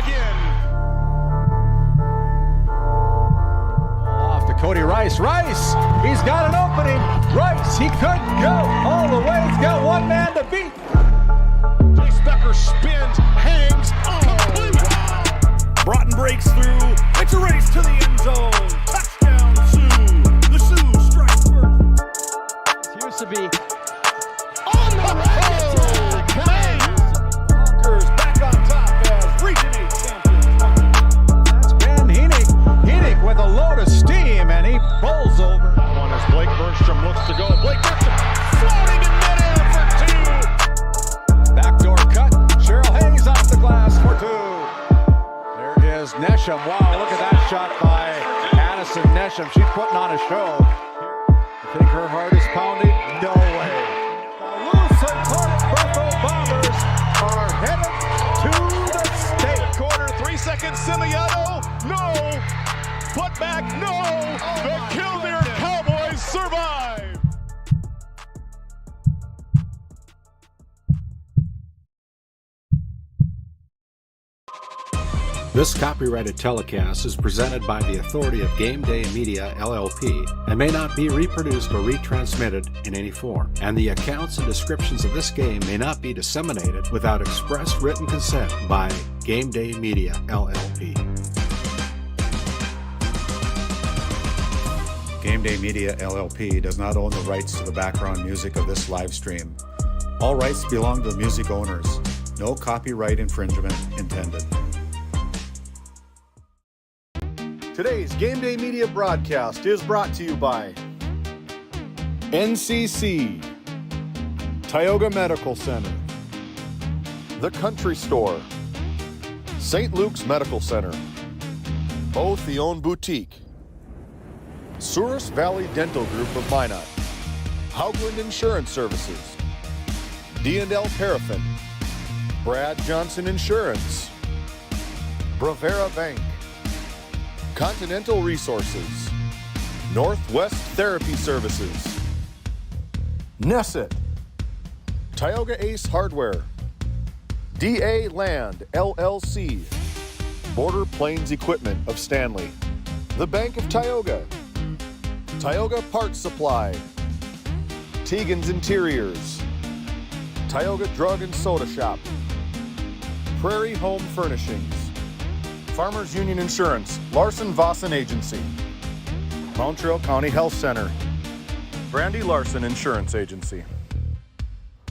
again. Off to Cody Rice. Rice, he's got an opening. Rice, he could go all the way. He's got one man to beat. Chase Becker spins, hangs, complete. Broughton breaks through. It's a race to the end zone. Touchdown, Sioux. The Sioux strike first. It used to be On the rail. Conquers back on top as Region 8 champions. That's Ben Heenick. Heenick with a load of steam, and he bowls over. One as Blake Bergstrom looks to go. Blake Bergstrom floating in midair for two. Backdoor cut. Cheryl Hayes off the glass for two. There is Nesham. Wow, look at that shot by Addison Nesham. She's putting on a show. You think her heart is pounding? No way. The Lusitania Buffalo Bombers are headed to the state. Corner, 3 seconds. Simiato, no. Putback, no. The Killdeer Cowboys survive. This copyrighted telecast is presented by the authority of GameDay Media, LLP, and may not be reproduced or retransmitted in any form. And the accounts and descriptions of this game may not be disseminated without express written consent by GameDay Media, LLP. GameDay Media, LLP does not own the rights to the background music of this live stream. All rights belong to the music owners. No copyright infringement intended. Today's GameDay Media broadcast is brought to you by NCC, Tioga Medical Center, The Country Store, St. Luke's Medical Center, Otheon Boutique, Souris Valley Dental Group of Minot, Haugland Insurance Services, D&L Paraffin, Brad Johnson Insurance, Bravera Bank, Continental Resources, Northwest Therapy Services, Nesset, Tioga Ace Hardware, DA Land, LLC, Border Plains Equipment of Stanley, The Bank of Tioga, Tioga Parts Supply, Tegan's Interiors, Tioga Drug and Soda Shop, Prairie Home Furnishings, Farmers Union Insurance, Larson Vossen Agency, Montreal County Health Center, Brandy Larson Insurance Agency,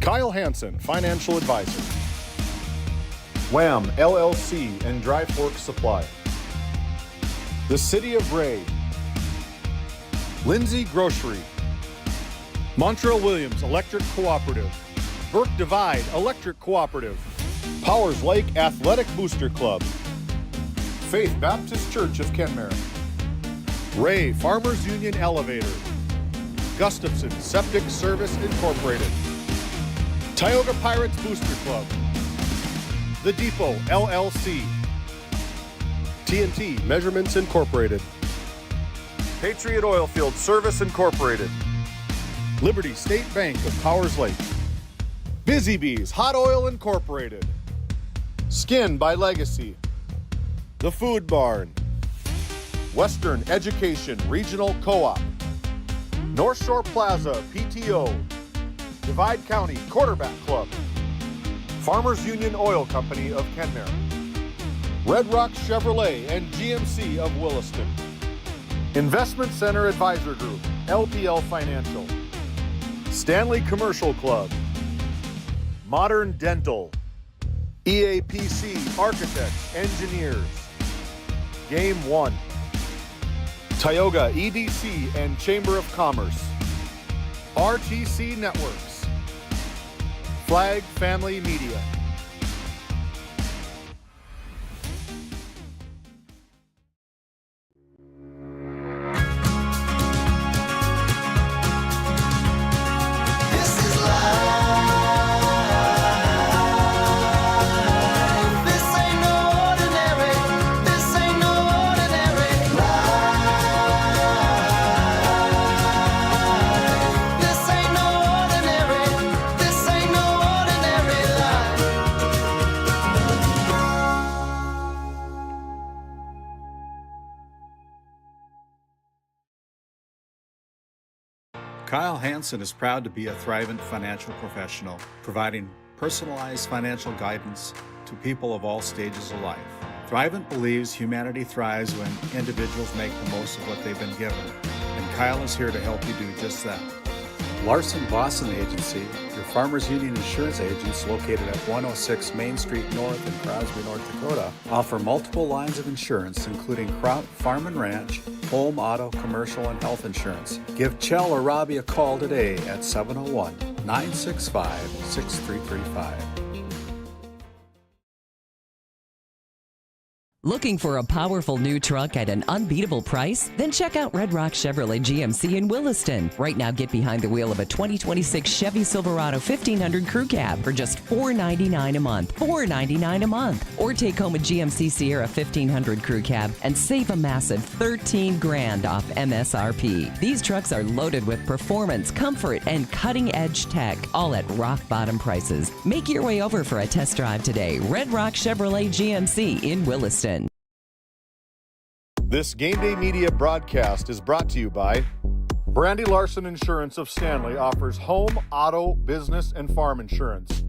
Kyle Hansen, Financial Advisor, Wham! LLC and Dry Fork Supply, the City of Ray, Lindsay Grocery, Montreal Williams Electric Cooperative, Burke Divide Electric Cooperative, Powers Lake Athletic Booster Club, Faith Baptist Church of Kenmare, Ray Farmers Union Elevator, Gustafson Septic Service Incorporated, Tioga Pirates Booster Club, The Depot LLC, TNT Measurements Incorporated, Patriot Oilfield Service Incorporated, Liberty State Bank of Powers Lake, Busy Bees Hot Oil Incorporated, Skin by Legacy, The Food Barn, Western Education Regional Co-op, North Shore Plaza PTO, Divide County Quarterback Club, Farmers Union Oil Company of Kenmare, Red Rock Chevrolet and GMC of Williston, Investment Center Advisor Group, LPL Financial, Stanley Commercial Club, Modern Dental, EAPC Architects, Engineers, Game 1, Tioga EDC and Chamber of Commerce, RTC Networks, Flag Family Media. Kyle Hansen is proud to be a Thrivent financial professional, providing personalized financial guidance to people of all stages of life. Thrivent believes humanity thrives when individuals make the most of what they've been given, and Kyle is here to help you do just that. Larson Boston Agency, your Farmers Union insurance agents located at 106 Main Street North in Crosby, North Dakota, offer multiple lines of insurance including crop, farm and ranch, home, auto, commercial, and health insurance. Give Chell or Robbie a call today at 701-965-6335. Looking for a powerful new truck at an unbeatable price? Then check out Red Rock Chevrolet GMC in Williston. Right now, get behind the wheel of a 2026 Chevy Silverado 1500 Crew Cab for just $499 a month. $499 a month. Or take home a GMC Sierra 1500 Crew Cab and save a massive $13,000 off MSRP. These trucks are loaded with performance, comfort, and cutting-edge tech, all at rock-bottom prices. Make your way over for a test drive today. Red Rock Chevrolet GMC in Williston. This Game Day Media broadcast is brought to you by Brandy Larson Insurance of Stanley offers home, auto, business, and farm insurance.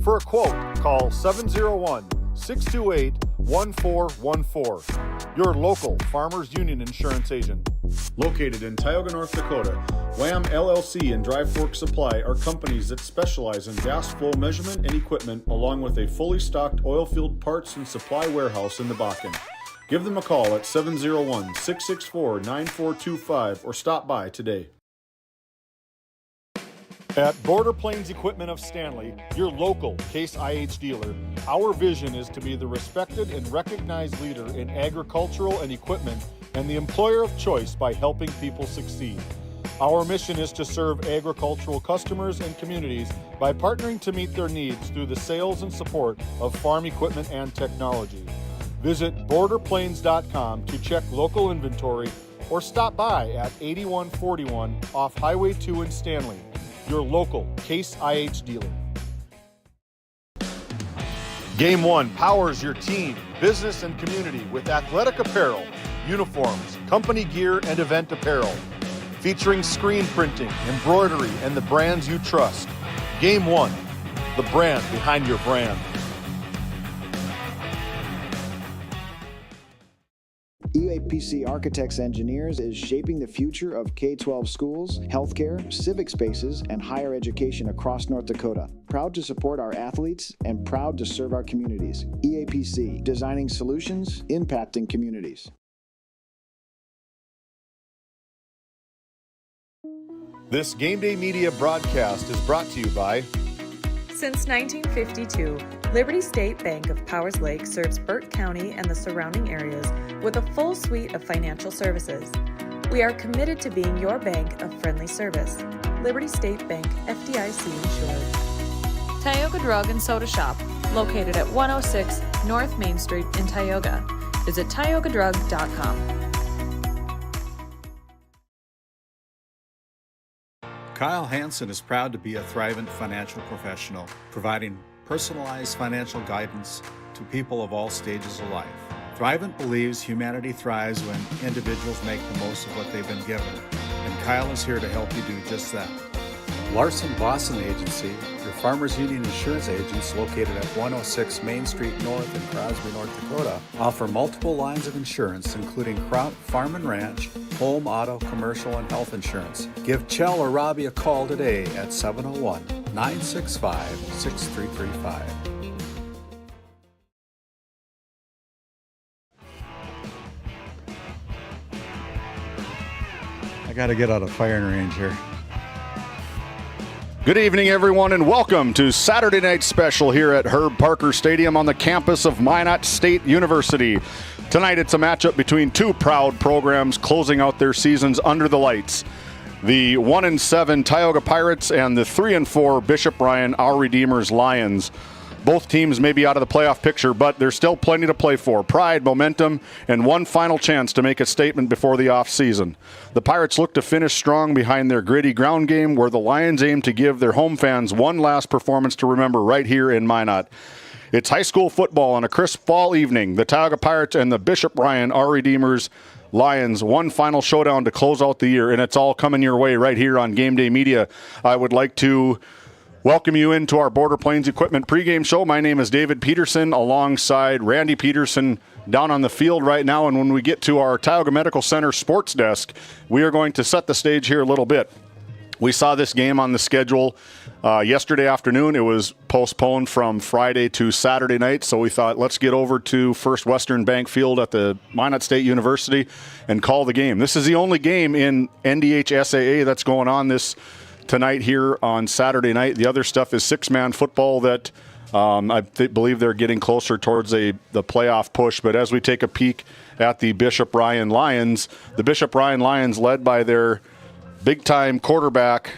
For a quote, call 701-628-1414. Your local Farmers Union insurance agent. Located in Tioga, North Dakota, Wham LLC and Dry Fork Supply are companies that specialize in gas flow measurement and equipment, along with a fully stocked oil field parts and supply warehouse in the Bakken. Give them a call at 701-664-9425 or stop by today. At Border Plains Equipment of Stanley, your local Case IH dealer, our vision is to be the respected and recognized leader in agricultural and equipment and the employer of choice by helping people succeed. Our mission is to serve agricultural customers and communities by partnering to meet their needs through the sales and support of farm equipment and technology. Visit borderplains.com to check local inventory or stop by at 8141 off Highway 2 in Stanley, your local Case IH dealer. Game 1 powers your team, business, and community with athletic apparel, uniforms, company gear, and event apparel. Featuring screen printing, embroidery, and the brands you trust. Game 1, the brand behind your brand. UAPC Architects Engineers is shaping the future of K-12 schools, healthcare, civic spaces, and higher education across North Dakota. Proud to support our athletes and proud to serve our communities. EAPC, designing solutions, impacting communities. This Game Day Media broadcast is brought to you by Since 1952, Liberty State Bank of Powers Lake serves Burt County and the surrounding areas with a full suite of financial services. We are committed to being your bank of friendly service. Liberty State Bank, FDIC insured. Tioga Drug and Soda Shop, located at 106 North Main Street in Tioga. Visit tiogadrug.com. Kyle Hansen is proud to be a Thrivent financial professional, providing personalized financial guidance to people of all stages of life. Thrivent believes humanity thrives when individuals make the most of what they've been given, and Kyle is here to help you do just that. Larson Boston Agency, your Farmers Union insurance agents located at 106 Main Street North in Crosby, North Dakota, offer multiple lines of insurance including crop, farm and ranch, home, auto, commercial, and health insurance. Give Chell or Robbie a call today at 701-965-6335. I got to get out of firing range here. Good evening, everyone, and welcome to Saturday Night Special here at Herb Parker Stadium on the campus of Minot State University. Tonight, it's a matchup between two proud programs closing out their seasons under the lights. The 1-7 Tioga Pirates and the 3-4 Bishop Ryan Our Redeemers Lions. Both teams may be out of the playoff picture, but there's still plenty to play for. Pride, momentum, and one final chance to make a statement before the offseason. The Pirates look to finish strong behind their gritty ground game, where the Lions aim to give their home fans one last performance to remember right here in Minot. It's high school football on a crisp fall evening. The Tioga Pirates and the Bishop Ryan Our Redeemers Lions, one final showdown to close out the year, and it's all coming your way right here on Game Day Media. I would like to welcome you into our Border Plains Equipment pregame show. My name is David Peterson, alongside Randy Peterson down on the field right now, and when we get to our Tioga Medical Center sports desk, we are going to set the stage here a little bit. We saw this game on the schedule yesterday afternoon. It was postponed from Friday to Saturday night, so we thought, let's get over to First Western Bank Field at the Minot State University and call the game. This is the only game in NDHSAA that's going on this tonight here on Saturday night. The other stuff is six-man football that I believe they're getting closer towards the playoff push. But as we take a peek at the Bishop Ryan Lions, the Bishop Ryan Lions led by their big-time quarterback,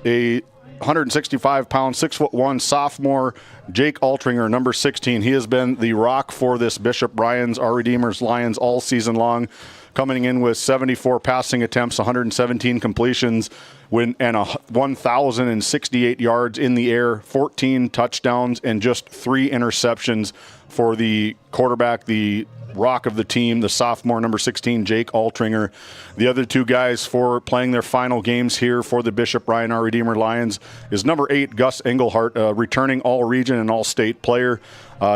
a 165-pound, 6'1" sophomore, Jake Altringer, number 16. He has been the rock for this Bishop Ryan's, our Redeemers Lions, all season long, coming in with 74 passing attempts, 117 completions, and 1,068 yards in the air, 14 touchdowns, and just 3 interceptions for the quarterback, the rock of the team, the sophomore, number 16, Jake Altringer. The other two guys for playing their final games here for the Bishop Ryan Our Redeemer Lions is number 8, Gus Engelhart, a returning all-region and all-state player.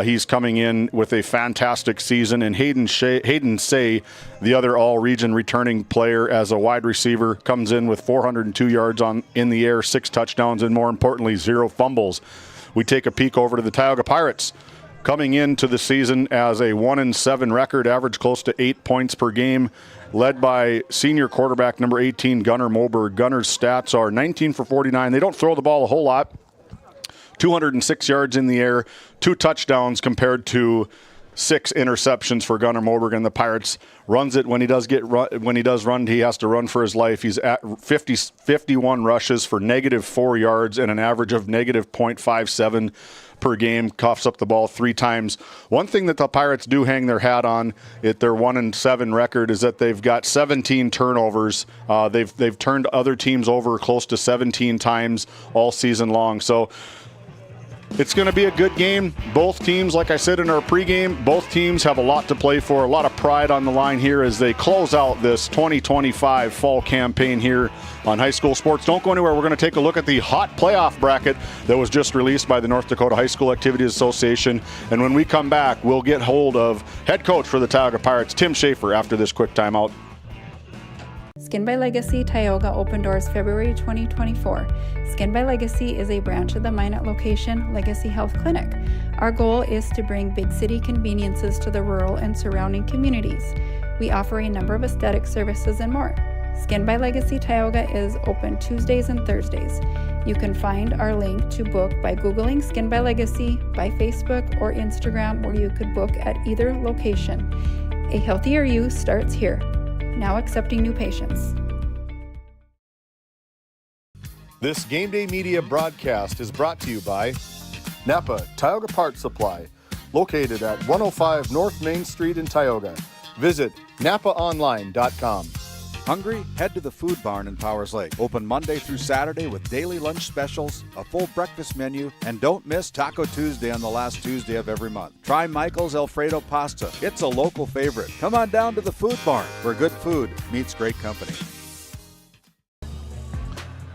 He's coming in with a fantastic season, and Hayden Say, the other all-region returning player as a wide receiver, comes in with 402 yards in the air, 6 touchdowns, and more importantly, 0 fumbles. We take a peek over to the Tioga Pirates, coming into the season as a 1-7 record, average close to 8 points per game, led by senior quarterback number 18, Gunnar Moberg. Gunner's stats are 19 for 49. They don't throw the ball a whole lot. 206 yards in the air, 2 touchdowns compared to 6 interceptions for Gunnar Moberg, and the Pirates runs it when he does run, he has to run for his life. He's at 51 rushes for -4 yards and an average of -0.57 per game, coughs up the ball 3 times. One thing that the Pirates do hang their hat on at their 1-7 record is that they've got 17 turnovers. They've turned other teams over close to 17 times all season long. So it's going to be a good game. Both teams, like I said in our pregame, both teams have a lot to play for, a lot of pride on the line here as they close out this 2025 fall campaign here on High School Sports. Don't go anywhere. We're going to take a look at the hot playoff bracket that was just released by the North Dakota High School Activities Association. And when we come back, we'll get hold of head coach for the Tioga Pirates, Tim Schaefer, after this quick timeout. Skin by Legacy Tioga opened doors February 2024. Skin by Legacy is a branch of the Minot location Legacy Health Clinic. Our goal is to bring big city conveniences to the rural and surrounding communities. We offer a number of aesthetic services and more. Skin by Legacy Tioga is open Tuesdays and Thursdays. You can find our link to book by Googling Skin by Legacy, by Facebook or Instagram, where you could book at either location. A healthier you starts here. Now accepting new patients. This Game Day Media broadcast is brought to you by Napa Tioga Parts Supply, located at 105 North Main Street in Tioga. Visit napaonline.com. Hungry? Head to the Food Barn in Powers Lake. Open Monday through Saturday with daily lunch specials, a full breakfast menu, and don't miss Taco Tuesday on the last Tuesday of every month. Try Michael's Alfredo Pasta. It's a local favorite. Come on down to the Food Barn, where good food meets great company.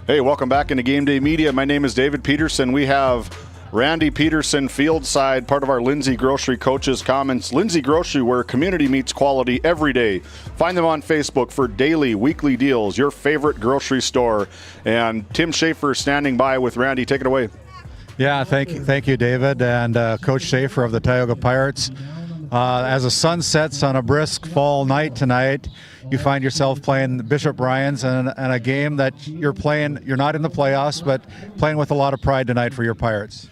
Hey, welcome back into Game Day Media. My name is David Peterson. We have Randy Peterson, field side, part of our Lindsay Grocery Coaches Comments. Lindsay Grocery, where community meets quality every day. Find them on Facebook for daily, weekly deals, your favorite grocery store. And Tim Schaefer standing by with Randy. Take it away. Yeah, thank you, David, and Coach Schaefer of the Tioga Pirates. As the sun sets on a brisk fall night tonight, you find yourself playing Bishop Ryan's and a game that you're not in the playoffs, but playing with a lot of pride tonight for your Pirates.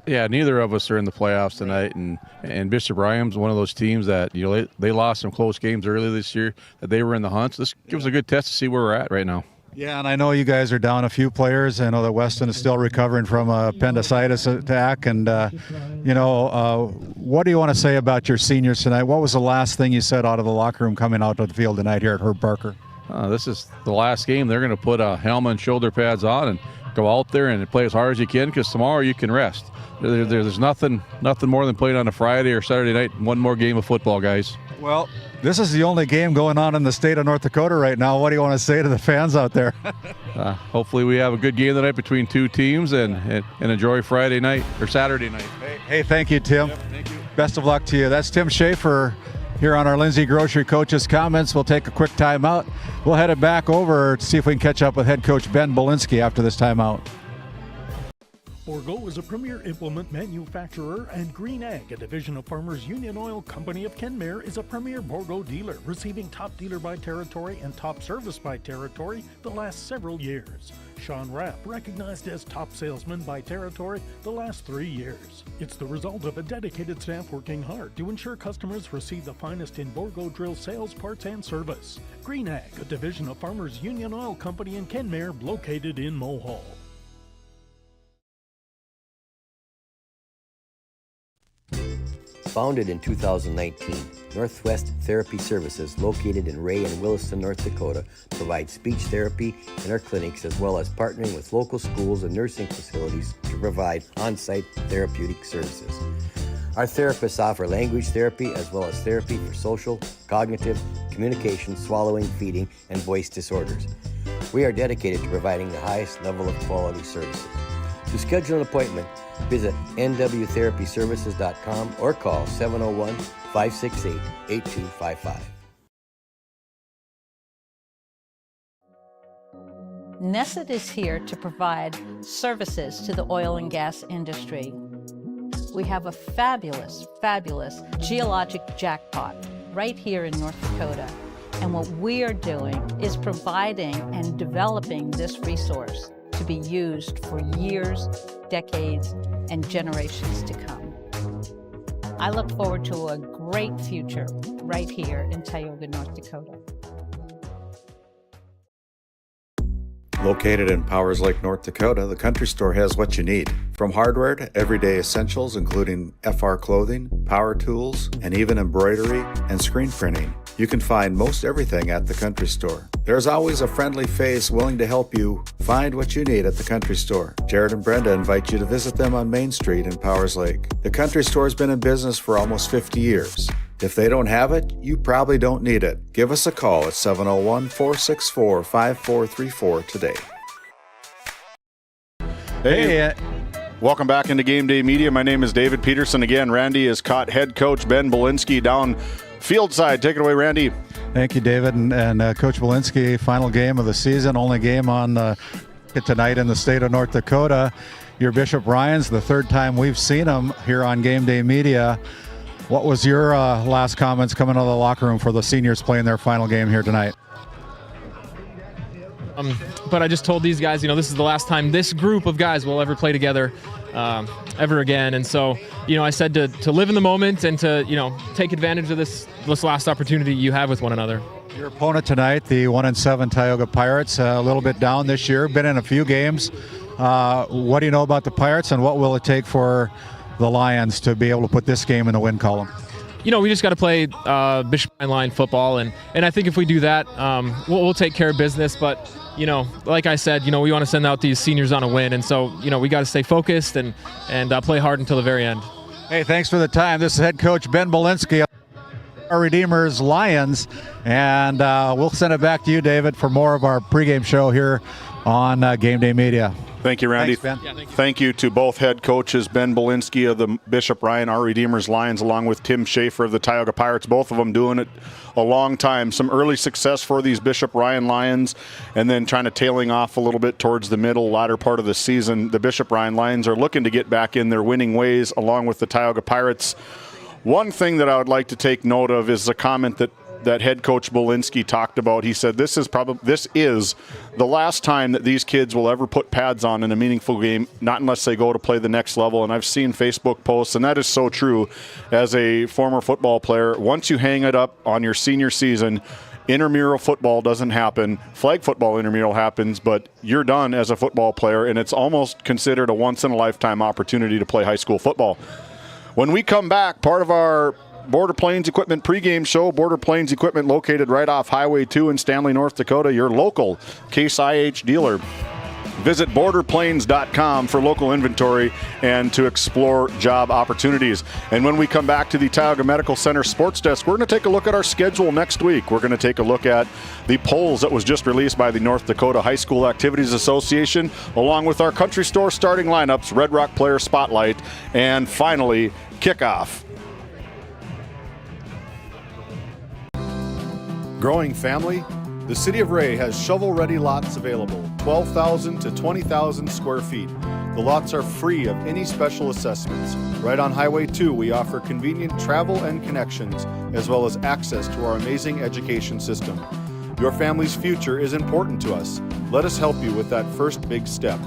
Yeah, neither of us are in the playoffs tonight, and Bishop Ryan's one of those teams that they lost some close games early this year, that they were in the hunt. So this gives a good test to see where we're at right now. Yeah, and I know you guys are down a few players. I know that Weston is still recovering from a appendicitis attack, and what do you want to say about your seniors tonight? What was the last thing you said out of the locker room coming out of the field tonight here at Herb Parker? This is the last game. They're going to put a helmet and shoulder pads on and go out there and play as hard as you can, because tomorrow you can rest. There's nothing more than playing on a Friday or Saturday night, one more game of football, guys. Well, this is the only game going on in the state of North Dakota right now. What do you want to say to the fans out there? Hopefully we have a good game tonight between two teams and enjoy Friday night or Saturday night. Hey, thank you, Tim. Yep, thank you. Best of luck to you. That's Tim Schaefer here on our Lindsay Grocery Coaches Comments. We'll take a quick timeout. We'll head it back over to see if we can catch up with head coach Ben Bolinski after this timeout. Bourgault is a premier implement manufacturer, and Green Ag, a division of Farmers Union Oil Company of Kenmare, is a premier Bourgault dealer, receiving top dealer by territory and top service by territory the last several years. Sean Rapp, recognized as top salesman by territory the last 3 years. It's the result of a dedicated staff working hard to ensure customers receive the finest in Bourgault drill sales, parts, and service. Green Ag, a division of Farmers Union Oil Company in Kenmare, located in Mohall. Founded in 2019, Northwest Therapy Services, located in Ray and Williston, North Dakota, provides speech therapy in our clinics, as well as partnering with local schools and nursing facilities to provide on-site therapeutic services. Our therapists offer language therapy as well as therapy for social, cognitive, communication, swallowing, feeding, and voice disorders. We are dedicated to providing the highest level of quality services. To schedule an appointment, visit nwtherapyservices.com or call 701-568-8255. Nesset is here to provide services to the oil and gas industry. We have a fabulous, fabulous geologic jackpot right here in North Dakota. And what we are doing is providing and developing this resource to be used for years, decades, and generations to come. I look forward to a great future right here in Tioga, North Dakota. Located in Powers Lake, North Dakota, the Country Store has what you need. From hardware to everyday essentials, including FR clothing, power tools, and even embroidery and screen printing. You can find most everything at the Country Store. There's always a friendly face willing to help you find what you need at the Country Store. Jared and Brenda invite you to visit them on Main Street in Powers Lake. The Country Store has been in business for almost 50 years. If they don't have it, you probably don't need it. Give us a call at 701-464-5434 today. Hey, welcome back into Game Day Media. My name is David Peterson. Again, Randy has caught head coach Ben Bolinski down field side. Take it away, Randy. Thank you, David. And Coach Bolinski, final game of the season, only game on tonight in the state of North Dakota. Your Bishop Ryans, the third time we've seen him here on Game Day Media. What was your last comments coming out of the locker room for the seniors playing their final game here tonight? But I just told these guys, this is the last time this group of guys will ever play together ever again. And so, I said to live in the moment and to, take advantage of this last opportunity you have with one another. Your opponent tonight, the 1-7 Tioga Pirates, a little bit down this year, been in a few games. What do you know about the Pirates, and what will it take for the Lions to be able to put this game in the win column? We just got to play Bishop line football, and I think if we do that, we'll take care of business. But like I said, we want to send out these seniors on a win, and so we got to stay focused and play hard until the very end. Hey, thanks for the time. This is head coach Ben Bolinski, our Redeemers Lions, and we'll send it back to you, David, for more of our pregame show here on Game Day Media. Thank you, Randy. Thanks, Ben. Yeah, thank you. Thank you to both head coaches, Ben Bolinski of the Bishop Ryan, our Redeemers Lions, along with Tim Schaefer of the Tioga Pirates, both of them doing it a long time. Some early success for these Bishop Ryan Lions, and then kind of tailing off a little bit towards the latter part of the season. The Bishop Ryan Lions are looking to get back in their winning ways, along with the Tioga Pirates. One thing that I would like to take note of is a comment that head coach Bolinski talked about. He said this is the last time that these kids will ever put pads on in a meaningful game, not unless they go to play the next level. And I've seen Facebook posts, and that is so true as a former football player. Once you hang it up on your senior season, intramural football doesn't happen. Flag football intramural happens, but you're done as a football player, and it's almost considered a once-in-a-lifetime opportunity to play high school football. When we come back, part of our Border Plains Equipment pregame show. Border Plains Equipment located right off Highway 2 in Stanley, North Dakota. Your local Case IH dealer. Visit borderplanes.com for local inventory and to explore job opportunities. And when we come back to the Tioga Medical Center Sports Desk, we're going to take a look at our schedule next week. We're going to take a look at the polls that was just released by the North Dakota High School Activities Association, along with our country store starting lineups, Red Rock Player Spotlight, and finally, kickoff. Growing family? The City of Ray has shovel-ready lots available, 12,000 to 20,000 square feet. The lots are free of any special assessments. Right on Highway 2, we offer convenient travel and connections, as well as access to our amazing education system. Your family's future is important to us. Let us help you with that first big step.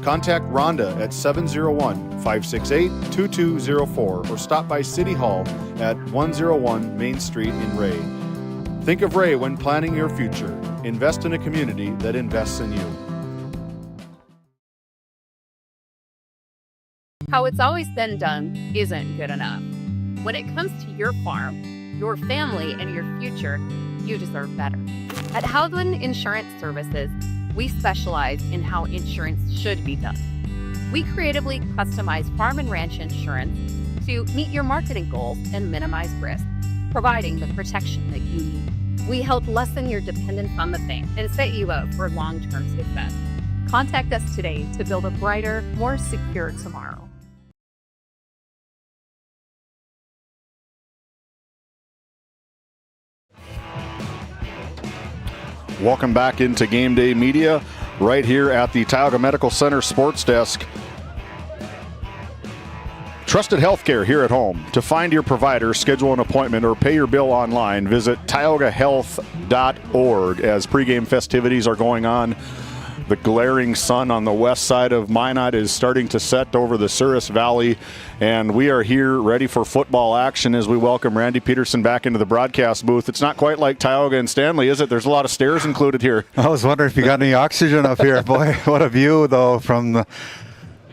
Contact Rhonda at 701-568-2204 or stop by City Hall at 101 Main Street in Ray. Think of Ray when planning your future. Invest in a community that invests in you. How it's always been done isn't good enough. When it comes to your farm, your family, and your future, you deserve better. At Howland Insurance Services, we specialize in how insurance should be done. We creatively customize farm and ranch insurance to meet your marketing goals and minimize risk, providing the protection that you need. We help lessen your dependence on the bank and set you up for long-term success. Contact us today to build a brighter, more secure tomorrow. Welcome back into Game Day Media right here at the Tioga Medical Center Sports Desk. Trusted healthcare here at home. To find your provider, schedule an appointment, or pay your bill online, visit tiogahealth.org. As pregame festivities are going on, the glaring sun on the west side of Minot is starting to set over the Souris Valley, and we are here ready for football action as we welcome Randy Peterson back into the broadcast booth. It's not quite like Tioga and Stanley, is it? There's a lot of stairs included here. I was wondering if you got any oxygen up here. Boy, what a view, though, from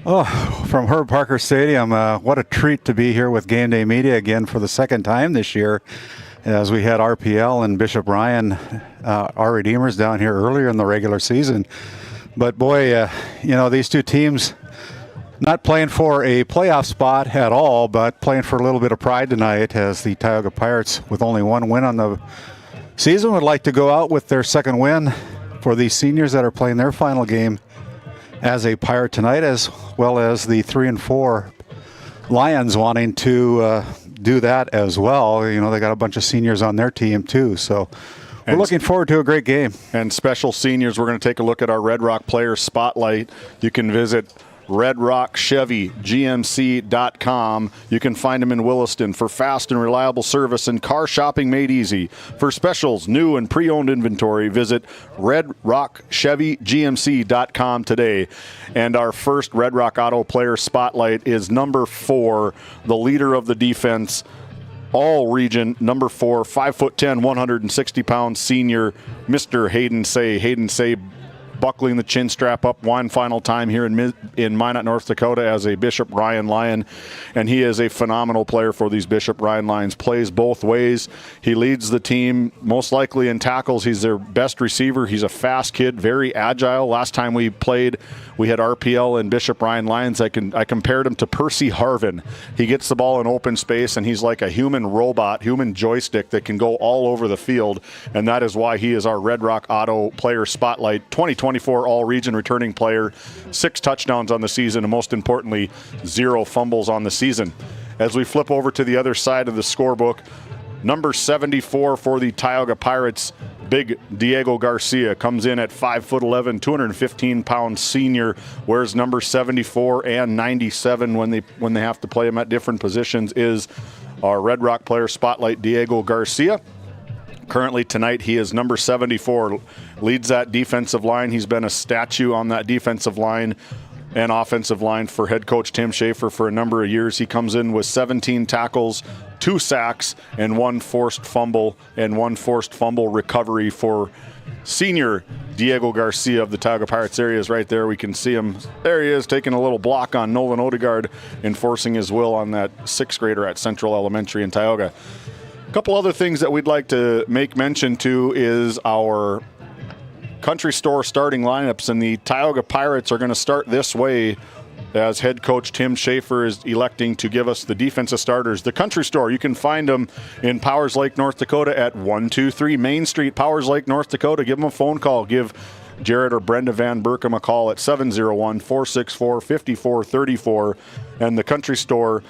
Herb Parker Stadium. What a treat to be here with Game Day Media again for the second time this year, as we had RPL and Bishop Ryan, our Redeemers, down here earlier in the regular season. But boy, these two teams not playing for a playoff spot at all, but playing for a little bit of pride tonight, as the Tioga Pirates, with only one win on the season, would like to go out with their second win for the seniors that are playing their final game as a Pirate tonight, as well as the 3-4 Lions wanting to do that as well. They got a bunch of seniors on their team too, so we're looking forward to a great game. And special seniors, we're going to take a look at our Red Rock Player Spotlight. You can visit redrockchevygmc.com. You can find them in Williston for fast and reliable service and car shopping made easy. For specials, new and pre-owned inventory, visit redrockchevygmc.com today. And our first Red Rock Auto Player Spotlight is number 4, the leader of the defense, all region, number 4, 5'10", 160-pound senior, Mr. Hayden Say. Hayden Say buckling the chin strap up one final time here in Minot, North Dakota, as a Bishop Ryan Lion, and he is a phenomenal player for these Bishop Ryan Lions. Plays both ways. He leads the team most likely in tackles. He's their best receiver. He's a fast kid, very agile. Last time we played, we had RPL and Bishop Ryan Lions. I compared him to Percy Harvin. He gets the ball in open space, and he's like a human robot, human joystick that can go all over the field, and that is why he is our Red Rock Auto Player Spotlight 2024 all-region returning player, 6 touchdowns on the season, and most importantly, 0 fumbles on the season. As we flip over to the other side of the scorebook, number 74 for the Tioga Pirates, big Diego Garcia, comes in at 5'11", 215-pound senior, wears number 74 and 97 when they have to play him at different positions, is our Red Rock Player Spotlight, Diego Garcia. Currently tonight, he is number 74, leads that defensive line. He's been a statue on that defensive line and offensive line for head coach Tim Schaefer for a number of years. He comes in with 17 tackles, 2 sacks, and 1 forced fumble recovery for senior Diego Garcia of the Tioga Pirates. There he is right there. We can see him. There he is, taking a little block on Nolan Odegaard, enforcing his will on that 6th grader at Central Elementary in Tioga. A couple other things that we'd like to make mention to is our Country Store starting lineups, and the Tioga Pirates are going to start this way as head coach Tim Schaefer is electing to give us the defensive starters. The Country Store, you can find them in Powers Lake, North Dakota at 123 Main Street, Powers Lake, North Dakota. Give them a phone call. Give Jared or Brenda Van Berkham a call at 701-464-5434. And the Country Store,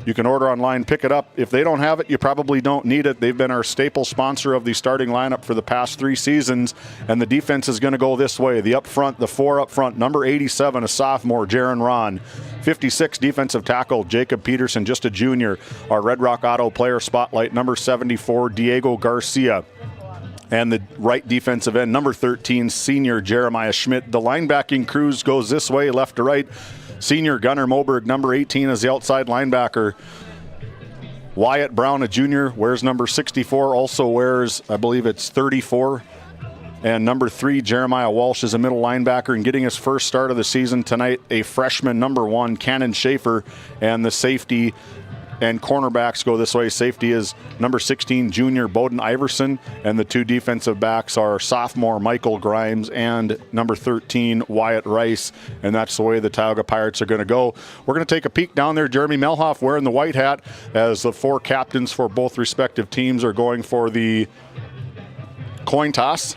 you can order online, pick it up. If they don't have it, you probably don't need it. They've been our staple sponsor of the starting lineup for the past 3 seasons, and the defense is going to go this way. The up front, the 4 up front, number 87, a sophomore, Jaron Ron. 56, defensive tackle, Jacob Peterson, just a junior. Our Red Rock Auto player spotlight, number 74, Diego Garcia. And the right defensive end, number 13, senior, Jeremiah Schmidt. The linebacking crews goes this way, left to right. Senior Gunnar Moberg, number 18, is the outside linebacker. Wyatt Brown, a junior, wears number 64, also wears, I believe it's 34. And number 3, Jeremiah Walsh, is a middle linebacker and getting his first start of the season tonight, a freshman, number 1, Cannon Schaefer. And the safety and cornerbacks go this way. Safety is number 16, junior Bowden Iverson, and the 2 defensive backs are sophomore Michael Grimes and number 13, Wyatt Rice, and that's the way the Tioga Pirates are going to go. We're going to take a peek down there. Jeremy Melhoff wearing the white hat as the 4 captains for both respective teams are going for the coin toss.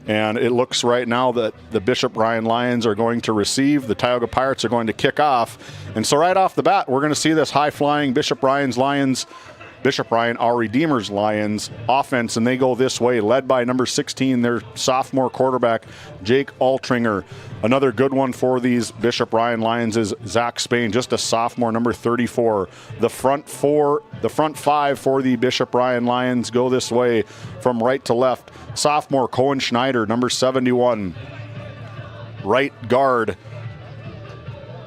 And it looks right now that the Bishop Ryan Lions are going to receive. The Tioga Pirates are going to kick off. And so right off the bat, we're going to see this high-flying Bishop Ryan, our Redeemers Lions offense, and they go this way, led by number 16, their sophomore quarterback, Jake Altringer. Another good one for these Bishop Ryan Lions is Zach Spain, just a sophomore, number 34. The front 5 for the Bishop Ryan Lions go this way from right to left. Sophomore Cohen Schneider, number 71. Right guard,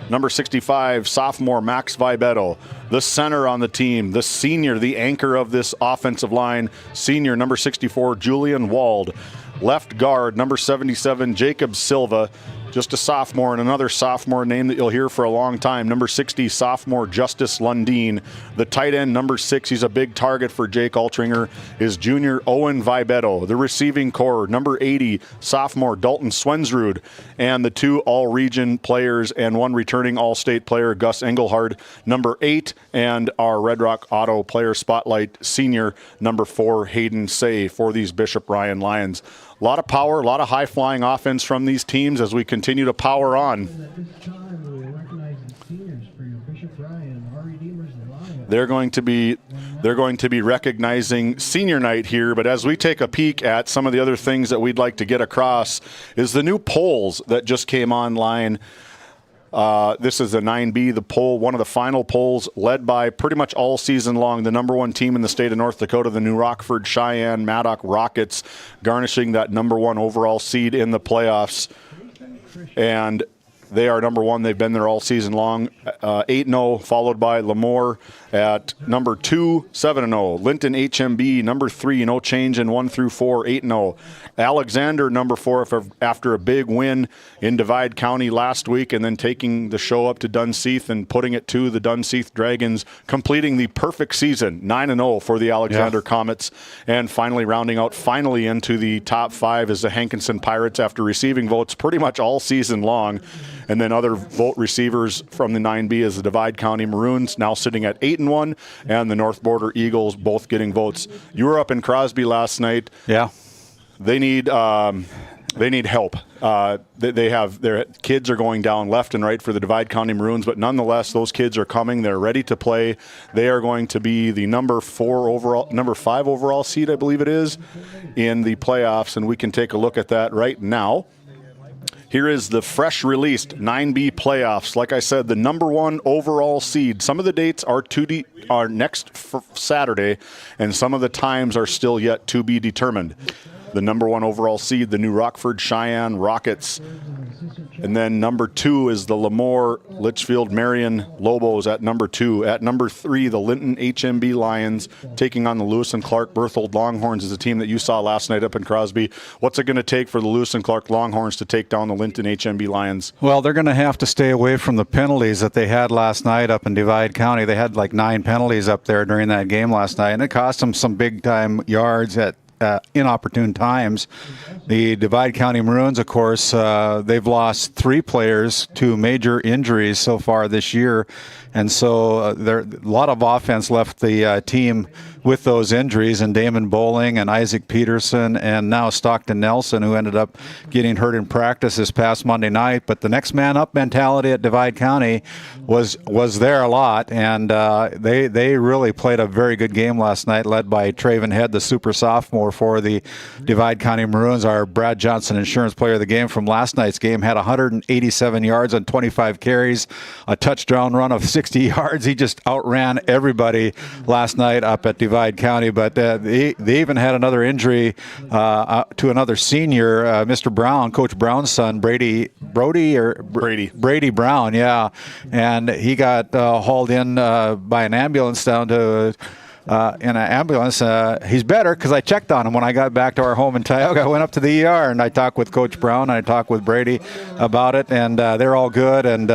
number 65, sophomore Max Vibetto. The center on the team, the senior, the anchor of this offensive line, senior, number 64, Julian Wald. Left guard, number 77, Jacob Silva, just a sophomore, and another sophomore name that you'll hear for a long time, number 60, sophomore Justice Lundeen. The tight end, number 6, he's a big target for Jake Altringer, is junior Owen Vibetto. The receiving core, number 80, sophomore Dalton Swensrud, and the 2 all-region players and 1 returning all-state player, Gus Engelhard, number 8, and our Red Rock Auto player spotlight, senior, number 4, Hayden Say, for these Bishop Ryan Lions. A lot of power, a lot of high-flying offense from these teams as we continue to power on. They're going to be recognizing senior night here, but as we take a peek at some of the other things that we'd like to get across is the new polls that just came online. This is a 9B, the poll, one of the final polls led by pretty much all season long, the number 1 team in the state of North Dakota, the New Rockford Cheyenne Maddock Rockets, garnishing that number 1 overall seed in the playoffs. And they are number 1. They've been there all season long. 8-0, followed by Lemoore at number 2, 7-0. Linton HMB, number 3, no change in 1 through 4, 8-0. Alexander, number 4, after a big win in Divide County last week, and then taking the show up to Dunseith and putting it to the Dunseith Dragons, completing the perfect season, 9-0 for the Alexander Comets. And finally rounding out into the top 5 is the Hankinson Pirates after receiving votes pretty much all season long. And then other vote receivers from the 9B is the Divide County Maroons, now sitting at 8-1, and the North Border Eagles both getting votes. You were up in Crosby last night. Yeah. They need help. They have their kids are going down left and right for the Divide County Maroons, but nonetheless, those kids are coming. They're ready to play. They are going to be the number 5 overall seed, I believe it is, in the playoffs, and we can take a look at that right now. Here is the fresh released 9B playoffs. Like I said, the number 1 overall seed. Some of the dates are next Saturday, and some of the times are still yet to be determined. The number 1 overall seed, the New Rockford Cheyenne Rockets. And then number 2 is the Lemoore Litchfield Marion Lobos at number 2. At number 3, the Linton HMB Lions taking on the Lewis and Clark Berthold Longhorns is a team that you saw last night up in Crosby. What's it going to take for the Lewis and Clark Longhorns to take down the Linton HMB Lions? Well, they're going to have to stay away from the penalties that they had last night up in Divide County. They had like 9 penalties up there during that game last night, and it cost them some big-time yards at inopportune times. The Divide County Maroons, of course, they've lost 3 players to major injuries so far this year, and so there a lot of offense left the team with those injuries, and Damon Bowling and Isaac Peterson and now Stockton Nelson, who ended up getting hurt in practice this past Monday night. But the next man up mentality at Divide County was there a lot, and they really played a very good game last night, led by Traven Head, the super sophomore for the Divide County Maroons. Our Brad Johnson Insurance Player of the Game from last night's game had 187 yards on 25 carries, a touchdown run of 60 yards. He just outran everybody last night up at Divide County. But they even had another injury to another senior, Mr. Brown, Coach Brown's son, Brady Brown, yeah, and he got hauled in by an ambulance down to in an ambulance. He's better because I checked on him when I got back to our home in Tioga. I went up to the ER and I talked with Coach Brown and I talked with Brady about it, and they're all good, and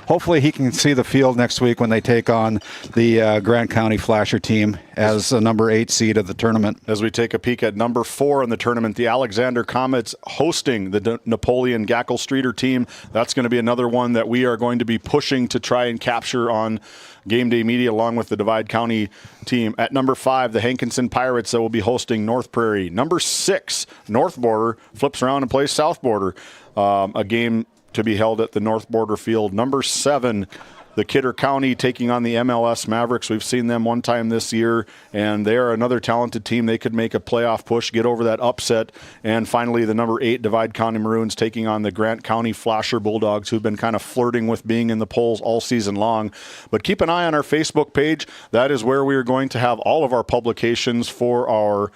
hopefully he can see the field next week when they take on the Grant County Flasher team as the number 8 seed of the tournament. As we take a peek at number 4 in the tournament, the Alexander Comets hosting the Napoleon Gackle Streeter team. That's going to be another one that we are going to be pushing to try and capture on Game Day Media, along with the Divide County team. At number 5, the Hankinson Pirates that will be hosting North Prairie. Number 6, North Border flips around and plays South Border. A game to be held at the North Border Field. Number 7, the Kidder County taking on the MLS Mavericks. We've seen them one time this year, and they are another talented team. They could make a playoff push, get over that upset. And finally, the number 8 Divide County Maroons taking on the Grant County Flasher Bulldogs, who've been kind of flirting with being in the polls all season long. But keep an eye on our Facebook page. That is where we are going to have all of our publications for our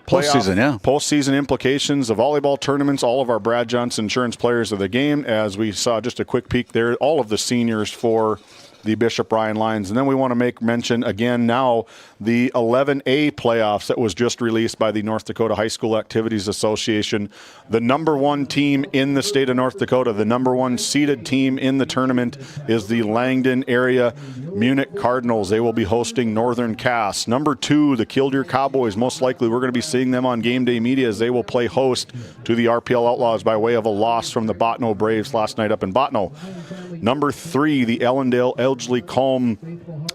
postseason implications of volleyball tournaments, all of our Brad Johnson Insurance Players of the Game, as we saw just a quick peek there, all of the seniors for the Bishop Ryan Lions. And then we want to make mention again now the 11A playoffs that was just released by the North Dakota High School Activities Association. The number 1 team in the state of North Dakota, the number 1 seeded team in the tournament is the Langdon area Munich Cardinals. They will be hosting Northern Cass. Number 2, the Killdeer Cowboys. Most likely we're going to be seeing them on Game Day Media as they will play host to the RPL Outlaws by way of a loss from the Botno Braves last night up in Botno. Number 3, the Ellendale Elgeley Calm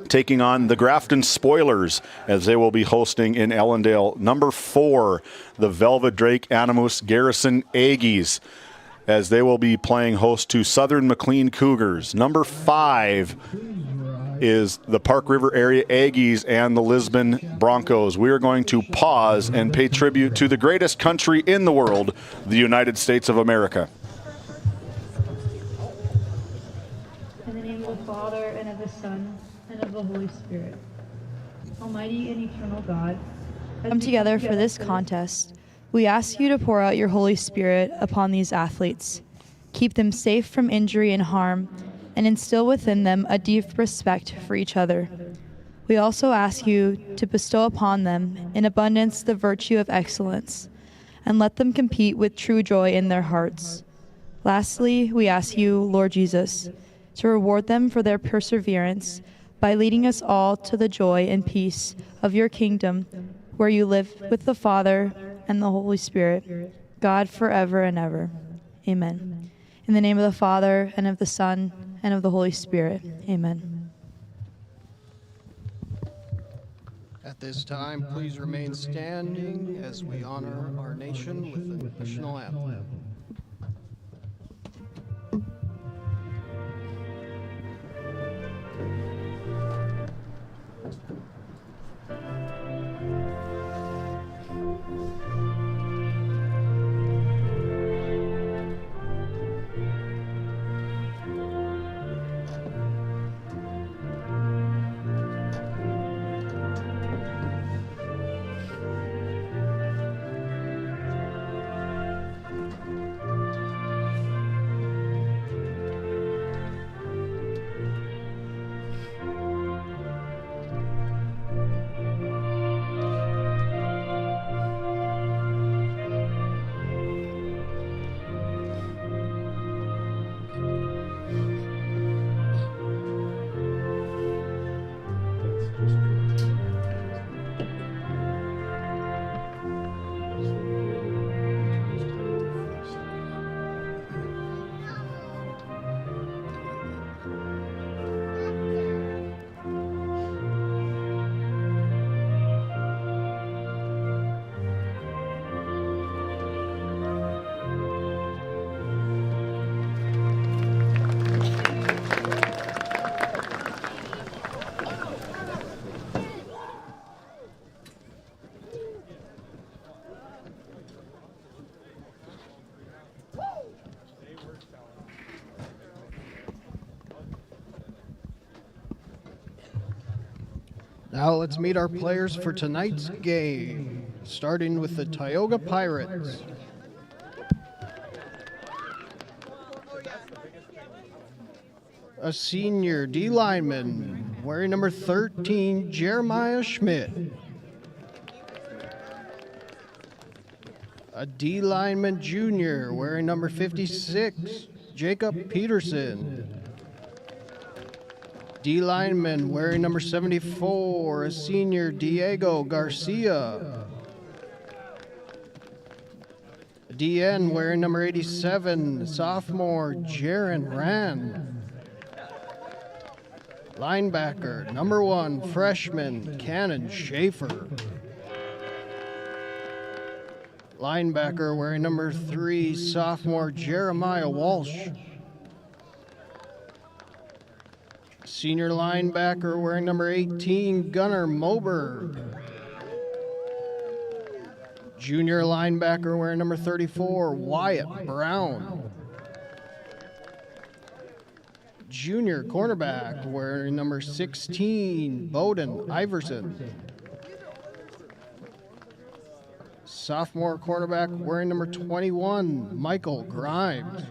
taking on the Grafton Spoilers as they will be hosting in Ellendale. Number 4, the Velvet Drake Animus Garrison Aggies as they will be playing host to Southern McLean Cougars. Number 5 is the Park River Area Aggies and the Lisbon Broncos. We are going to pause and pay tribute to the greatest country in the world, the United States of America. In the name of the Father, and of the Son, and of the Holy Spirit. Almighty and eternal God, come together for this contest. We ask you to pour out your Holy Spirit upon these athletes. Keep them safe from injury and harm, and instill within them a deep respect for each other. We also ask you to bestow upon them in abundance the virtue of excellence, and let them compete with true joy in their hearts. Lastly, we ask you, Lord Jesus, to reward them for their perseverance by leading us all to the joy and peace of your kingdom, where you live with the Father and the Holy Spirit, God forever and ever. Amen. In the name of the Father, and of the Son, and of the Holy Spirit. Amen. At this time, please remain standing as we honor our nation with the national anthem. Now let's meet our players for tonight's game, starting with the Tioga Pirates. A senior D lineman wearing number 13, Jeremiah Schmidt. A D lineman junior wearing number 56, Jacob Peterson. D lineman wearing number 74, a senior, Diego Garcia. DN wearing number 87, sophomore, Jaron Rand. Linebacker, number 1, freshman, Cannon Schaefer. Linebacker wearing number 3, sophomore, Jeremiah Walsh. Senior linebacker wearing number 18, Gunnar Moberg. Junior linebacker wearing number 34, Wyatt Brown. Junior cornerback wearing number 16, Bowden Iverson. Sophomore cornerback wearing number 21, Michael Grimes.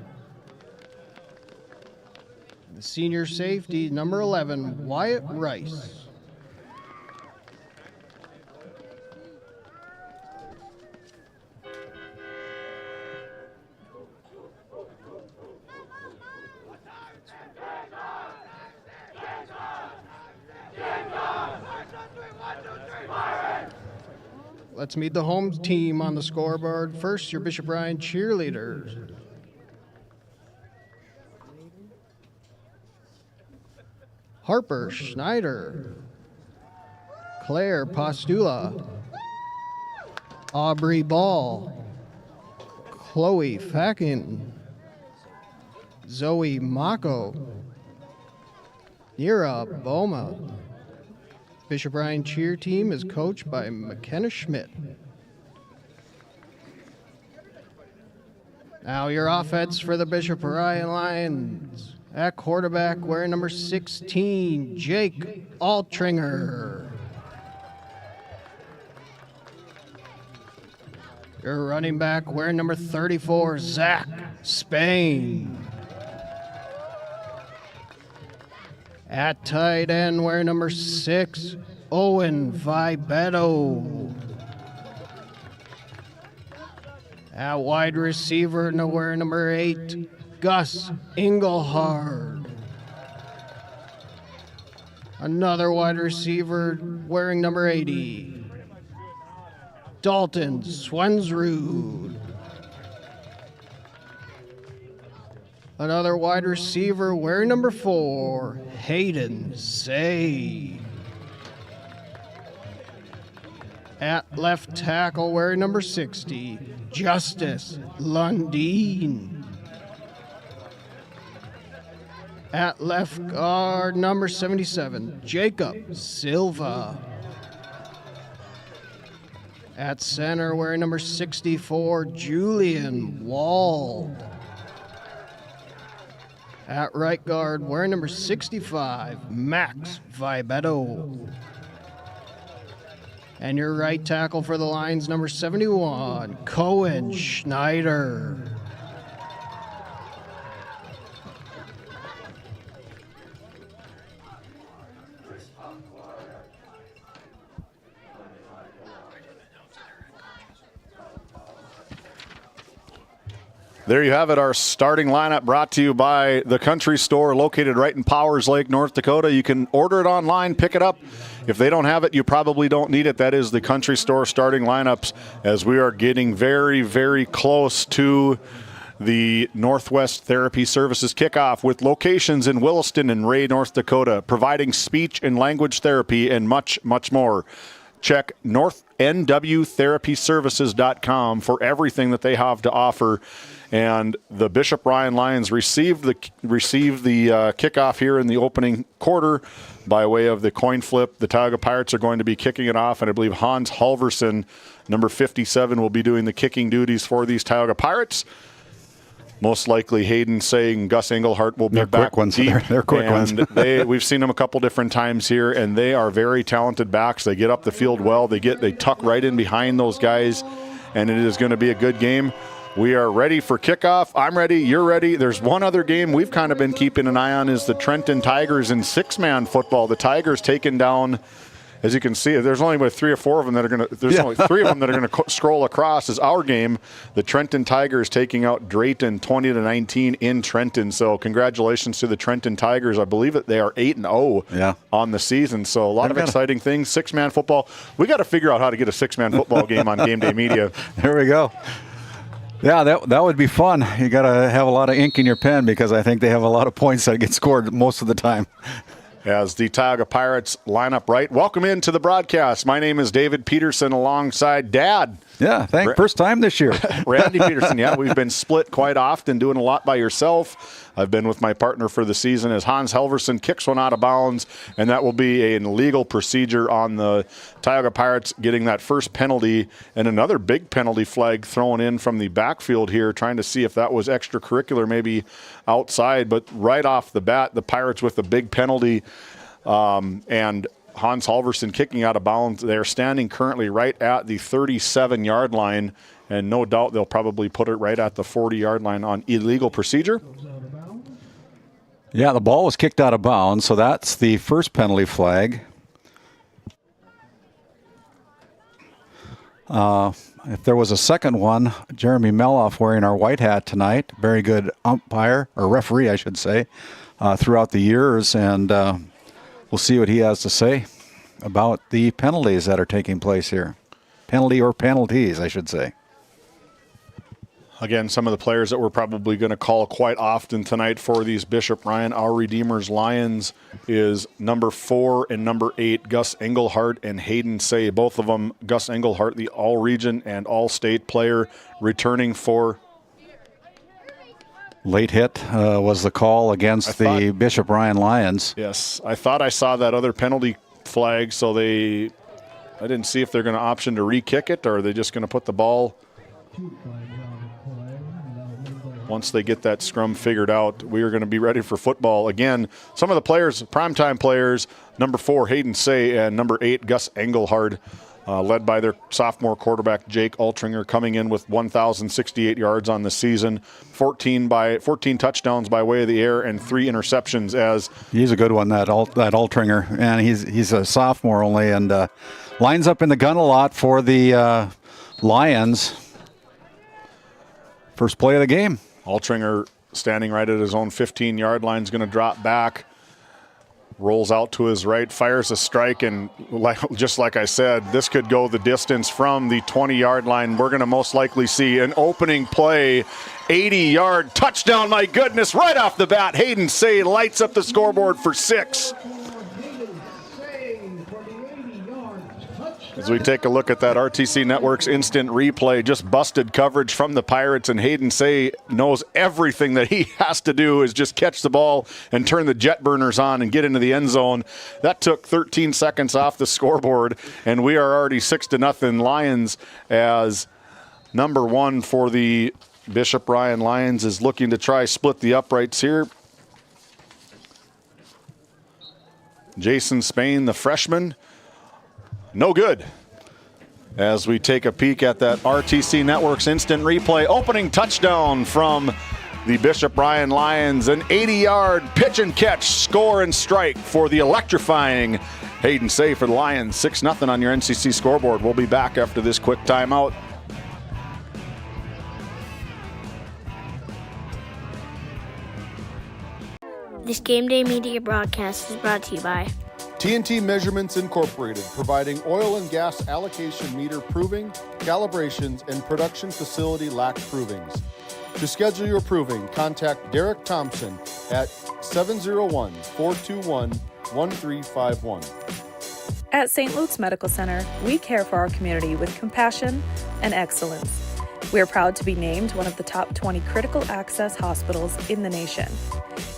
The senior safety, number 11, Wyatt Rice. Let's meet the home team on the scoreboard. First, your Bishop Ryan cheerleaders. Harper Schneider, Claire Postula, Aubrey Ball, Chloe Fackin, Zoe Mako, Nira Boma. Bishop Ryan cheer team is coached by McKenna Schmidt. Now your offense for the Bishop Ryan Lions. At quarterback, wearing number 16, Jake Altringer. Your running back, wearing number 34, Zach Spain. At tight end, wearing number 6, Owen Vibeto. At wide receiver, wearing number 8, Gus Engelhard. Another wide receiver wearing number 80, Dalton Swensrud. Another wide receiver wearing number 4, Hayden Say. At left tackle wearing number 60, Justice Lundeen. At left guard, number 77, Jacob Silva. At center, wearing number 64, Julian Wald. At right guard, wearing number 65, Max Vibeto. And your right tackle for the Lions, number 71, Cohen Schneider. There you have it, our starting lineup brought to you by the Country Store located right in Powers Lake, North Dakota. You can order it online, pick it up. If they don't have it, you probably don't need it. That is the Country Store starting lineups as we are getting very, very close to the Northwest Therapy Services kickoff with locations in Williston and Ray, North Dakota, providing speech and language therapy and much, much more. Check NWTherapyServices.com for everything that they have to offer. And the Bishop Ryan Lions received the kickoff here in the opening quarter by way of the coin flip. The Tioga Pirates are going to be kicking it off, and I believe Hans Halverson, number 57, will be doing the kicking duties for these Tioga Pirates. Most likely Hayden Say and Gus Engelhart will be They're back quick ones. deep. They're quick ones. We've seen them a couple different times here, and they are very talented backs. They get up the field well. They tuck right in behind those guys, and it is going to be a good game. We are ready for kickoff. I'm ready. You're ready. There's one other game we've kind of been keeping an eye on is the Trenton Tigers in six-man football. The Tigers taking down, as you can see, there's only about 3 or 4 of them that are going to. There's only 3 of them that are going to scroll across. Is our game. The Trenton Tigers taking out Drayton 20-19 in Trenton. So congratulations to the Trenton Tigers. I believe that they are 8-0 on the season. So a lot of exciting things. Six-man football. We got to figure out how to get a six-man football game on Game Day Media. There we go. Yeah, that would be fun. You got to have a lot of ink in your pen because I think they have a lot of points that get scored most of the time. As the Tioga Pirates line up right. Welcome into the broadcast. My name is David Peterson alongside Dad. Yeah, first time this year. Randy Peterson, we've been split quite often, doing a lot by yourself. I've been with my partner for the season as Hans Helverson kicks one out of bounds, and that will be an illegal procedure on the Tioga Pirates getting that first penalty, and another big penalty flag thrown in from the backfield here, trying to see if that was extracurricular, maybe outside. But right off the bat, the Pirates with the big penalty, and Hans Halverson kicking out of bounds. They're standing currently right at the 37-yard line, and no doubt they'll probably put it right at the 40-yard line on illegal procedure. Yeah, the ball was kicked out of bounds, so that's the first penalty flag. If there was a second one, Jeremy Meloff wearing our white hat tonight, very good umpire, or referee, I should say, throughout the years, and we'll see what he has to say about the penalties that are taking place here. Penalty or penalties, I should say. Again, some of the players that we're probably going to call quite often tonight for these Bishop Ryan Our Redeemers Lions is number 4 and number 8, Gus Engelhart and Hayden Say. Both of them, Gus Engelhart, the all-region and all-state player, returning for... Late hit was the call against the Bishop Ryan Lions. Yes, I thought I saw that other penalty flag, so I didn't see if they're going to option to re-kick it, or are they just going to put the ball... Once they get that scrum figured out, we are going to be ready for football. Again, some of the players, primetime players, number 4, Hayden Say, and number 8, Gus Engelhard, led by their sophomore quarterback, Jake Altringer, coming in with 1,068 yards on the season, 14 touchdowns by way of the air, and 3 interceptions. As he's a good one, that Altringer, and he's a sophomore only, and lines up in the gun a lot for the Lions. First play of the game. Altringer standing right at his own 15-yard line is going to drop back, rolls out to his right, fires a strike, and just like I said, this could go the distance from the 20-yard line. We're going to most likely see an opening play, 80-yard touchdown. My goodness, right off the bat, Hayden Say lights up the scoreboard for 6. As we take a look at that RTC Network's instant replay, just busted coverage from the Pirates, and Hayden Say knows everything that he has to do is just catch the ball and turn the jet burners on and get into the end zone. That took 13 seconds off the scoreboard, and we are already 6-0 Lions, as number 1 for the Bishop Ryan Lions is looking to try split the uprights here. Jason Spain, the freshman. No good. As we take a peek at that RTC Network's instant replay, opening touchdown from the Bishop Ryan Lions, an 80-yard pitch and catch, score and strike for the electrifying Hayden Say for the Lions. 6-0 on your NCC scoreboard. We'll be back after this quick timeout. This Game Day Media broadcast is brought to you by TNT Measurements Incorporated, providing oil and gas allocation meter proving, calibrations, and production facility lac provings. To schedule your proving, contact Derek Thompson at 701-421-1351. At St. Luke's Medical Center, we care for our community with compassion and excellence. We are proud to be named one of the top 20 critical access hospitals in the nation.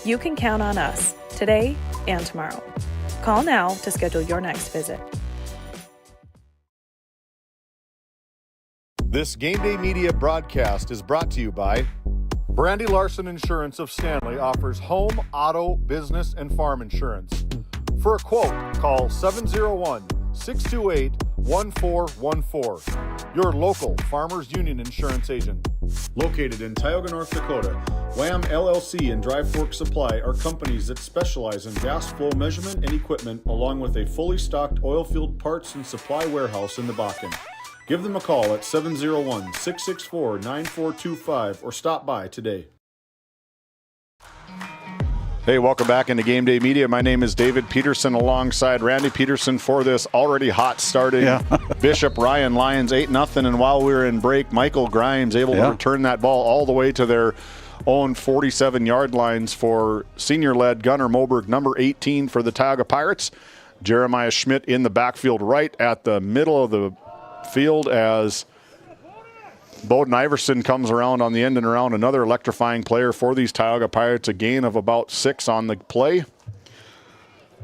You can count on us today and tomorrow. Call now to schedule your next visit. This Game Day Media broadcast is brought to you by Brandy Larson Insurance of Stanley offers home, auto, business, and farm insurance. For a quote, call 701-628-1414. Your local Farmers Union Insurance agent. Located in Tioga, North Dakota, Wham LLC and Dry Fork Supply are companies that specialize in gas flow measurement and equipment, along with a fully stocked oilfield parts and supply warehouse in the Bakken. Give them a call at 701-664-9425 or stop by today. Hey, welcome back into Game Day Media. My name is David Peterson alongside Randy Peterson for this already hot starting Bishop Ryan Lions 8-0. And while we were in break, Michael Grimes able to return that ball all the way to their own 47-yard lines for senior-led Gunnar Moberg, number 18 for the Tioga Pirates. Jeremiah Schmidt in the backfield right at the middle of the field as Bowden Iverson comes around on the end and around, another electrifying player for these Tioga Pirates, a gain of about 6 on the play.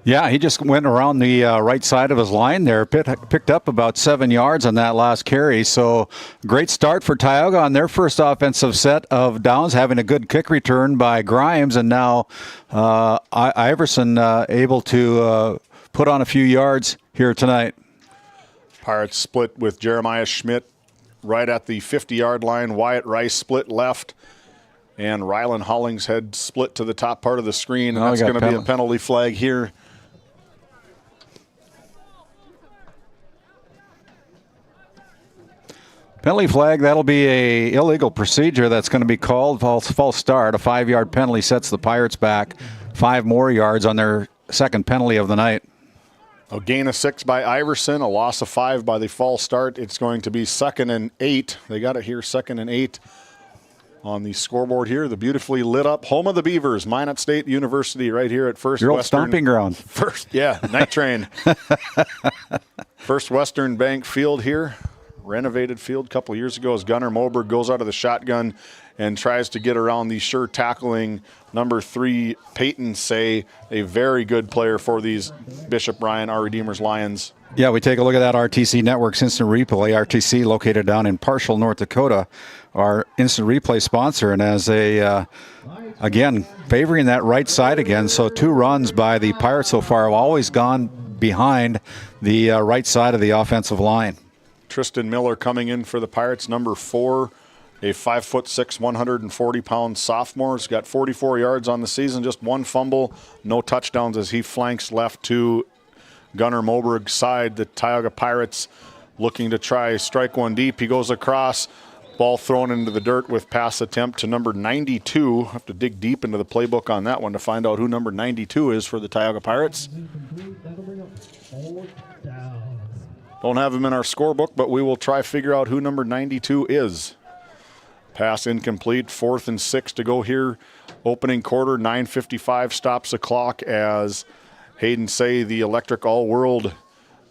Yeah, he just went around the right side of his line there, picked up about 7 yards on that last carry. So great start for Tioga on their first offensive set of downs, having a good kick return by Grimes, and now Iverson able to put on a few yards here tonight. Pirates split with Jeremiah Schmidt right at the 50-yard line. Wyatt Rice split left, and Rylan Hollingshead split to the top part of the screen, and that's going to be a penalty flag here. Penalty flag, that'll be a illegal procedure that's going to be called. False start. A 5-yard penalty sets the Pirates back 5 more yards on their second penalty of the night. A gain of 6 by Iverson, a loss of 5 by the false start. It's going to be 2nd and 8. They got it here, 2nd and 8 on the scoreboard here. The beautifully lit up home of the Beavers, Minot State University, right here at First Your Western. Old stomping ground. Night train. First Western Bank Field here. Renovated field a couple years ago as Gunnar Moberg goes out of the shotgun and tries to get around the sure tackling number 3, Peyton Say, a very good player for these Bishop Ryan, our Redeemers Lions. Yeah, we take a look at that RTC Network's instant replay. RTC located down in Parshall, North Dakota, our instant replay sponsor. And as again, favoring that right side again. So 2 runs by the Pirates so far have always gone behind the right side of the offensive line. Tristan Miller coming in for the Pirates, number 4, a 5'6", 140-pound sophomore. He's got 44 yards on the season, just 1 fumble, no touchdowns as he flanks left to Gunnar Moberg's side. The Tioga Pirates looking to try strike one deep. He goes across, ball thrown into the dirt with pass attempt to number 92. Have to dig deep into the playbook on that one to find out who number 92 is for the Tioga Pirates. Don't have him in our scorebook, but we will try figure out who number 92 is. Pass incomplete, 4th and 6 to go here. Opening quarter, 9:55 stops the clock as Hayden Say, the electric all-world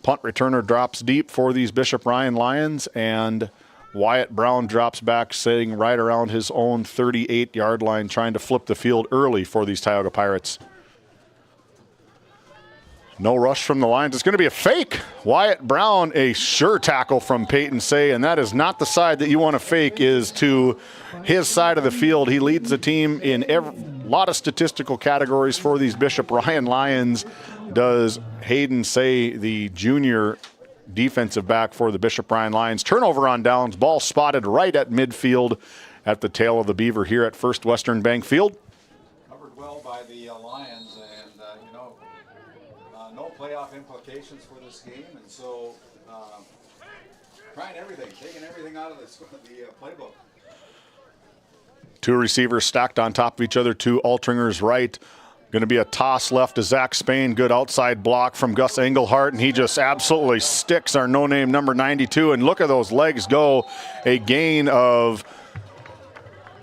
punt returner, drops deep for these Bishop Ryan Lions, and Wyatt Brown drops back, sitting right around his own 38-yard line, trying to flip the field early for these Tioga Pirates. No rush from the Lions. It's going to be a fake. Wyatt Brown, a sure tackle from Peyton Say, and that is not the side that you want to fake, is to his side of the field. He leads the team in a lot of statistical categories for these Bishop Ryan Lions. Does Hayden Say, the junior defensive back for the Bishop Ryan Lions. Turnover on downs. Ball spotted right at midfield at the tail of the Beaver here at First Western Bank Field. Covered well by the Lions, and no playoff implications for this game, and so trying everything, taking everything out of the playbook. 2 receivers stacked on top of each other to Altringer's right. Going to be a toss left to Zach Spain. Good outside block from Gus Engelhart, and he just absolutely sticks our no-name number 92. And look at those legs go. A gain of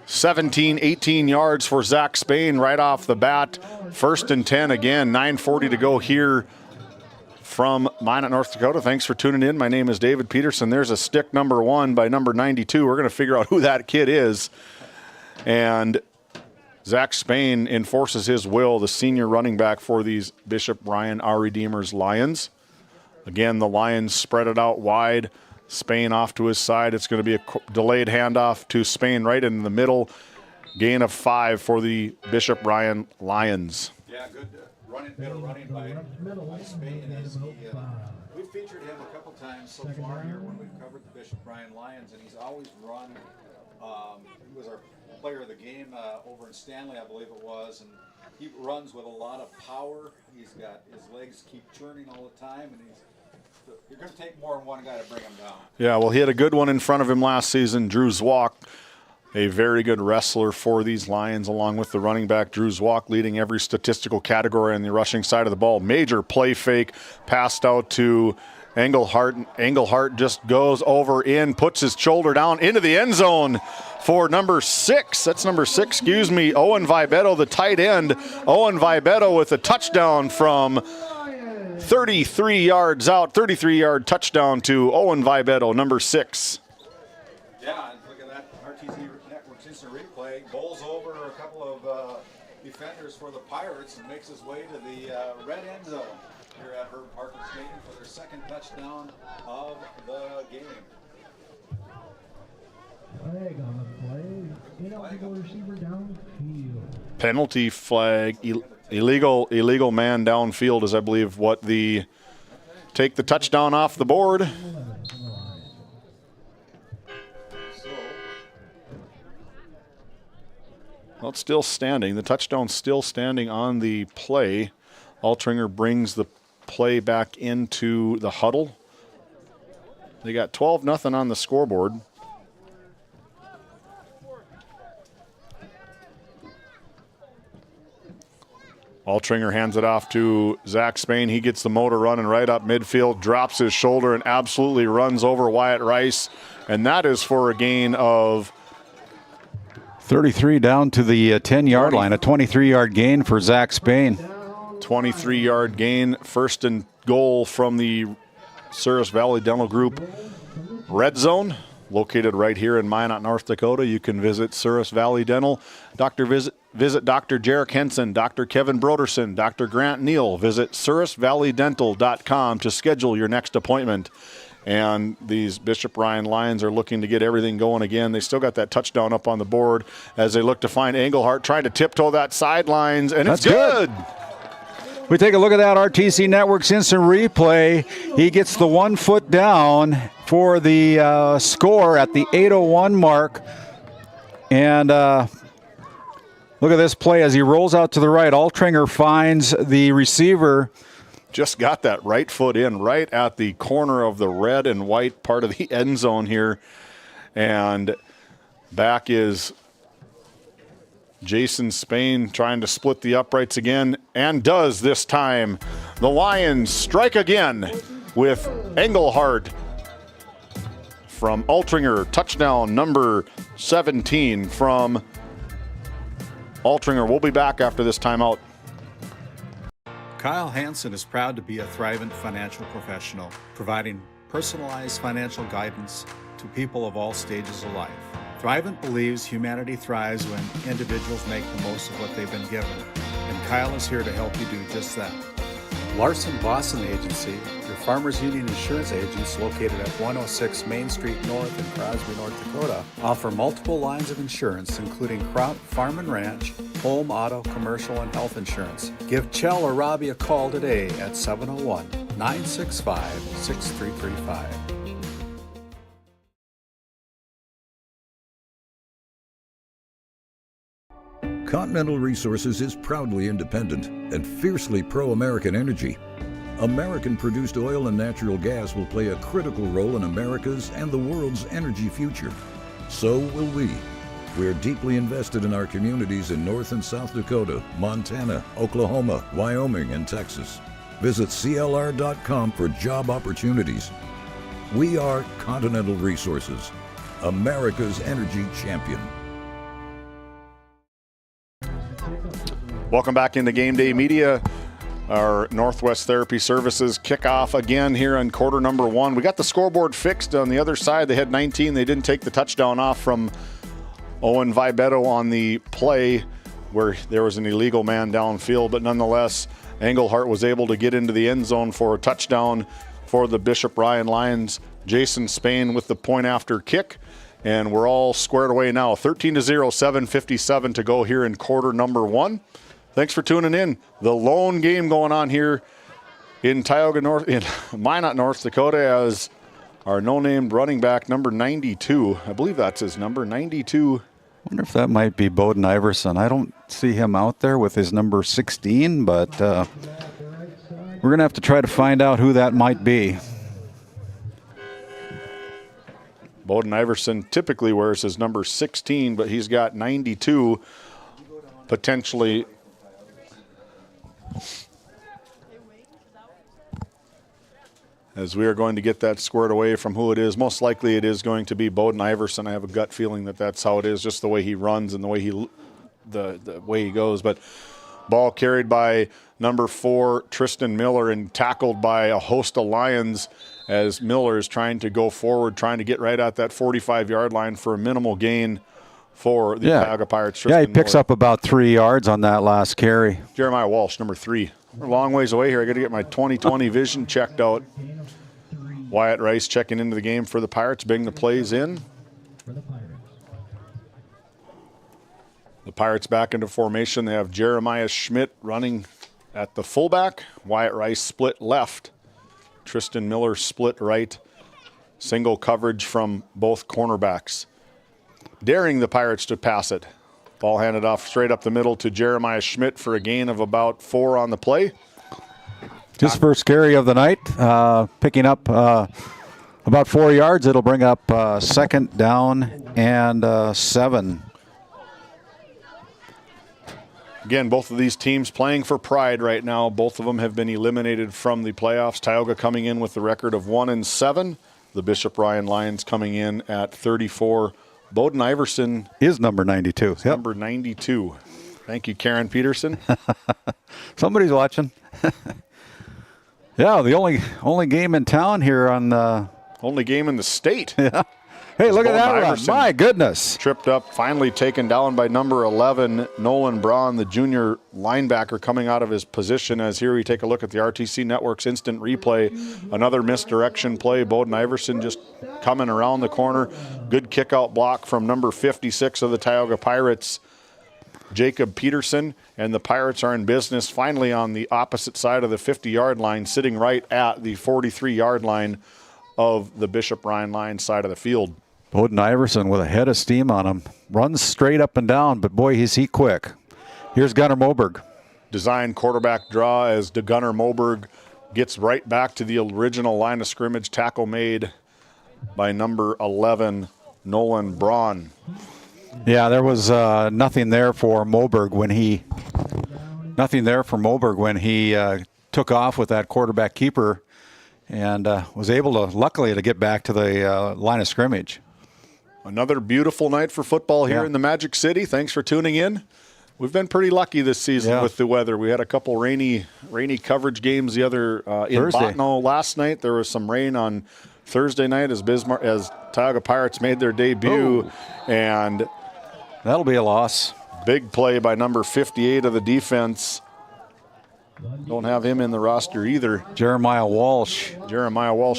17, 18 yards for Zach Spain right off the bat. 1st and 10 again, 9:40 to go here from Minot, North Dakota. Thanks for tuning in. My name is David Peterson. There's a stick number 1 by number 92. We're going to figure out who that kid is. And Zach Spain enforces his will, the senior running back for these Bishop Ryan, our Redeemers Lions. Again, the Lions spread it out wide. Spain off to his side. It's going to be a delayed handoff to Spain right in the middle. gain of 5 for the Bishop Bryan Lions. Yeah, good bit of running by Spain. We've featured him a couple times so far here when we've covered the Bishop Bryan Lions, and he's always run. He was our player of the game over in Stanley, I believe it was, and he runs with a lot of power. He's got his legs keep churning all the time, and you're going to take more than one guy to bring him down. Yeah, well, he had a good one in front of him last season. Drew Zwok, a very good wrestler for these Lions, along with the running back Drew Zwok, leading every statistical category on the rushing side of the ball. Major play fake, passed out to Engelhart. Engelhart just goes over in, puts his shoulder down into the end zone for number 6. That's number 6, excuse me, Owen Vibetto, the tight end. Owen Vibetto with a touchdown from 33 yards out, 33-yard touchdown to Owen Vibetto, number 6. Yeah, and look at that RTC Network's instant replay. Bowls over a couple of defenders for the Pirates and makes his way to the red end zone here at Herb Parker Stadium for their second touchdown of the game. Flag on the play. Ineligible receiver downfield. Penalty flag, illegal man downfield is, I believe, what take the touchdown off the board. Well, it's still standing. The touchdown's still standing on the play. Altringer brings the play back into the huddle. They got 12-0 on the scoreboard. Altringer hands it off to Zach Spain. He gets the motor running right up midfield, drops his shoulder, and absolutely runs over Wyatt Rice. And that is for a gain of 33 down to the 10-yard line, a 23-yard gain for Zach Spain. 23-yard gain, first and goal from the Souris Valley Dental Group red zone, located right here in Minot, North Dakota. You can visit Souris Valley Dental. Visit Dr. Jarek Henson, Dr. Kevin Broderson, Dr. Grant Neal. Visit SourisValleyDental.com to schedule your next appointment. And these Bishop Bryan Lions are looking to get everything going again. They still got that touchdown up on the board as they look to find Engelhart trying to tiptoe that sidelines, and it's good. We take a look at that RTC Network's instant replay. He gets the 1 foot down for the score at the 8:01 mark. And look at this play as he rolls out to the right. Altringer finds the receiver. Just got that right foot in right at the corner of the red and white part of the end zone here. And back is Jason Spain trying to split the uprights again, and does this time. The Lions strike again with Engelhart from Altringer. Touchdown number 17 from Altringer. We'll be back after this timeout. Kyle Hansen is proud to be a Thrivent financial professional, providing personalized financial guidance to people of all stages of life. Thrivent believes humanity thrives when individuals make the most of what they've been given, and Kyle is here to help you do just that. Larson Boston Agency, your Farmers Union insurance agents located at 106 Main Street North in Crosby, North Dakota, offer multiple lines of insurance, including crop, farm and ranch, home, auto, commercial, and health insurance. Give Chell or Robbie a call today at 701-965-6335. Continental Resources is proudly independent and fiercely pro-American energy. American-produced oil and natural gas will play a critical role in America's and the world's energy future. So will we. We are deeply invested in our communities in North and South Dakota, Montana, Oklahoma, Wyoming, and Texas. Visit CLR.com for job opportunities. We are Continental Resources, America's energy champion. Welcome back into Game Day Media. Our Northwest Therapy Services kickoff again here on quarter number 1. We got the scoreboard fixed on the other side. They had 19. They didn't take the touchdown off from Owen Vibetto on the play where there was an illegal man downfield. But nonetheless, Engelhart was able to get into the end zone for a touchdown for the Bishop Bryan Lions. Jason Spain with the point after kick. And we're all squared away now. 13-0, 7:57 to go here in quarter number 1. Thanks for tuning in. The lone game going on here in Minot, North Dakota, as our no-named running back, number 92. I believe that's his number, 92. Wonder if that might be Bowden Iverson. I don't see him out there with his number 16, but we're going to have to try to find out who that might be. Bowden Iverson typically wears his number 16, but he's got 92 potentially. As we are going to get that squared away from who it is. Most likely it is going to be Bowden Iverson. I have a gut feeling that that's how it is, just the way he runs and the way the way he goes. But ball carried by number 4, Tristan Miller, and tackled by a host of Lions as Miller is trying to go forward, trying to get right at that 45-yard line for a minimal gain for the Tioga Pirates. Tristan he picks Miller. up about 3 yards on that last carry. Jeremiah Walsh, number 3. We're a long ways away here. I got to get my 20/20 vision checked out. Wyatt Rice checking into the game for the Pirates, bring the plays in. The Pirates back into formation. They have Jeremiah Schmidt running at the fullback. Wyatt Rice split left. Tristan Miller split right. Single coverage from both cornerbacks. Daring the Pirates to pass it. Ball handed off straight up the middle to Jeremiah Schmidt for a gain of about 4 on the play. His first carry of the night, picking up about 4 yards. It'll bring up second down and 7. Again, both of these teams playing for pride right now. Both of them have been eliminated from the playoffs. Tioga coming in with the record of 1-7. The Bishop Ryan Lions coming in at 34. Bowden Iverson is number 92. Number 92. Thank you, Karen Peterson. Somebody's watching. Yeah, the only game in town here on only game in the state. Yeah. Hey, look at that run. My goodness. Tripped up, finally taken down by number 11, Nolan Braun, the junior linebacker, coming out of his position. As here we take a look at the RTC Network's instant replay. Another misdirection play. Bowden Iverson just coming around the corner. Good kick-out block from number 56 of the Tioga Pirates, Jacob Peterson. And the Pirates are in business finally on the opposite side of the 50-yard line, sitting right at the 43-yard line of the Bishop Ryan Lions side of the field. Bowden Iverson with a head of steam on him. Runs straight up and down, but boy, is he quick. Here's Gunnar Moberg. Design quarterback draw as Gunnar Moberg gets right back to the original line of scrimmage. Tackle made by number 11, Nolan Braun. Yeah, there was nothing there for Moberg when he took off with that quarterback keeper and was able to, luckily, to get back to the line of scrimmage. Another beautiful night for football here in the Magic City. Thanks for tuning in. We've been pretty lucky this season with the weather. We had a couple rainy coverage games in Botno last night. There was some rain on Thursday night as Tioga Pirates made their debut. And that'll be a loss. Big play by number 58 of the defense. Don't have him in the roster either. Jeremiah Walsh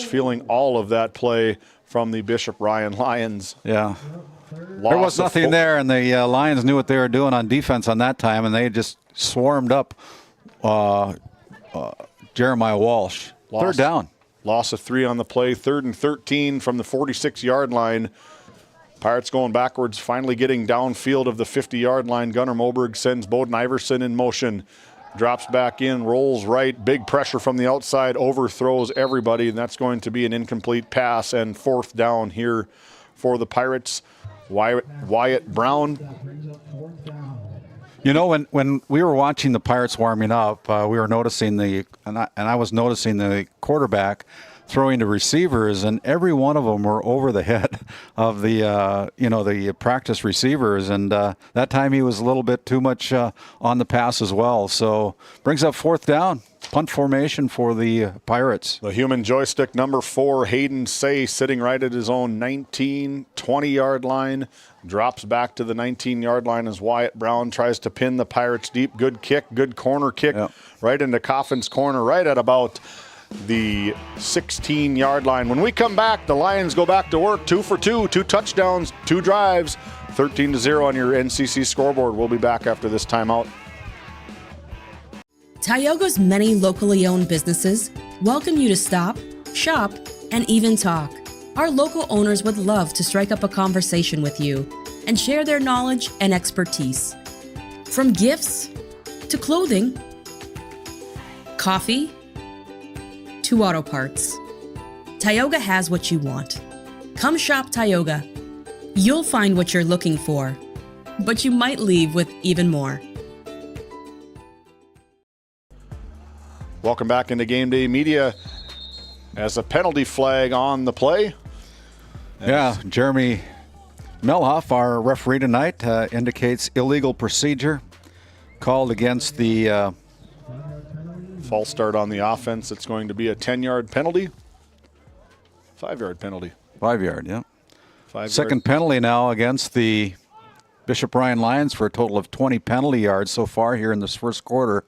feeling all of that play from the Bishop Ryan Lions. Yeah. There was nothing there, and the Lions knew what they were doing on defense on that time, and they just swarmed up Jeremiah Walsh. Third down. Loss of 3 on the play. 3rd and 13 from the 46-yard line. Pirates going backwards, finally getting downfield of the 50-yard line. Gunnar Moberg sends Bowden Iverson in motion. Drops back in, rolls right, big pressure from the outside, overthrows everybody, and that's going to be an incomplete pass and 4th down here for the Pirates. Wyatt Brown. You know, when we were watching the Pirates warming up, we were noticing I was noticing the quarterback throwing to receivers, and every one of them were over the head of the practice receivers, and that time he was a little bit too much on the pass as well. So brings up 4th down, punt formation for the Pirates. The human joystick, number 4, Hayden Say, sitting right at his own 20-yard line, drops back to the 19-yard line as Wyatt Brown tries to pin the Pirates deep. Good kick, good corner kick, right into Coffin's corner, right at about the 16-yard line. When we come back, the Lions go back to work. 2 for 2, 2 touchdowns, 2 drives, 13-0 on your NCC scoreboard. We'll be back after this timeout. Tioga's many locally owned businesses welcome you to stop, shop, and even talk. Our local owners would love to strike up a conversation with you and share their knowledge and expertise. From gifts to clothing, coffee to auto parts, Tioga has what you want. Come shop Tioga. You'll find what you're looking for, but you might leave with even more. Welcome back into Game Day Media. As a penalty flag on the play. Yeah, Jeremy Melhoff, our referee tonight, indicates illegal procedure called against the false start on the offense. It's going to be a 10-yard penalty. 5-yard penalty. 5-yard, yeah. 5-yard. Second penalty now against the Bishop Bryan Lions for a total of 20 penalty yards so far here in this first quarter,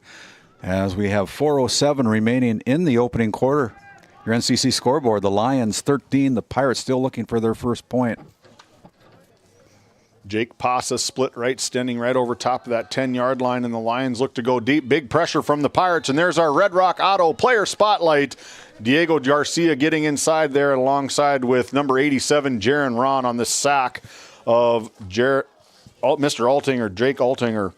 as we have 4:07 remaining in the opening quarter. Your NCC scoreboard, the Lions 13, the Pirates still looking for their first point. Jake Pasa split right, standing right over top of that 10-yard line, and the Lions look to go deep. Big pressure from the Pirates, and there's our Red Rock Auto player spotlight. Diego Garcia getting inside there alongside with number 87, Jaron Ron, on the sack of Mr. Altinger, Jake Altinger.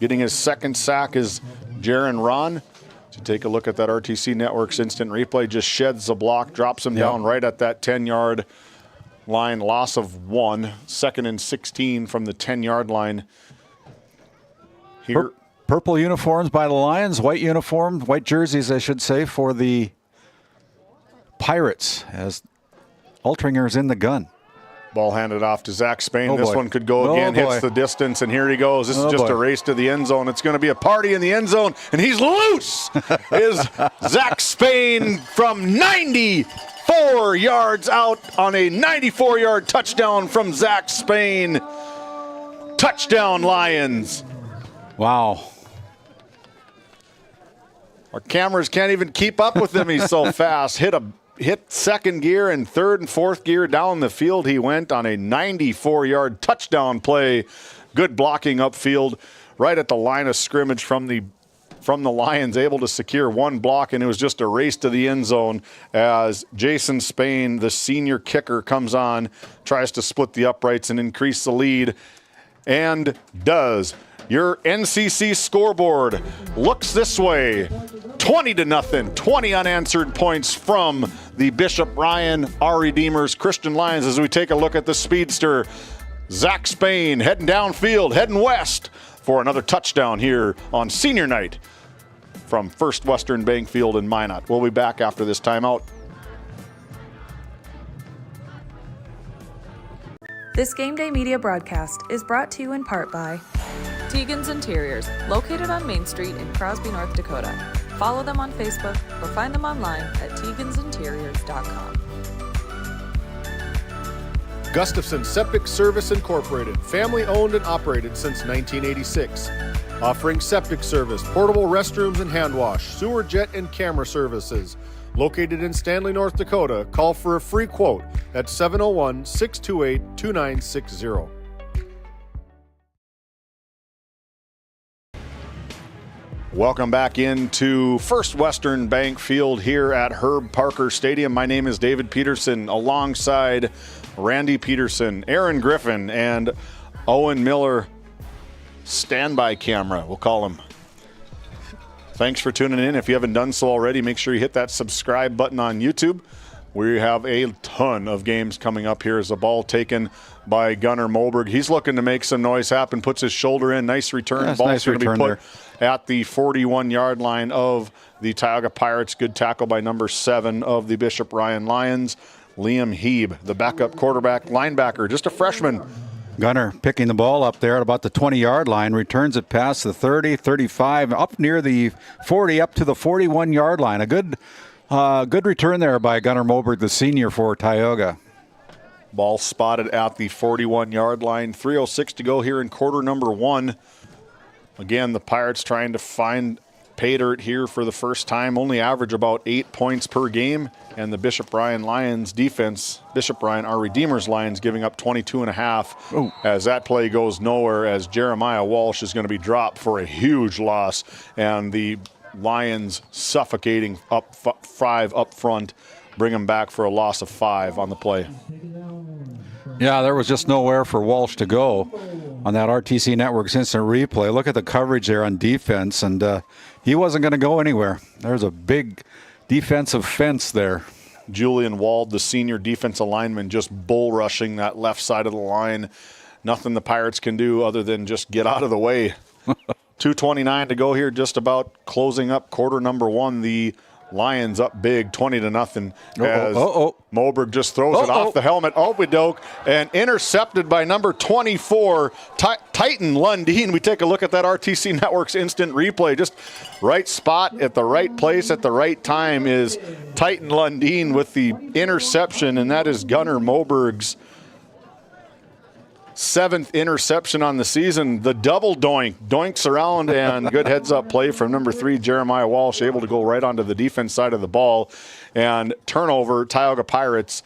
Getting his second sack is Jaron Ron. To take a look at that RTC Network's instant replay, just sheds the block, drops him down right at that 10-yard line, loss of 1. 2nd and 16 from the 10-yard line. Here, purple uniforms by the Lions, white jerseys, I should say, for the Pirates, as Altringer's in the gun. Ball handed off to Zach Spain. Oh, this boy. one could go again, hits the distance, and here he goes. This is just a race to the end zone. It's going to be a party in the end zone, and he's loose! Is Zach Spain from 94 yards out on a 94-yard touchdown from Zach Spain. Touchdown, Lions. Wow. Our cameras can't even keep up with him. He's so fast. Hit second gear and third and fourth gear down the field. He went on a 94-yard touchdown play. Good blocking upfield right at the line of scrimmage from the Lions, able to secure one block, and it was just a race to the end zone as Jason Spain, the senior kicker, comes on, tries to split the uprights and increase the lead, and does. Your NCC scoreboard looks this way. 20-0, 20 unanswered points from the Bishop Bryan, our Redeemers, Christian Lions, as we take a look at the speedster. Zach Spain heading downfield, heading west for another touchdown here on senior night from First Western Bank Field in Minot. We'll be back after this timeout. This Game Day Media broadcast is brought to you in part by Tegan's Interiors, located on Main Street in Crosby, North Dakota. Follow them on Facebook or find them online at tegansinteriors.com. Gustafson Septic Service Incorporated, family owned and operated since 1986. Offering septic service, portable restrooms and hand wash, sewer jet and camera services. Located in Stanley, North Dakota, call for a free quote at 701-628-2960. Welcome back into First Western Bank Field here at Herb Parker Stadium. My name is David Peterson, alongside Randy Peterson, Aaron Griffin, and Owen Miller. Standby camera, we'll call him. Thanks for tuning in. If you haven't done so already, make sure you hit that subscribe button on YouTube. We have a ton of games coming up here as the ball taken by Gunnar Moberg. He's looking to make some noise happen, puts his shoulder in. Nice return. That's Ball's nice going to be return put at the 41-yard line of the Tioga Pirates. Good tackle by number 7 of the Bishop Bryan Lions, Liam Heeb, the backup quarterback, linebacker, just a freshman. Gunnar picking the ball up there at about the 20-yard line, returns it past the 30, 35, up near the 40, up to the 41-yard line. A good return there by Gunnar Moberg, the senior for Tioga. Ball spotted at the 41-yard line. 3:06 to go here in quarter number 1. Again, the Pirates trying to find pay dirt here for the first time, only average about 8 points per game. And the Bishop Bryan Lions defense, Bishop Bryan, our Redeemers Lions, giving up 22.5 as that play goes nowhere, as Jeremiah Walsh is going to be dropped for a huge loss. And the Lions suffocating up 5 up front, bring them back for a loss of 5 on the play. Yeah, there was just nowhere for Walsh to go on that RTC Network's instant replay. Look at the coverage there on defense, and he wasn't going to go anywhere. There's a big defensive fence there. Julian Wald, the senior defensive lineman, just bull rushing that left side of the line. Nothing the Pirates can do other than just get out of the way. 2:29 to go here, just about closing up quarter number 1. The Lions up big, 20-0. As Moberg just throws it off the helmet. Obidoke, and intercepted by number 24, Titan Lundeen. We take a look at that RTC Network's instant replay. Just right spot at the right place at the right time is Titan Lundeen with the interception, and that is Gunnar Moberg's 7th interception on the season. The double doinks around, and good heads-up play from number 3, Jeremiah Walsh, able to go right onto the defense side of the ball. And turnover, Tioga Pirates,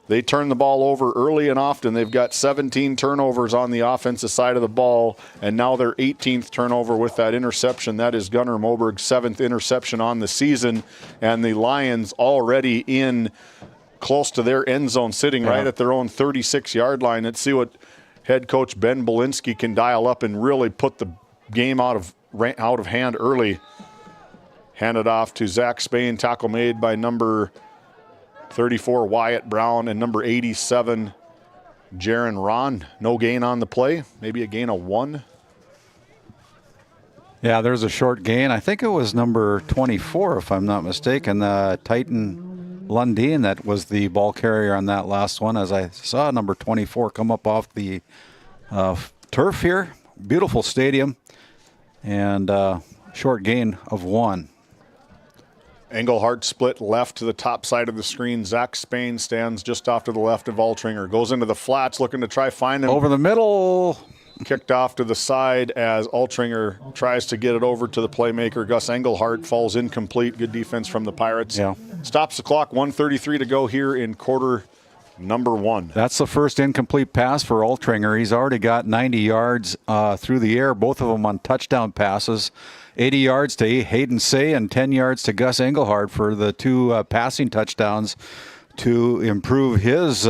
they turn the ball over early and often. They've got 17 turnovers on the offensive side of the ball, and now their 18th turnover with that interception. That is Gunnar Moberg's 7th interception on the season, and the Lions already in close to their end zone, sitting right at their own 36-yard line. Let's see what head coach Ben Belinsky can dial up and really put the game out of hand early. Handed off to Zach Spain. Tackle made by number 34, Wyatt Brown, and number 87, Jaron Ron. No gain on the play. Maybe a gain of 1. Yeah, there's a short gain. I think it was number 24, if I'm not mistaken. Titan Lundeen, that was the ball carrier on that last one, as I saw number 24 come up off the turf here. Beautiful stadium, and short gain of 1. Engelhardt split left to the top side of the screen. Zach Spain stands just off to the left of Altringer. Goes into the flats, looking to try find him. Over the middle. Kicked off to the side as Altringer tries to get it over to the playmaker. Gus Engelhardt falls incomplete. Good defense from the Pirates. Yeah. Stops the clock. 1:33 to go here in quarter number 1. That's the first incomplete pass for Altringer. He's already got 90 yards through the air, both of them on touchdown passes. 80 yards to Hayden Say and 10 yards to Gus Engelhardt for the 2 passing touchdowns to improve his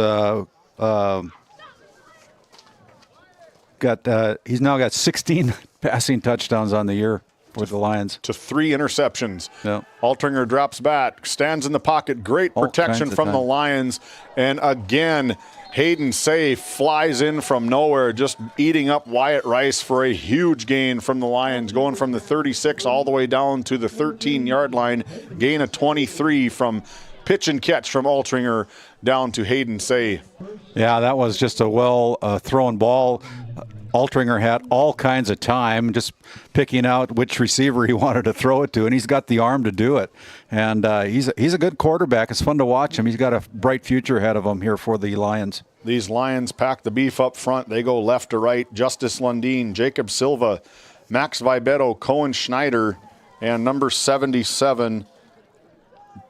he's now got 16 passing touchdowns on the year for the Lions. To 3 interceptions. Yeah. Altringer drops back, stands in the pocket. Great protection from the Lions. And again, Hayden Say flies in from nowhere, just eating up Wyatt Rice for a huge gain from the Lions, going from the 36 all the way down to the 13-yard line. Gain of 23 from pitch and catch from Altringer down to Hayden Say. Yeah, that was just a well-thrown ball. Altringer had all kinds of time, just picking out which receiver he wanted to throw it to, and he's got the arm to do it. And he's a good quarterback. It's fun to watch him. He's got a bright future ahead of him here for the Lions. These Lions pack the beef up front. They go left to right. Justice Lundeen, Jacob Silva, Max Vibetto, Cohen Schneider, and number 77,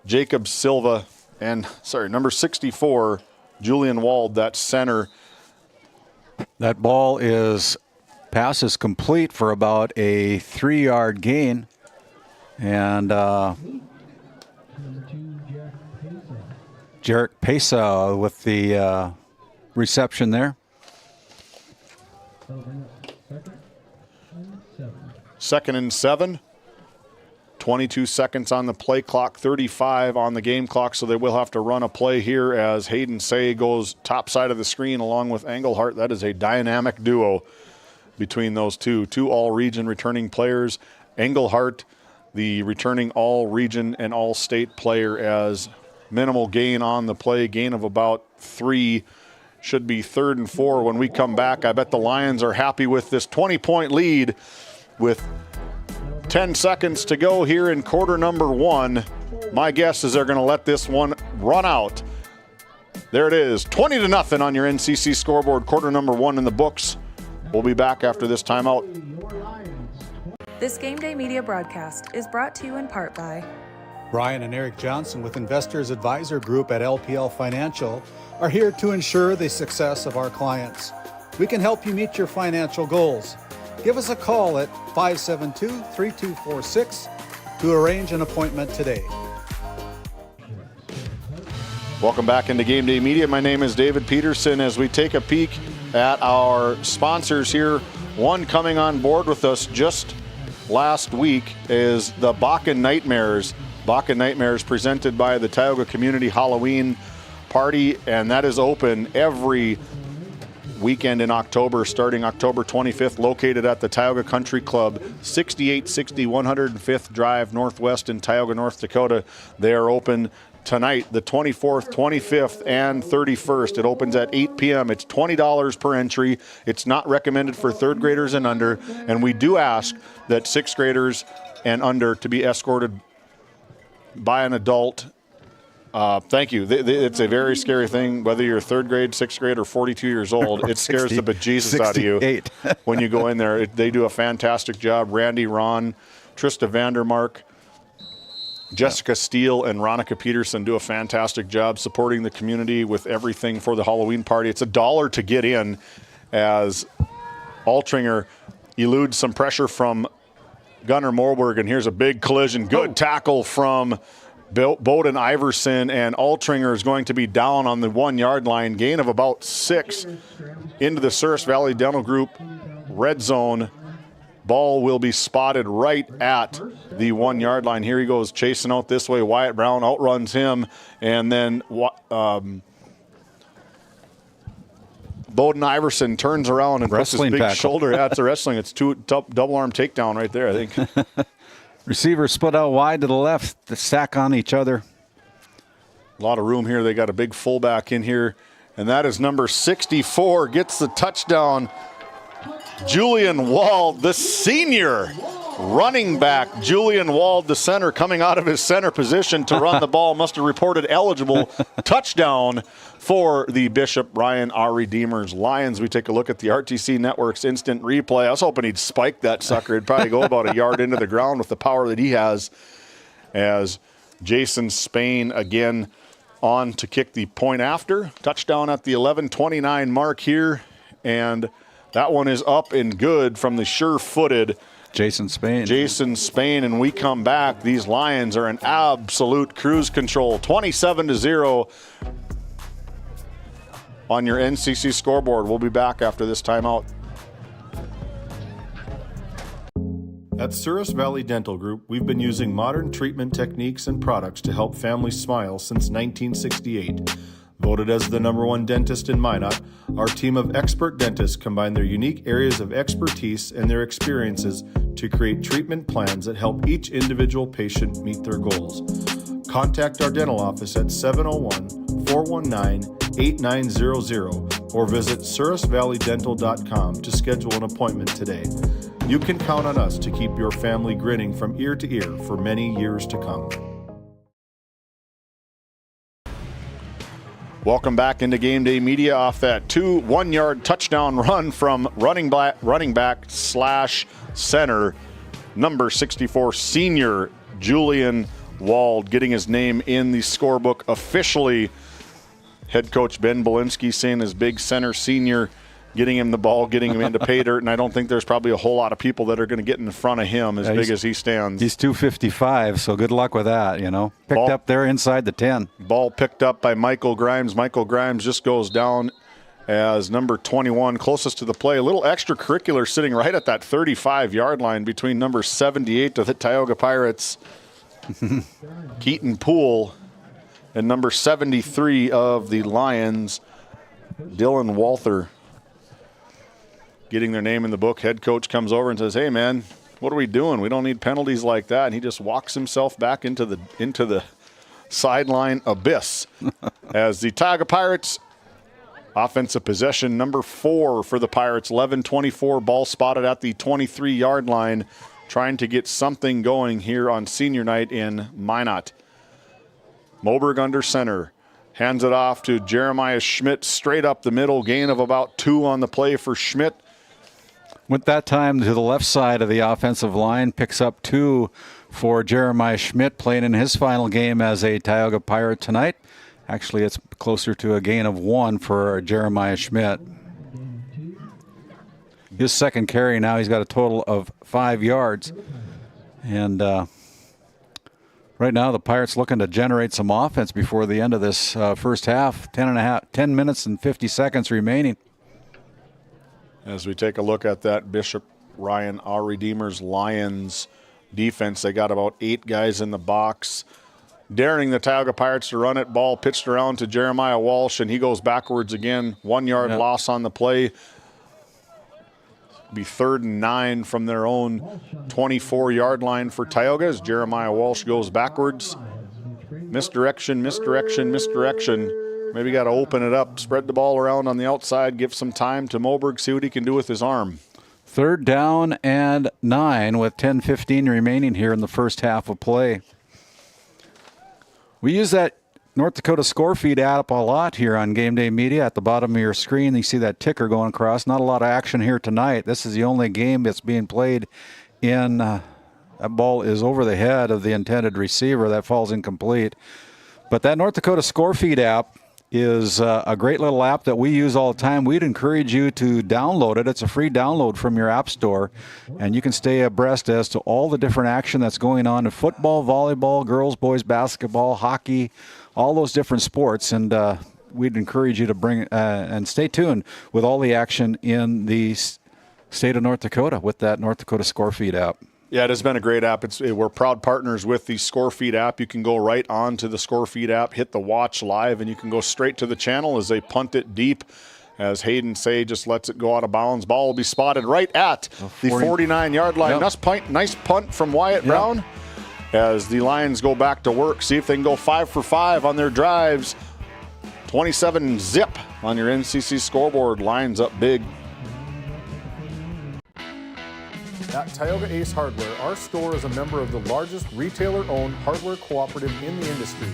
Jacob Silva, and number 64, Julian Wald, that center. That pass is complete for about a 3-yard gain. And Jarek Pesa with the reception there. 2nd and 7. 22 seconds on the play clock, 35 on the game clock, so they will have to run a play here as Hayden Say goes top side of the screen along with Engelhardt. That is a dynamic duo between those two all-region returning players. Engelhardt, the returning all-region and all-state player, as minimal gain on the play, gain of about 3. Should be 3rd and 4 when we come back. I bet the Lions are happy with this 20-point lead with 10 seconds to go here in quarter number 1. My guess is they're going to let this one run out. There it is, 20-0 on your NCC scoreboard. Quarter number 1 in the books. We'll be back after this timeout. This Game Day Media broadcast is brought to you in part by Brian and Eric Johnson with Investors Advisor Group at LPL Financial are here to ensure the success of our clients. We can help you meet your financial goals. Give us a call at 572-3246 to arrange an appointment today. Welcome back into Game Day Media. My name is David Peterson. As we take a peek at our sponsors here, one coming on board with us just last week is the Bakken Nightmares. Bakken Nightmares presented by the Tioga Community Halloween Party, and that is open every weekend in October, starting October 25th, located at the Tioga Country Club, 6860 105th Drive Northwest in Tioga, North Dakota. They are open tonight, the 24th, 25th, and 31st. It opens at 8 p.m. It's $20 per entry. It's not recommended for third graders and under, and we do ask that sixth graders and under to be escorted by an adult. Thank you. It's a very scary thing, whether you're third grade, sixth grade, or 42 years old. It scares the bejesus out of you when you go in there. They do a fantastic job. Randy, Ron, Trista Vandermark, Jessica Steele, and Ronica Peterson do a fantastic job supporting the community with everything for the Halloween party. It's $1 to get in as Altringer eludes some pressure from Gunnar Morberg, and here's a big collision. Good tackle from Bowden Iverson, and Altringer is going to be down on the 1 yard line. Gain of about 6 into the Souris Valley Dental Group red zone. Ball will be spotted right at the 1 yard line. Here he goes chasing out this way. Wyatt Brown outruns him, and then Bowden Iverson turns around and puts his big shoulder. Yeah, it's a wrestling. It's double arm takedown right there, I think. Receivers split out wide to the left, the stack on each other. A lot of room here. They got a big fullback in here, and that is number 64, gets the touchdown. Julian Wald, the senior running back. Julian Wald, the center, coming out of his center position to run the ball, must have reported eligible. Touchdown for the Bishop Ryan Our Redeemers Lions. We take a look at the RTC Network's instant replay. I was hoping he'd spike that sucker. It'd probably go about a yard into the ground with the power that he has, as Jason Spain again on to kick the point after. Touchdown at the 11:29 mark here, and that one is up and good from the sure-footed Jason Spain. And we come back. These Lions are in absolute cruise control. 27-0 on your NCC scoreboard. We'll be back after this timeout. At Souris Valley Dental Group, we've been using modern treatment techniques and products to help families smile since 1968. Voted as the #1 dentist in Minot, our team of expert dentists combine their unique areas of expertise and their experiences to create treatment plans that help each individual patient meet their goals. Contact our dental office at 701-419-8900 or visit sourisvalleydental.com to schedule an appointment today. You can count on us to keep your family grinning from ear to ear for many years to come. Welcome back into Game Day Media off that 1 yard touchdown run from running back slash center, number 64 senior Julian Wald, getting his name in the scorebook officially. Head coach Ben Belinsky saying his big center senior, getting him the ball, getting him into pay dirt, and I don't think there's probably a whole lot of people that are going to get in front of him as big as he stands. He's 255, so good luck with that, you know. Picked up there inside the 10. Ball picked up by Michael Grimes. Michael Grimes just goes down as number 21, closest to the play. A little extracurricular sitting right at that 35-yard line between number 78 of the Tioga Pirates, Keaton Poole, and number 73 of the Lions, Dylan Walther. Getting their name in the book. Head coach comes over and says, "Hey man, what are we doing? We don't need penalties like that." And he just walks himself back into the sideline abyss. As the Tioga Pirates, offensive possession number 4 for the Pirates, 11:24, ball spotted at the 23-yard line, trying to get something going here on senior night in Minot. Moberg under center. Hands it off to Jeremiah Schmidt straight up the middle. Gain of about 2 on the play for Schmidt. With that time to the left side of the offensive line, picks up 2 for Jeremiah Schmidt, playing in his final game as a Tioga Pirate tonight. Actually, it's closer to a gain of 1 for Jeremiah Schmidt. His second carry now, he's got a total of 5 yards. And right now, the Pirates looking to generate some offense before the end of this first half. 10 minutes and 50 seconds remaining. As we take a look at that Bishop Ryan, our Redeemers Lions defense, they got about 8 guys in the box, daring the Tioga Pirates to run it. Ball pitched around to Jeremiah Walsh, and he goes backwards again. 1 yard loss on the play. Be 3rd and 9 from their own 24-yard line for Tioga as Jeremiah Walsh goes backwards. Misdirection, misdirection, misdirection. Maybe got to open it up, spread the ball around on the outside, give some time to Moberg, see what he can do with his arm. 3rd down and 9 with 10:15 remaining here in the first half of play. We use that North Dakota score feed app a lot here on Game Day Media. At the bottom of your screen, you see that ticker going across. Not a lot of action here tonight. This is the only game that's being played in. That ball is over the head of the intended receiver. That falls incomplete. But that North Dakota score feed app is a great little app that we use all the time. We'd encourage you to download it. It's a free download from your app store, and you can stay abreast as to all the different action that's going on in football, volleyball, girls, boys, basketball, hockey, all those different sports. And we'd encourage you to bring and stay tuned with all the action in the state of North Dakota with that North Dakota score feed app. Yeah, it has been a great app. We're proud partners with the ScoreFeed app. You can go right on to the ScoreFeed app, hit the watch live, and you can go straight to the channel as they punt it deep. As Hayden Say just lets it go out of bounds. Ball will be spotted right at the 49-yard line. Yep. Nice punt from Wyatt Brown. As the Lions go back to work, see if they can go 5 for 5 on their drives. 27 zip on your NCC scoreboard. Lions up big. At Tioga Ace Hardware, our store is a member of the largest retailer-owned hardware cooperative in the industry.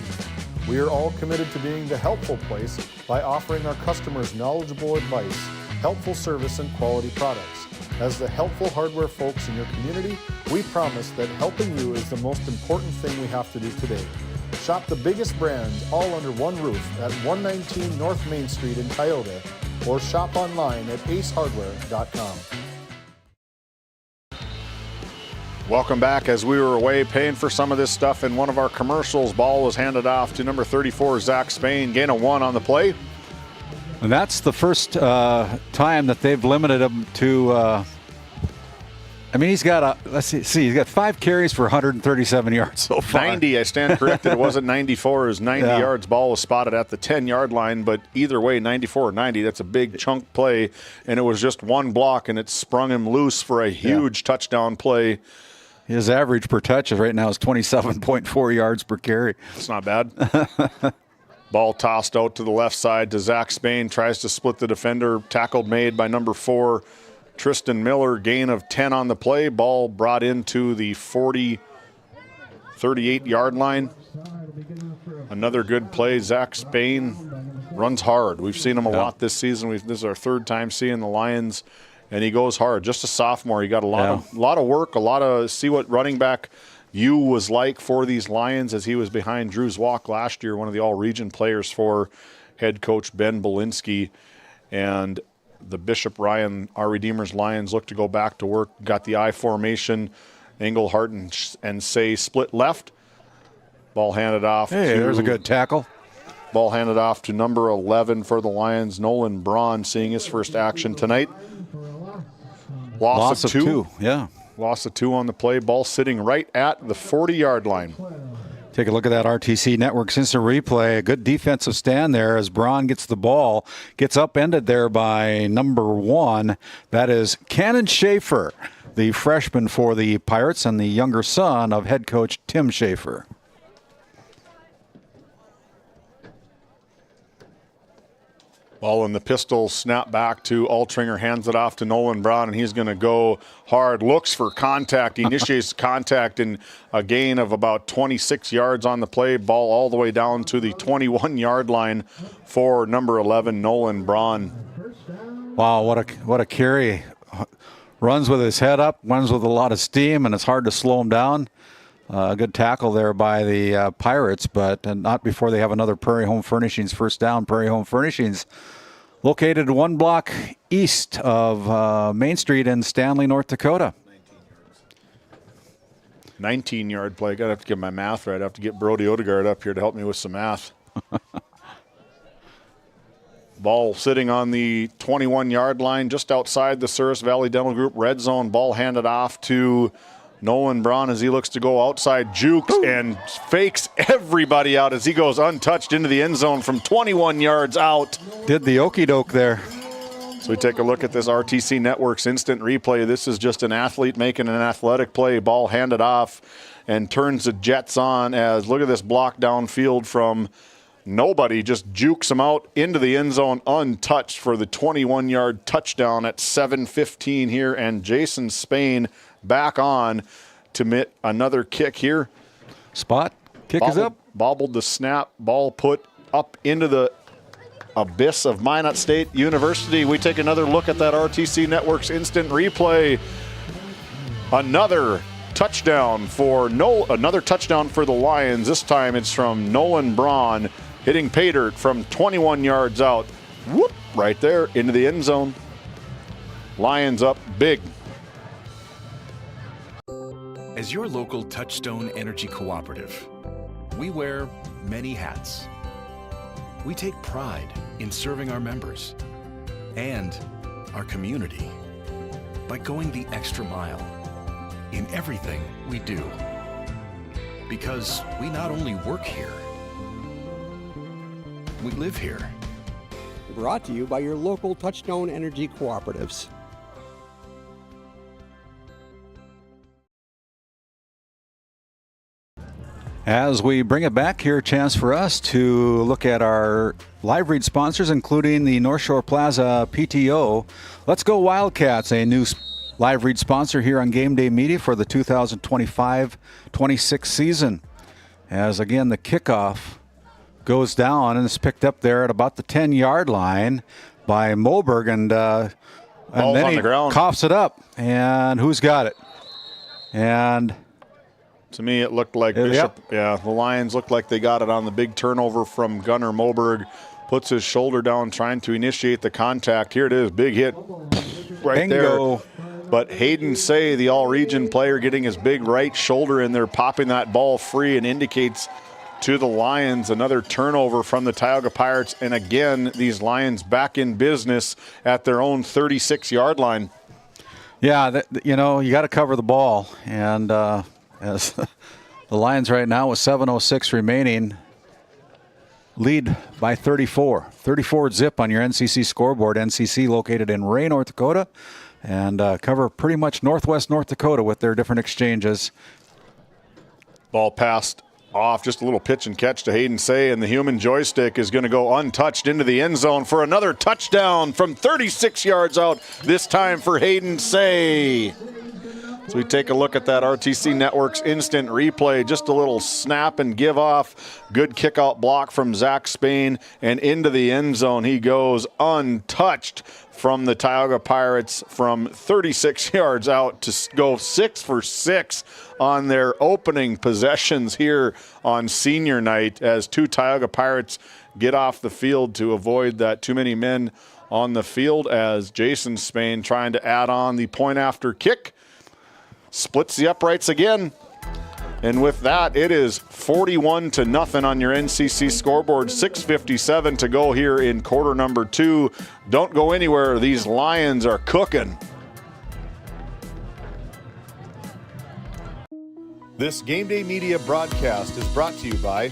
We are all committed to being the helpful place by offering our customers knowledgeable advice, helpful service, and quality products. As the helpful hardware folks in your community, we promise that helping you is the most important thing we have to do today. Shop the biggest brands all under one roof at 119 North Main Street in Tioga, or shop online at acehardware.com. Welcome back. As we were away paying for some of this stuff in one of our commercials, ball was handed off to number 34, Zach Spain. Gain of 1 on the play. And that's the first time that they've limited him to. He's got he's got 5 carries for 137 yards so far. 90, I stand corrected. It wasn't 94. It was 90 yards. Ball was spotted at the 10-yard line, but either way, 94 or 90, that's a big chunk play, and it was just one block, and it sprung him loose for a huge touchdown play. His average per touch right now is 27.4 yards per carry. It's not bad. Ball tossed out to the left side to Zach Spain. Tries to split the defender. Tackle made by number 4, Tristan Miller. Gain of 10 on the play. Ball brought into the 38-yard line. Another good play. Zach Spain runs hard. We've seen him a lot this season. This is our 3rd time seeing the Lions. And he goes hard. Just a sophomore. He got a lot of work, see what running back you was like for these Lions as he was behind Drew Zwok last year, one of the all-region players for head coach Ben Belinsky. And the Bishop Ryan, our Redeemers Lions, look to go back to work. Got the I formation. Engelhart and Say split left. Ball handed off. Hey, there's a good tackle. Ball handed off to number 11 for the Lions, Nolan Braun, seeing his first action tonight. Loss of two. Yeah. Loss of 2 on the play. Ball sitting right at the 40-yard line. Take a look at that RTC Networks instant replay. A good defensive stand there as Braun gets the ball. Gets upended there by number 1. That is Cannon Schaefer, the freshman for the Pirates and the younger son of head coach Tim Schaefer. Ball in the pistol, snap back to Altringer, hands it off to Nolan Braun, and he's going to go hard. Looks for contact. He initiates contact in a gain of about 26 yards on the play. Ball all the way down to the 21-yard line for number 11, Nolan Braun. Wow, what a carry. runs with his head up, runs with a lot of steam, and it's hard to slow him down. A good tackle there by the Pirates, but not before they have another Prairie Home Furnishings first down. Prairie Home Furnishings located 1 block east of Main Street in Stanley, North Dakota. 19-yard play. Gotta have to get my math right. I have to get Brody Odegaard up here to help me with some math. Ball sitting on the 21-yard line just outside the Souris Valley Dental Group red zone. Ball handed off to Nolan Braun as he looks to go outside, jukes and fakes everybody out as he goes untouched into the end zone from 21 yards out. Did the okey doke there. So we take a look at this RTC Network's instant replay. This is just an athlete making an athletic play. Ball handed off and turns the Jets on as look at this block downfield from nobody. Just jukes him out into the end zone untouched for the 21-yard touchdown at 7:15 here. And Jason Spain back on to mitt another kick here. Spot. Kick is up. Bobbled the snap. Ball put up into the abyss of Minot State University. We take another look at that RTC Network's instant replay. Another touchdown for the Lions. This time it's from Nolan Braun hitting pay dirt from 21 yards out. Whoop, right there into the end zone. Lions up big. As your local Touchstone Energy Cooperative, we wear many hats. We take pride in serving our members and our community by going the extra mile in everything we do. Because we not only work here, we live here. Brought to you by your local Touchstone Energy Cooperatives. As we bring it back here, a chance for us to look at our live read sponsors, including the North Shore Plaza PTO. Let's Go Wildcats, a new live read sponsor here on Game Day Media for the 2025-26 season. As again, the kickoff goes down and is picked up there at about the 10-yard line by Moberg, and then on he the ground. coughs it up. And who's got it? And to me, it looked like Bishop. Yeah, the Lions looked like they got it on the big turnover from Gunnar Moberg. Puts his shoulder down, trying to initiate the contact. Here it is, big hit right Bingo. there. But Hayden Say, the all-region player, getting his big right shoulder in there, popping that ball free, and indicates to the Lions another turnover from the Tioga Pirates. And again, these Lions back in business at their own 36-yard line. Yeah, you got to cover the ball. And as the Lions right now with 7:06 remaining lead by 34 zip on your NCC scoreboard. NCC located in Ray, North Dakota, and cover pretty much northwest North Dakota with their different exchanges. Ball passed off, just a little pitch and catch to Hayden Say, and the human joystick is going to go untouched into the end zone for another touchdown from 36 yards out, this time for Hayden Say. So we take a look at that RTC Network's instant replay. Just a little snap and give off. Good kick out block from Zach Spain, and into the end zone he goes untouched from the Tioga Pirates from 36 yards out to go 6 for 6 on their opening possessions here on senior night, as two Tioga Pirates get off the field to avoid that too many men on the field, as Jason Spain trying to add on the point after kick. Splits the uprights again. And with that, it is 41-0 on your NCC scoreboard. 6:57 to go here in quarter number 2. Don't go anywhere. These Lions are cooking. This Game Day Media broadcast is brought to you by...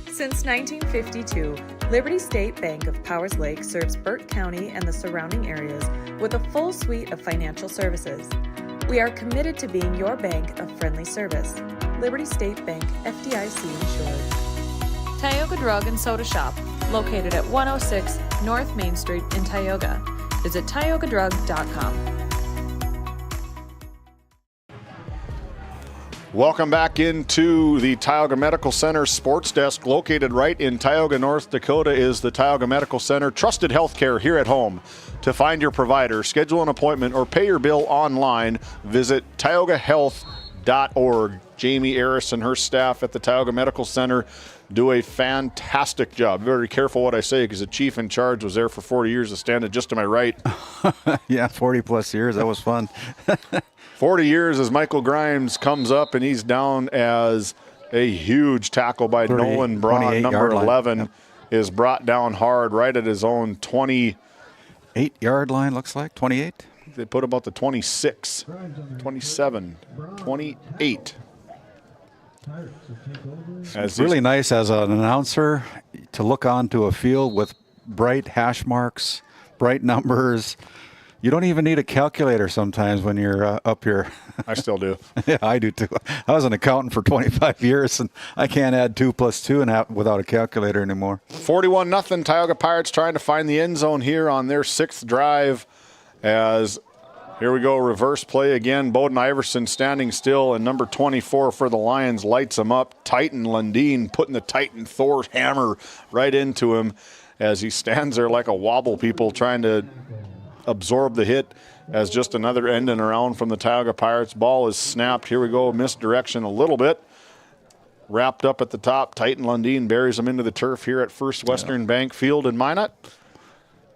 Since 1952, Liberty State Bank of Powers Lake serves Burt County and the surrounding areas with a full suite of financial services. We are committed to being your bank of friendly service. Liberty State Bank, FDIC insured. Tioga Drug and Soda Shop, located at 106 North Main Street in Tioga. Visit tiogadrug.com. Welcome back into the Tioga Medical Center sports desk. Located right in Tioga, North Dakota is the Tioga Medical Center. Trusted healthcare here at home. To find your provider, schedule an appointment, or pay your bill online, visit tiogahealth.org. Jamie Aris and her staff at the Tioga Medical Center do a fantastic job. Very careful what I say, because the chief in charge was there for 40 years, standing just to my right. Yeah, 40 plus years. That was fun. 40 years as Michael Grimes comes up, and he's down as a huge tackle by Nolan Braun. Number 11 Yep. is brought down hard right at his own 28-yard line, looks like. 28? They put about the 26, 27, 28. It's really nice as an announcer to look onto a field with bright hash marks, bright numbers. You don't even need a calculator sometimes when you're up here. I still do. Yeah, I do too. I was an accountant for 25 years, and I can't add 2 + 2 without a calculator anymore. 41-0. Tioga Pirates trying to find the end zone here on their 6th drive. As here we go, reverse play again. Bowden Iverson standing still, and number 24 for the Lions lights him up. Titan Lundeen putting the Titan Thor hammer right into him as he stands there like a wobble people trying to absorb the hit, as just another end and around from the Tioga Pirates. Ball is snapped. Here we go, misdirection a little bit. Wrapped up at the top. Titan Lundeen buries him into the turf here at First Western Bank Field in Minot.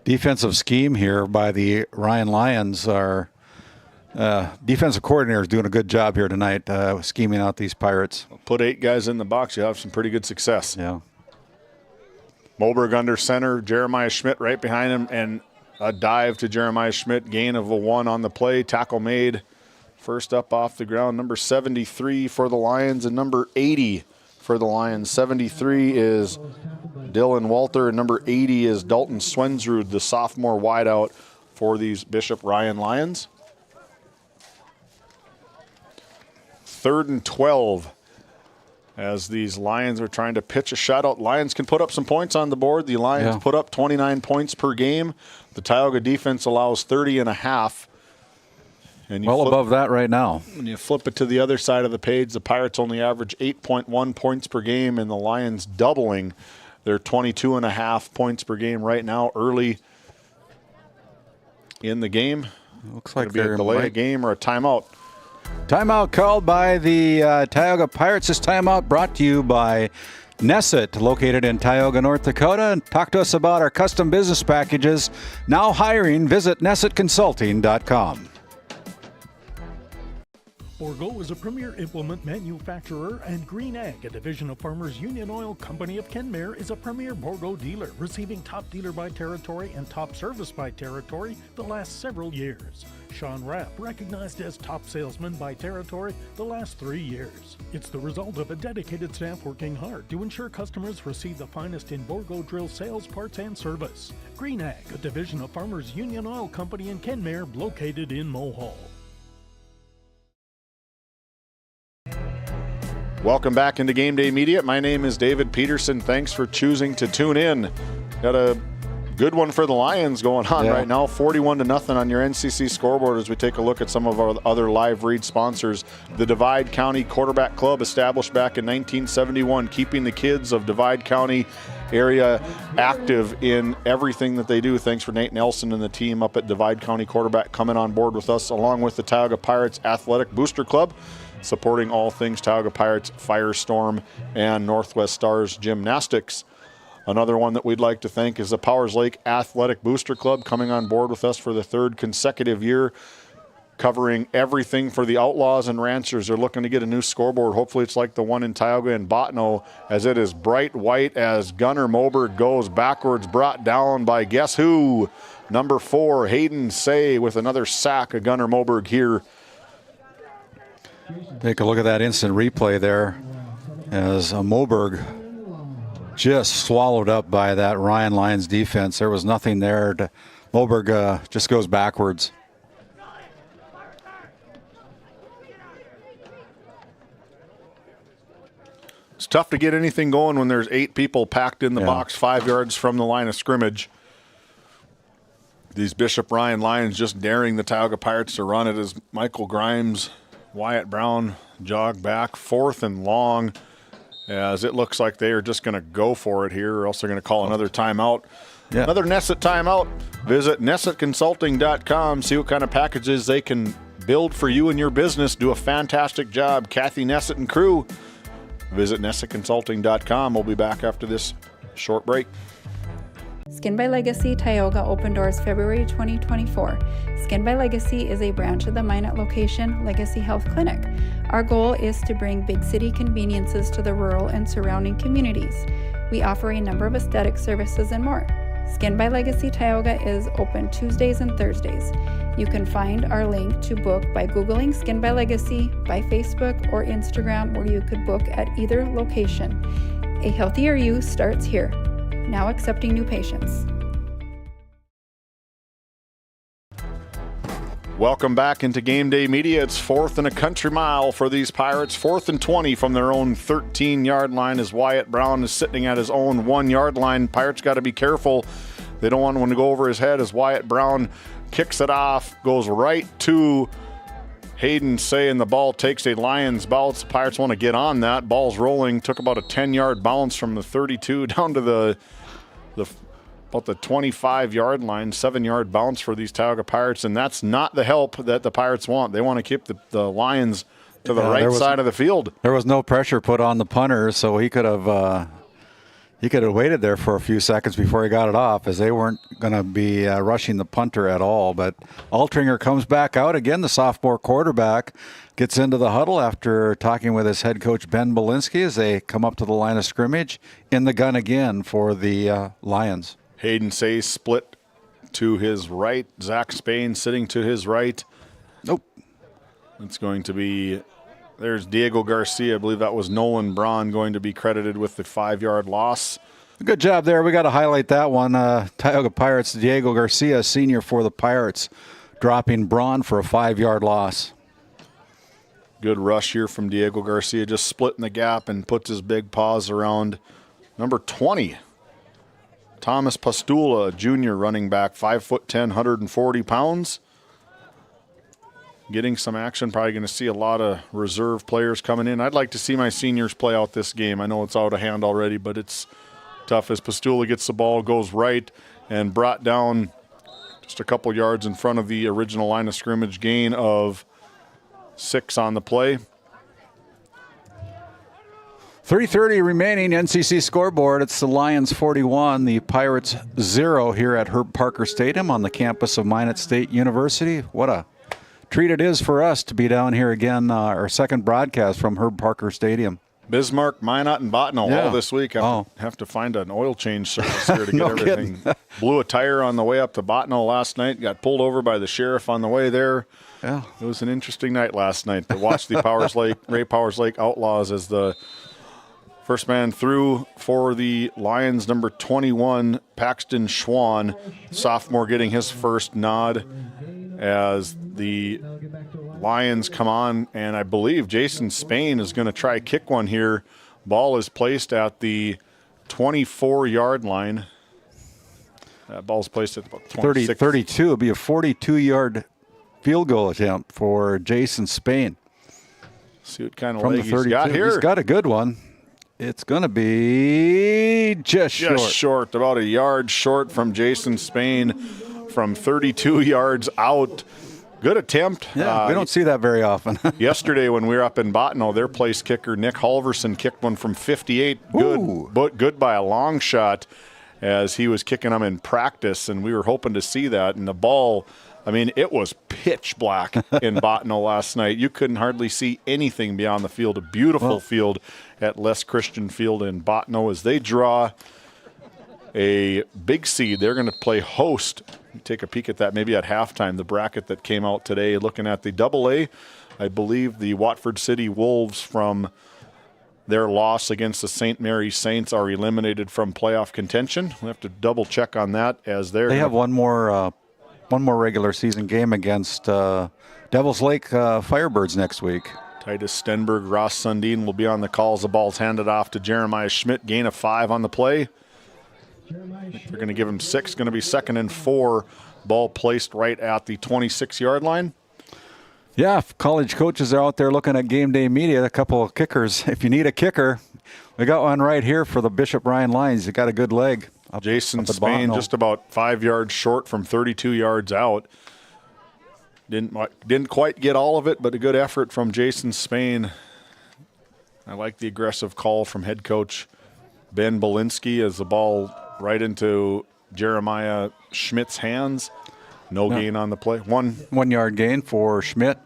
Defensive scheme here by the Ryan Lions. Our defensive coordinator is doing a good job here tonight, scheming out these Pirates. Put 8 guys in the box, you have some pretty good success. Yeah. Moberg under center, Jeremiah Schmidt right behind him, and a dive to Jeremiah Schmidt, gain of a 1 on the play. Tackle made. First up off the ground, number 73 for the Lions and number 80 for the Lions. 73 is Dylan Walter, and number 80 is Dalton Swensrud, the sophomore wideout for these Bishop Ryan Lions. 3rd and 12. As these Lions are trying to pitch a shutout. Lions can put up some points on the board. The Lions put up 29 points per game. The Tioga defense allows 30.5. And well above that right now. When you flip it to the other side of the page, the Pirates only average 8.1 points per game, and the Lions doubling their 22.5 points per game right now early in the game. Looks like be a delay a game or a timeout. Timeout called by the Tioga Pirates. This timeout brought to you by Nesset, located in Tioga, North Dakota. And talk to us about our custom business packages. Now hiring, visit nessetconsulting.com. Borgo is a premier implement manufacturer, and Green Ag, a division of Farmers Union Oil Company of Kenmare, is a premier Borgo dealer, receiving top dealer by territory and top service by territory the last several years. Sean Rapp, recognized as top salesman by territory the last 3 years. It's the result of a dedicated staff working hard to ensure customers receive the finest in Borgo drill sales, parts, and service. Green Ag, a division of Farmers Union Oil Company in Kenmare, located in Mohall. Welcome back into Game Day Media. My name is David Peterson. Thanks for choosing to tune in. Got a good one for the Lions going on right now. 41-0 on your NCC scoreboard as we take a look at some of our other live read sponsors. The Divide County Quarterback Club, established back in 1971, keeping the kids of Divide County area active in everything that they do. Thanks for Nate Nelson and the team up at Divide County Quarterback coming on board with us, along with the Tioga Pirates Athletic Booster Club, supporting all things Tioga Pirates, Firestorm, and Northwest Stars Gymnastics. Another one that we'd like to thank is the Powers Lake Athletic Booster Club, coming on board with us for the 3rd consecutive year, covering everything for the Outlaws and Ranchers. They're looking to get a new scoreboard. Hopefully it's like the one in Tioga and Botno, as it is bright white as Gunnar Moberg goes backwards, brought down by guess who? Number 4, Hayden Say, with another sack of Gunnar Moberg here. Take a look at that instant replay there as Moberg just swallowed up by that Ryan Lions defense. There was nothing there. Moberg just goes backwards. It's tough to get anything going when there's 8 people packed in the box 5 yards from the line of scrimmage. These Bishop Ryan Lions just daring the Tioga Pirates to run it as Michael Grimes Wyatt Brown jog back, 4th and long, as it looks like they are just going to go for it here, or else they're going to call another timeout. Yeah. Another Nesset timeout. Visit nessetconsulting.com, see what kind of packages they can build for you and your business. Do a fantastic job, Kathy Nesset and crew. Visit nessetconsulting.com. We'll be back after this short break. Skin by Legacy Tioga opened doors February 2024. Skin by Legacy is a branch of the Minot location Legacy Health Clinic. Our goal is to bring big city conveniences to the rural and surrounding communities. We offer a number of aesthetic services and more. Skin by Legacy Tioga is open Tuesdays and Thursdays. You can find our link to book by Googling Skin by Legacy, by Facebook or Instagram, where you could book at either location. A healthier you starts here. Now accepting new patients. Welcome back into Game Day Media. It's 4th and a country mile for these Pirates. 4th and 20 from their own 13-yard line as Wyatt Brown is sitting at his own 1-yard line. Pirates got to be careful. They don't want one to go over his head as Wyatt Brown kicks it off, goes right to Hayden Say, and the ball takes a Lions bounce. The Pirates want to get on that. Ball's rolling. Took about a 10-yard bounce from the 32 down to the about the 25-yard line, 7-yard bounce for these Tioga Pirates, and that's not the help that the Pirates want. They want to keep the Lions to the right side of the field. There was no pressure put on the punter, so he could have waited there for a few seconds before he got it off, as they weren't going to be rushing the punter at all. But Altringer comes back out again. The sophomore quarterback gets into the huddle after talking with his head coach Ben Belinsky as they come up to the line of scrimmage. In the gun again for the Lions. Hayden Say split to his right. Zach Spain sitting to his right. Nope. It's going to be, there's Diego Garcia. I believe that was Nolan Braun going to be credited with the 5-yard loss. Good job there. We got to highlight that one. Tioga Pirates, Diego Garcia, senior for the Pirates, dropping Braun for a 5-yard loss. Good rush here from Diego Garcia, just splitting the gap and puts his big paws around number 20. Thomas Pastula, junior running back, 5'10", 140 pounds. Getting some action, probably going to see a lot of reserve players coming in. I'd like to see my seniors play out this game. I know it's out of hand already, but it's tough as Pastula gets the ball, goes right, and brought down just a couple yards in front of the original line of scrimmage, gain of 6 on the play. 3:30 remaining, NCC scoreboard. It's the Lions 41, the Pirates 0 here at Herb Parker Stadium on the campus of Minot State University. What a treat it is for us to be down here again, our second broadcast from Herb Parker Stadium. Bismarck, Minot, and Bottineau all this week. Have to find an oil change service here to get everything. Blew a tire on the way up to Bottineau last night. Got pulled over by the sheriff on the way there. Yeah, it was an interesting night last night to watch the Ray Powers Lake Outlaws as the first man through for the Lions, number 21, Paxton Schwann, sophomore, getting his first nod as the Lions come on, and I believe Jason Spain is going to try kick one here. Ball is placed at the 24-yard line. That ball's placed at about 26. 32. It'll be a 42-yard field goal attempt for Jason Spain. See what kind of from leg the 32. he's got here. He's got a good one. It's going to be just short, about a yard short from Jason Spain from 32 yards out. Good attempt. Yeah, we don't see that very often. Yesterday when we were up in Bottineau, their place kicker, Nick Halverson, kicked one from 58. Good, but good by a long shot as he was kicking them in practice, and we were hoping to see that. And the ball, I mean, it was pitch black in Bottineau last night. You couldn't hardly see anything beyond the field. A beautiful field at Les Christian Field in Bottineau as they draw a big seed. They're going to play host. Take a peek at that maybe at halftime, the bracket that came out today. Looking at the AA, I believe the Watford City Wolves, from their loss against the St. Mary Saints, are eliminated from playoff contention. We'll have to double check on that as they have one more regular season game against Devils Lake Firebirds next week. Titus Stenberg, Ross Sundin will be on the calls. The ball's handed off to Jeremiah Schmidt. Gain of 5 on the play. They're going to give him 6. Going to be 2nd and 4. Ball placed right at the 26-yard line. Yeah, if college coaches are out there looking at Game Day Media, a couple of kickers. If you need a kicker, we got one right here for the Bishop Ryan Lions. You got a good leg. Jason Spain just about 5 yards short from 32 yards out. Didn't quite get all of it, but a good effort from Jason Spain. I like the aggressive call from head coach Ben Belinsky as the ball right into Jeremiah Schmidt's hands. No gain on the play. 1 yard gain for Schmidt.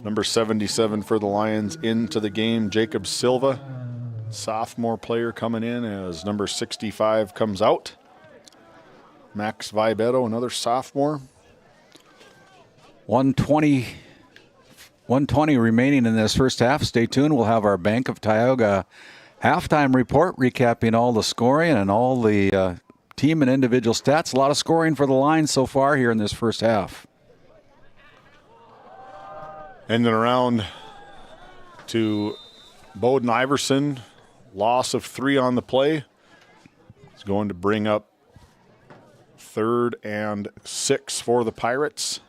Number 77 for the Lions into the game, Jacob Silva. Sophomore player coming in as number 65 comes out. Max Vibetto, another sophomore. 120 remaining in this first half. Stay tuned. We'll have our Bank of Tioga halftime report recapping all the scoring and all the team and individual stats. A lot of scoring for the Lions so far here in this first half. Ending around to Bowden Iverson. Loss of 3 on the play. It's going to bring up 3rd and 6 for the Pirates.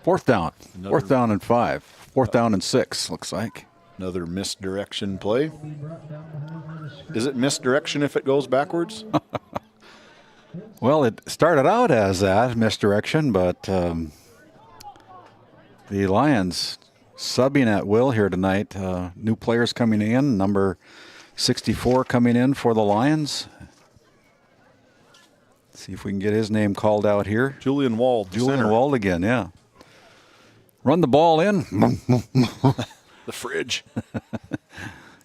Fourth down. Fourth down and 5. Fourth down and 6, looks like. Another misdirection play. Is it misdirection if it goes backwards? Well, it started out as that, misdirection, but the Lions subbing at will here tonight. New players coming in. Number 64 coming in for the Lions. See if we can get his name called out here. Julian Wald. Julian Wald again, yeah. Run the ball in. The fridge.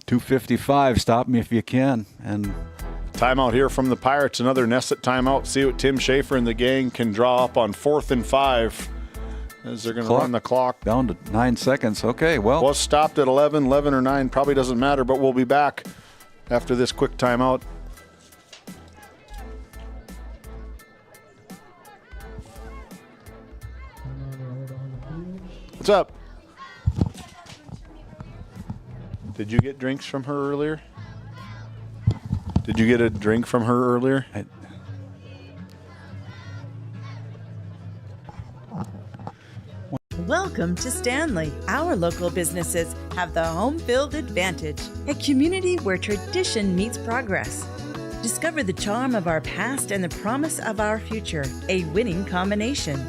2:55. Stop me if you can. And timeout here from the Pirates. Another Nesset timeout. See what Tim Schaefer and the gang can draw up on 4th and 5. As they're going to run the clock. Down to 9 seconds. Okay, well. Was stopped at 11 or 9. Probably doesn't matter, but we'll be back after this quick timeout. What's up? Did you get drinks from her earlier? Did you get a drink from her earlier? Welcome to Stanley. Our local businesses have the home field advantage, a community where tradition meets progress. Discover the charm of our past and the promise of our future, a winning combination.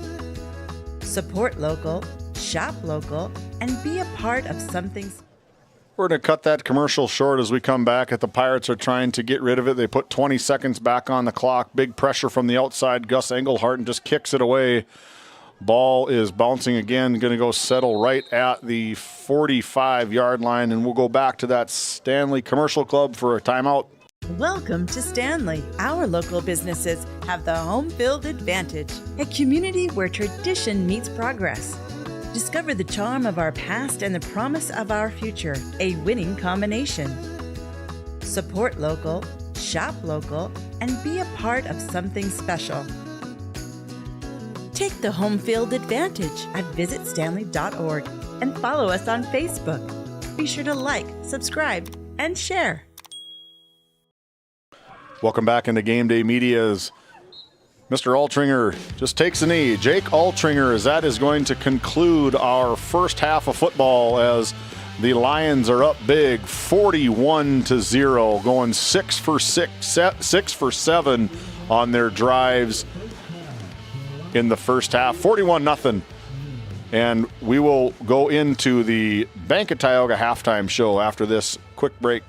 Support local, shop local, and be a part of something. We're going to cut that commercial short as we come back. The Pirates are trying to get rid of it. They put 20 seconds back on the clock. Big pressure from the outside. Gus Engelhardt just kicks it away. Ball is bouncing again, going to go settle right at the 45-yard line, and we'll go back to that Stanley Commercial Club for a timeout. Welcome to Stanley. Our local businesses have the home field advantage, a community where tradition meets progress. Discover the charm of our past and the promise of our future, a winning combination. Support local, shop local, and be a part of something special. Take the home field advantage at visitstanley.org and follow us on Facebook. Be sure to like, subscribe, and share. Welcome back into Game Day Media's Mr. Altringer just takes a knee. Jake Altringer, as that is going to conclude our first half of football as the Lions are up big, 41-0, going 6 for 7 on their drives in the first half, 41-0. And we will go into the Bank of Tioga halftime show after this quick break.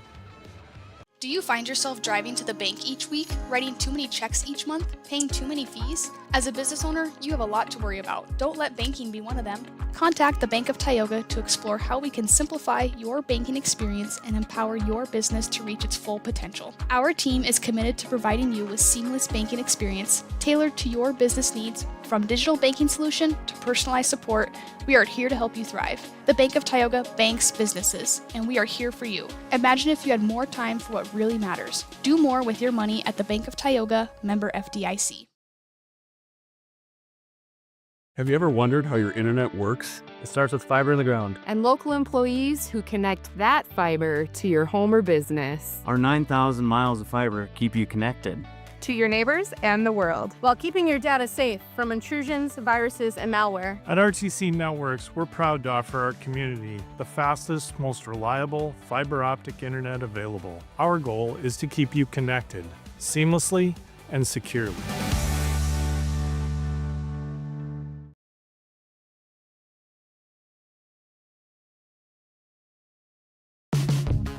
Do you find yourself driving to the bank each week, writing too many checks each month, paying too many fees? As a business owner, you have a lot to worry about. Don't let banking be one of them. Contact the Bank of Tioga to explore how we can simplify your banking experience and empower your business to reach its full potential. Our team is committed to providing you with seamless banking experience tailored to your business needs. From digital banking solution to personalized support, we are here to help you thrive. The Bank of Tioga banks businesses, and we are here for you. Imagine if you had more time for what really matters. Do more with your money at the Bank of Tioga, member FDIC. Have you ever wondered how your internet works? It starts with fiber in the ground. And local employees who connect that fiber to your home or business. Our 9,000 miles of fiber keep you connected. to your neighbors and the world, while keeping your data safe from intrusions, viruses, and malware. At RTC Networks, we're proud to offer our community the fastest, most reliable fiber optic internet available. Our goal is to keep you connected seamlessly and securely.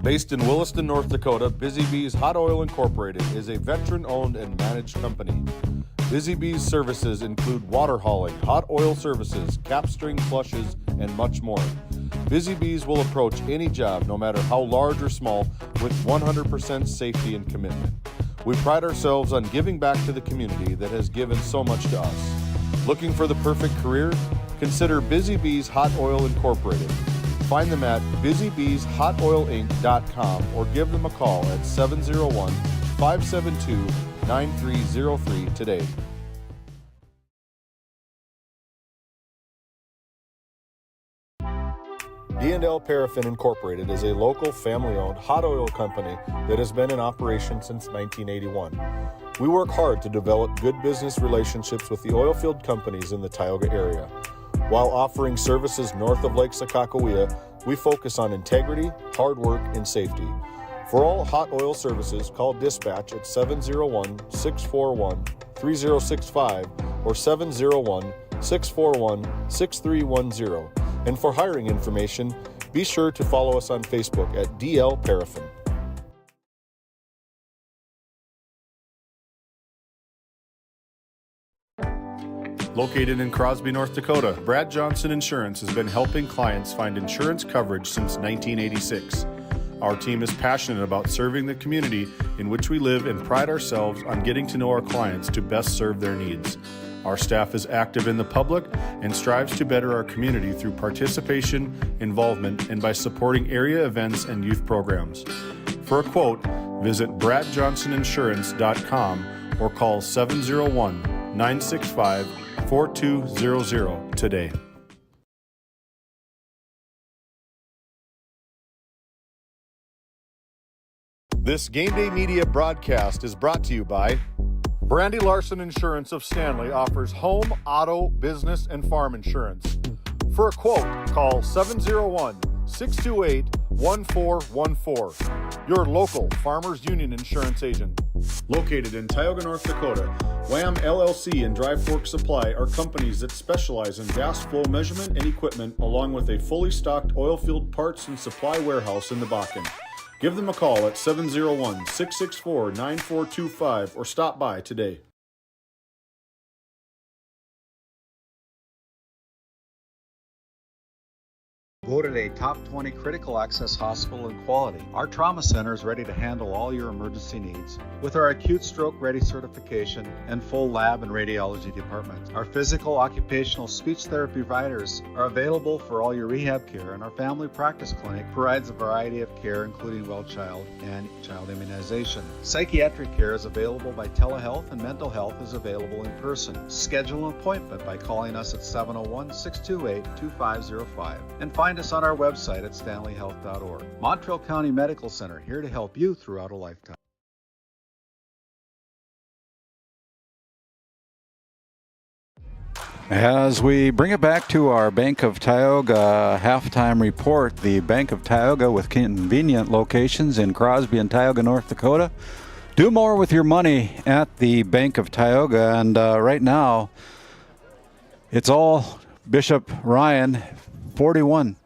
Based in Williston, North Dakota, Busy Bees Hot Oil Incorporated is a veteran-owned and managed company. Busy Bees services include water hauling, hot oil services, cap string flushes, and much more. Busy Bees will approach any job, no matter how large or small, with 100% safety and commitment. We pride ourselves on giving back to the community that has given so much to us. Looking for the perfect career? Consider Busy Bees Hot Oil Incorporated. Find them at busybeeshotoilinc.com or give them a call at 701-572-9303 today. D&L Paraffin Incorporated is a local family-owned hot oil company that has been in operation since 1981. We work hard to develop good business relationships with the oil field companies in the Tioga area. While offering services north of Lake Sakakawea, we focus on integrity, hard work, and safety. For all hot oil services, call dispatch at 701-641-3065 or 701-641-6310. And for hiring information, be sure to follow us on Facebook at DL Paraffin. Located in Crosby, North Dakota, Brad Johnson Insurance has been helping clients find insurance coverage since 1986. Our team is passionate about serving the community in which we live and pride ourselves on getting to know our clients to best serve their needs. Our staff is active in the public and strives to better our community through participation, involvement, and by supporting area events and youth programs. For a quote, visit bradjohnsoninsurance.com or call 701-965-4200 today. This Game Day Media broadcast is brought to you by Brandy Larson Insurance of Stanley offers home, auto, business, and farm insurance. For a quote, call 701-628-1414. Your local Farmers Union Insurance agent. Located in Tioga, North Dakota, Wham LLC and Dry Fork Supply are companies that specialize in gas flow measurement and equipment, along with a fully stocked oil field parts and supply warehouse in the Bakken. Give them a call at 701-664-9425 or stop by today. Voted a top 20 critical access hospital in quality, our trauma center is ready to handle all your emergency needs. With our acute stroke ready certification and full lab and radiology department, our physical, occupational, speech therapy providers are available for all your rehab care, and our family practice clinic provides a variety of care including well child and child immunization. Psychiatric care is available by telehealth, and mental health is available in person. Schedule an appointment by calling us at 701-628-2505 and find us on our website at stanleyhealth.org. Montreal County Medical Center, here to help you throughout a lifetime. As we bring it back to our Bank of Tioga halftime report, the Bank of Tioga with convenient locations in Crosby and Tioga, North Dakota. Do more with your money at the Bank of Tioga, and right now it's all Bishop Ryan 41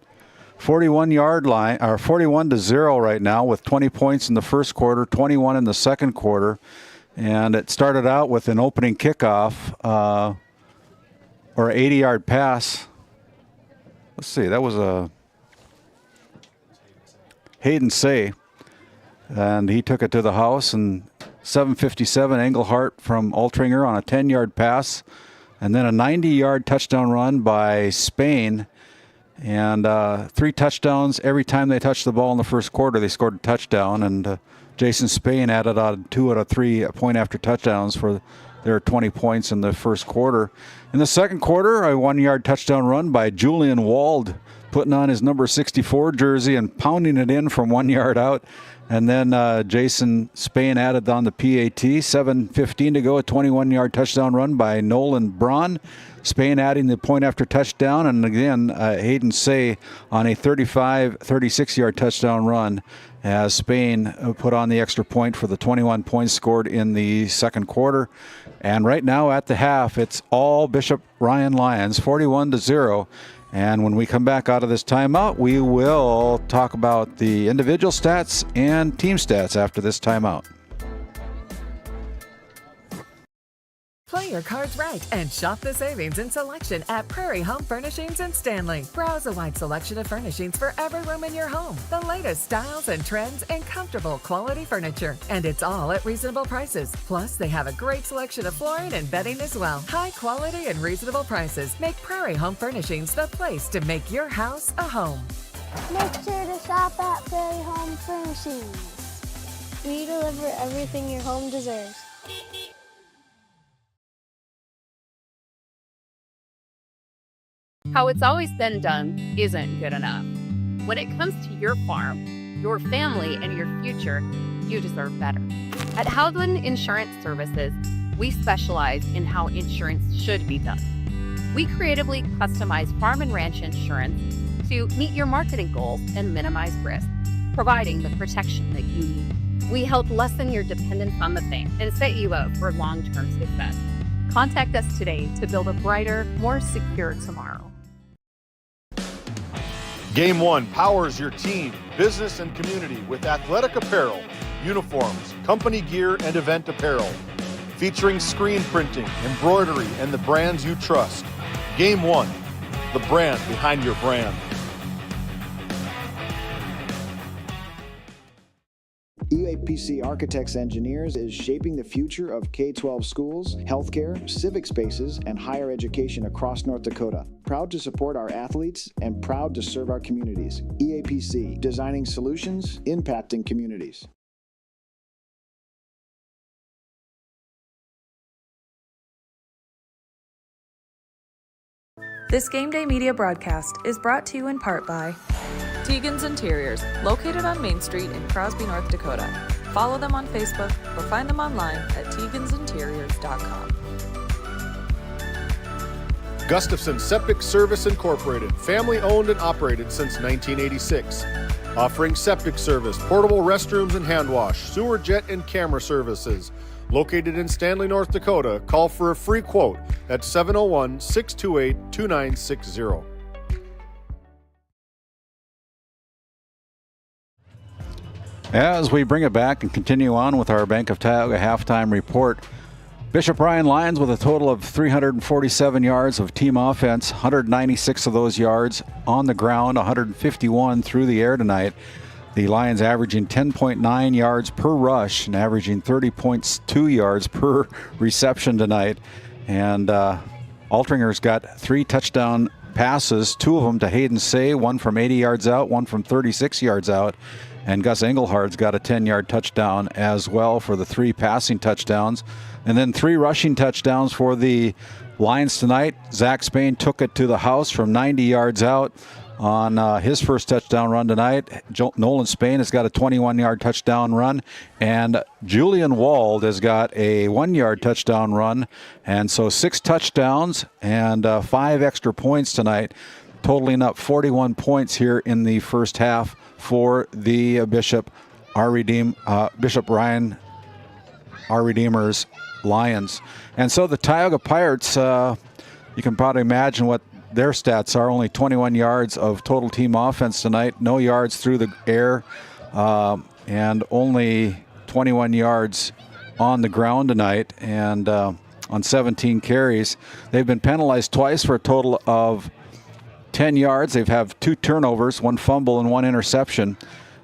yard line, or 41-0 right now, with 20 points in the first quarter, 21 in the second quarter, and it started out with an opening kickoff or an 80-yard pass. Let's see, that was a Hayden Say, and he took it to the house, and 7:57 Englehart from Altringer on a 10-yard pass, and then a 90-yard touchdown run by Spain. And 3 touchdowns every time they touched the ball in the first quarter. They scored a touchdown, and Jason Spain added on 2 out of 3 point after touchdowns for their 20 points in the first quarter. In the second quarter, a 1-yard touchdown run by Julian Wald, putting on his number 64 jersey and pounding it in from 1 yard out. And then Jason Spain added on the PAT. 7:15 to go, a 21-yard touchdown run by Nolan Braun. Spain adding the point after touchdown. And again, Hayden Say on a 36-yard touchdown run as Spain put on the extra point for the 21 points scored in the second quarter. And right now at the half, it's all Bishop Ryan Lions, 41-0. And when we come back out of this timeout, we will talk about the individual stats and team stats after this timeout. Play your cards right and shop the savings and selection at Prairie Home Furnishings in Stanley. Browse a wide selection of furnishings for every room in your home. The latest styles and trends and comfortable quality furniture. And it's all at reasonable prices. Plus, they have a great selection of flooring and bedding as well. High quality and reasonable prices make Prairie Home Furnishings the place to make your house a home. Make sure to shop at Prairie Home Furnishings. We deliver everything your home deserves. How it's always been done isn't good enough. When it comes to your farm, your family, and your future, you deserve better. At Howland Insurance Services, we specialize in how insurance should be done. We creatively customize farm and ranch insurance to meet your marketing goals and minimize risk, providing the protection that you need. We help lessen your dependence on the bank and set you up for long-term success. Contact us today to build a brighter, more secure tomorrow. Game One powers your team, business, and community with athletic apparel, uniforms, company gear, and event apparel. Featuring screen printing, embroidery, and the brands you trust. Game One, the brand behind your brand. EAPC Architects Engineers is shaping the future of K-12 schools, healthcare, civic spaces, and higher education across North Dakota. Proud to support our athletes and proud to serve our communities. EAPC, designing solutions, impacting communities. This Game Day Media broadcast is brought to you in part by Tioga's Interiors, located on Main Street in Crosby, North Dakota. Follow them on Facebook or find them online at tiogansinteriors.com. Gustafson Septic Service Incorporated, family owned and operated since 1986. Offering septic service, portable restrooms and hand wash, sewer jet and camera services. Located in Stanley, North Dakota, call for a free quote at 701-628-2960. As we bring it back and continue on with our Bank of Tioga halftime report, Bishop Ryan Lions with a total of 347 yards of team offense, 196 of those yards on the ground, 151 through the air tonight. The Lions averaging 10.9 yards per rush and averaging 30.2 yards per reception tonight. And Altringer's got 3 touchdown passes, 2 of them to Hayden Say, 1 from 80 yards out, 1 from 36 yards out. And Gus Engelhardt's got a 10-yard touchdown as well for the 3 passing touchdowns. And then 3 rushing touchdowns for the Lions tonight. Zach Spain took it to the house from 90 yards out on his first touchdown run tonight. Nolan Spain has got a 21-yard touchdown run. And Julian Wald has got a 1-yard touchdown run. And so 6 touchdowns and 5 extra points tonight, totaling up 41 points here in the first half for the Bishop Ryan, our Redeemers Lions. And so the Tioga Pirates, you can probably imagine what their stats are. Only 21 yards of total team offense tonight, no yards through the air, and only 21 yards on the ground tonight, and on 17 carries. They've been penalized twice for a total of 10 yards. They've have 2 turnovers, 1 fumble and 1 interception.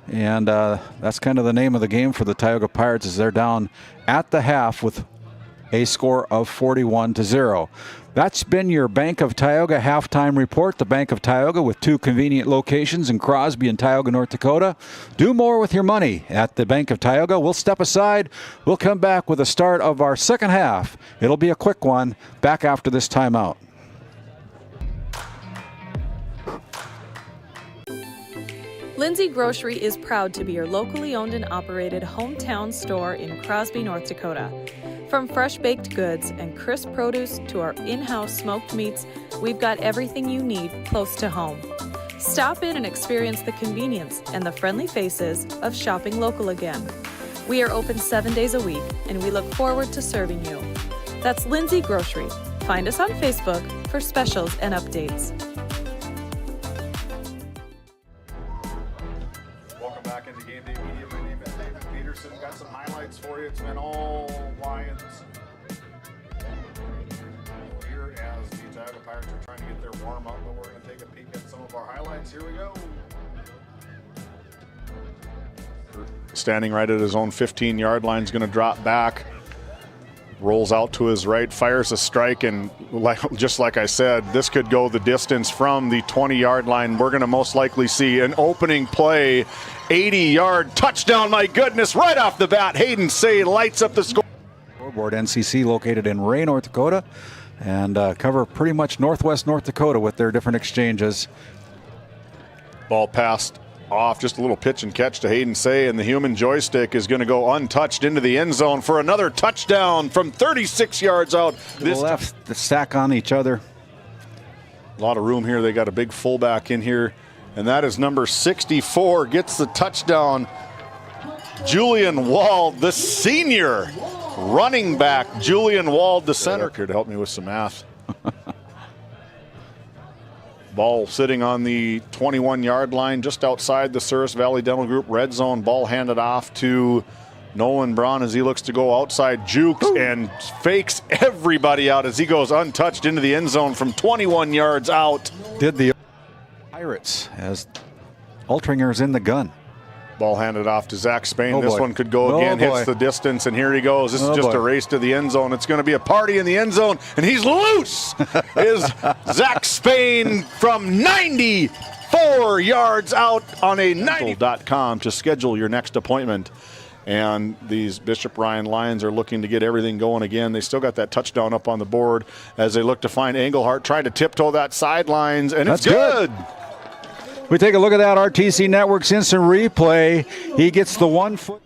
And that's kind of the name of the game for the Tioga Pirates, as they're down at the half with a score of 41-0. That's been your Bank of Tioga halftime report. The Bank of Tioga with 2 convenient locations in Crosby and Tioga, North Dakota. Do more with your money at the Bank of Tioga. We'll step aside. We'll come back with the start of our second half. It'll be a quick one. Back after this timeout. Lindsay Grocery is proud to be your locally owned and operated hometown store in Crosby, North Dakota. From fresh baked goods and crisp produce to our in-house smoked meats, we've got everything you need close to home. Stop in and experience the convenience and the friendly faces of shopping local again. We are open 7 days a week, and we look forward to serving you. That's Lindsay Grocery. Find us on Facebook for specials and updates. Welcome back into Game Day Media. My name is David Peterson. Got some highlights for you. It's been all Lions here as the Tioga Pirates are trying to get their warm-up, but we're going to take a peek at some of our highlights. Here we go. Standing right at his own 15-yard line, is going to drop back. Rolls out to his right, fires a strike, and just like I said, this could go the distance from the 20-yard line. We're going to most likely see an opening play, 80-yard touchdown. My goodness, right off the bat, Hayden Say lights up the score. Scoreboard NCC located in Ray, North Dakota, and cover pretty much northwest North Dakota with their different exchanges. Ball passed off, just a little pitch and catch to Hayden Say, and the human joystick is going to go untouched into the end zone for another touchdown from 36 yards out. To the left, the stack on each other. A lot of room here. They got a big fullback in here, and that is number 64, gets the touchdown. Julian Wald, the senior running back. Julian Wald, the center. Here to help me with some math. Ball sitting on the 21-yard line just outside the Souris Valley Dental Group red zone. Ball handed off to Nolan Braun as he looks to go outside, jukes and fakes everybody out as he goes untouched into the end zone from 21 yards out. Did the Pirates as Altringer's in the gun. Ball handed off to Zach Spain. This one could go again, hits the distance, and here he goes. This is just a race to the end zone. It's going to be a party in the end zone, and he's loose. Is Zach Spain from 94 yards out on a 90.com to schedule your next appointment. And these Bishop Ryan Lions are looking to get everything going again. They still got that touchdown up on the board as they look to find Engelhart, trying to tiptoe that sidelines, and it's good. We take a look at that RTC Network's instant replay. He gets the 1 foot.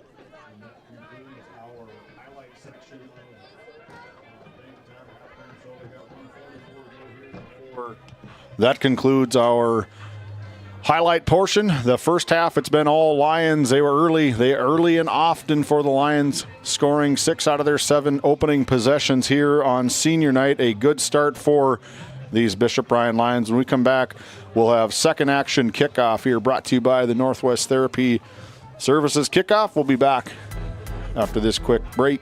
That concludes our highlight portion. The first half, it's been all Lions. They were early. They early and often for the Lions, scoring 6 out of their 7 opening possessions here on senior night. A good start for these Bishop Ryan Lions. When we come back, we'll have second action kickoff here, brought to you by the Northwest Therapy Services. Kickoff, we'll be back after this quick break.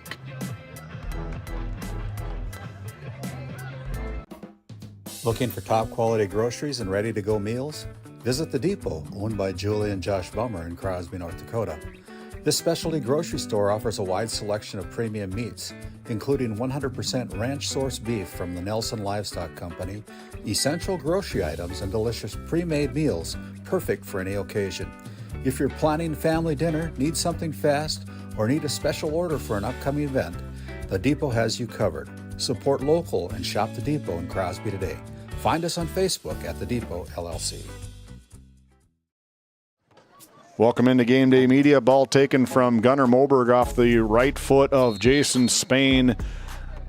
Looking for top quality groceries and ready to go meals? Visit The Depot, owned by Julie and Josh Bummer in Crosby, North Dakota. This specialty grocery store offers a wide selection of premium meats, including 100% ranch-sourced beef from the Nelson Livestock Company, essential grocery items, and delicious pre-made meals perfect for any occasion. If you're planning family dinner, need something fast, or need a special order for an upcoming event, The Depot has you covered. Support local and shop The Depot in Crosby today. Find us on Facebook at The Depot LLC. Welcome into Game Day Media. Ball taken from Gunnar Moberg off the right foot of Jason Spain.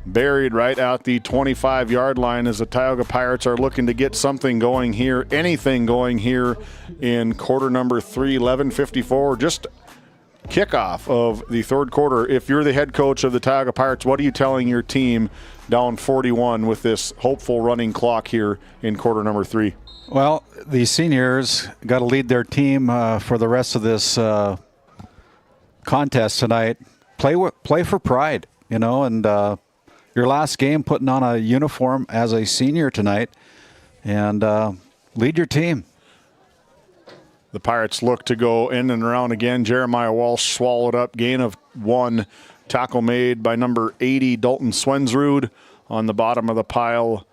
Buried right at the 25-yard line as the Tioga Pirates are looking to get something going here, anything going here in quarter number 3, 11:54. Just kickoff of the third quarter. If you're the head coach of the Tioga Pirates, what are you telling your team down 41 with this hopeful running clock here in quarter number 3? Well, the seniors got to lead their team for the rest of this contest tonight. Play for pride, you know, and your last game putting on a uniform as a senior tonight, and lead your team. The Pirates look to go in and around again. Jeremiah Walsh swallowed up, gain of 1. Tackle made by number 80, Dalton Swensrud, on the bottom of the pile.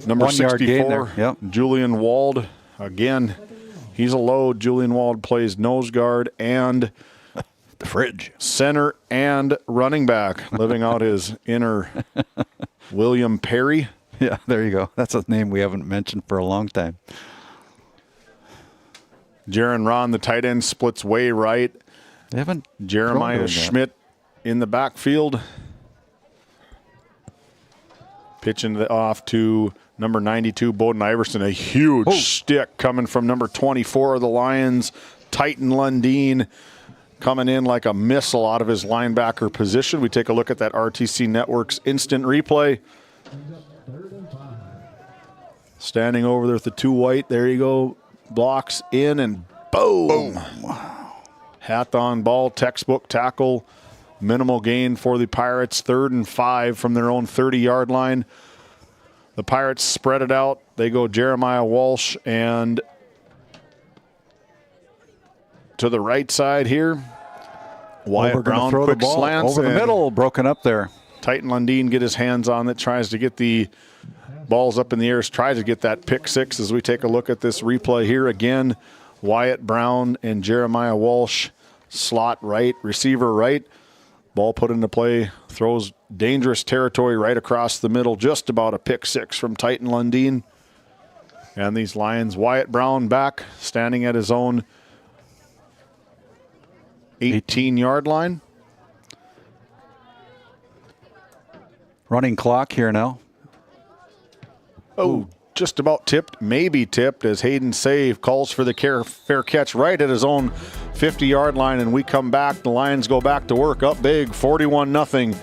Number 64, yep. Julian Wald. Again, he's a load. Julian Wald plays nose guard and the fridge, center and running back, living out his inner William Perry. Yeah, there you go. That's a name we haven't mentioned for a long time. Jaron Ron, the tight end, splits way right. They haven't. Jeremiah Schmidt in the backfield. Pitching off to number 92, Bowden Iverson. A huge stick coming from number 24 of the Lions, Titan Lundeen, coming in like a missile out of his linebacker position. We take a look at that RTC Network's instant replay. Standing over there with the 2 white. There you go. Blocks in and boom. Hat on ball, textbook tackle. Minimal gain for the Pirates. 3rd and 5 from their own 30-yard line. The Pirates spread it out. They go Jeremiah Walsh and to the right side here. Wyatt Brown, throw quick the ball slants. over the middle, broken up there. Titan Lundeen get his hands on it, tries to get the balls up in the air, tries to get that pick 6 as we take a look at this replay here again. Wyatt Brown and Jeremiah Walsh, slot right, receiver right. Ball put into play, throws dangerous territory right across the middle, just about a pick 6 from Titan Lundeen. And these Lions, Wyatt Brown back, standing at his own 18-yard line. Running clock here now. Oh, just about tipped, maybe tipped, as Hayden Save calls for the fair catch right at his own 50-yard line, and we come back. The Lions go back to work, up big, 41-0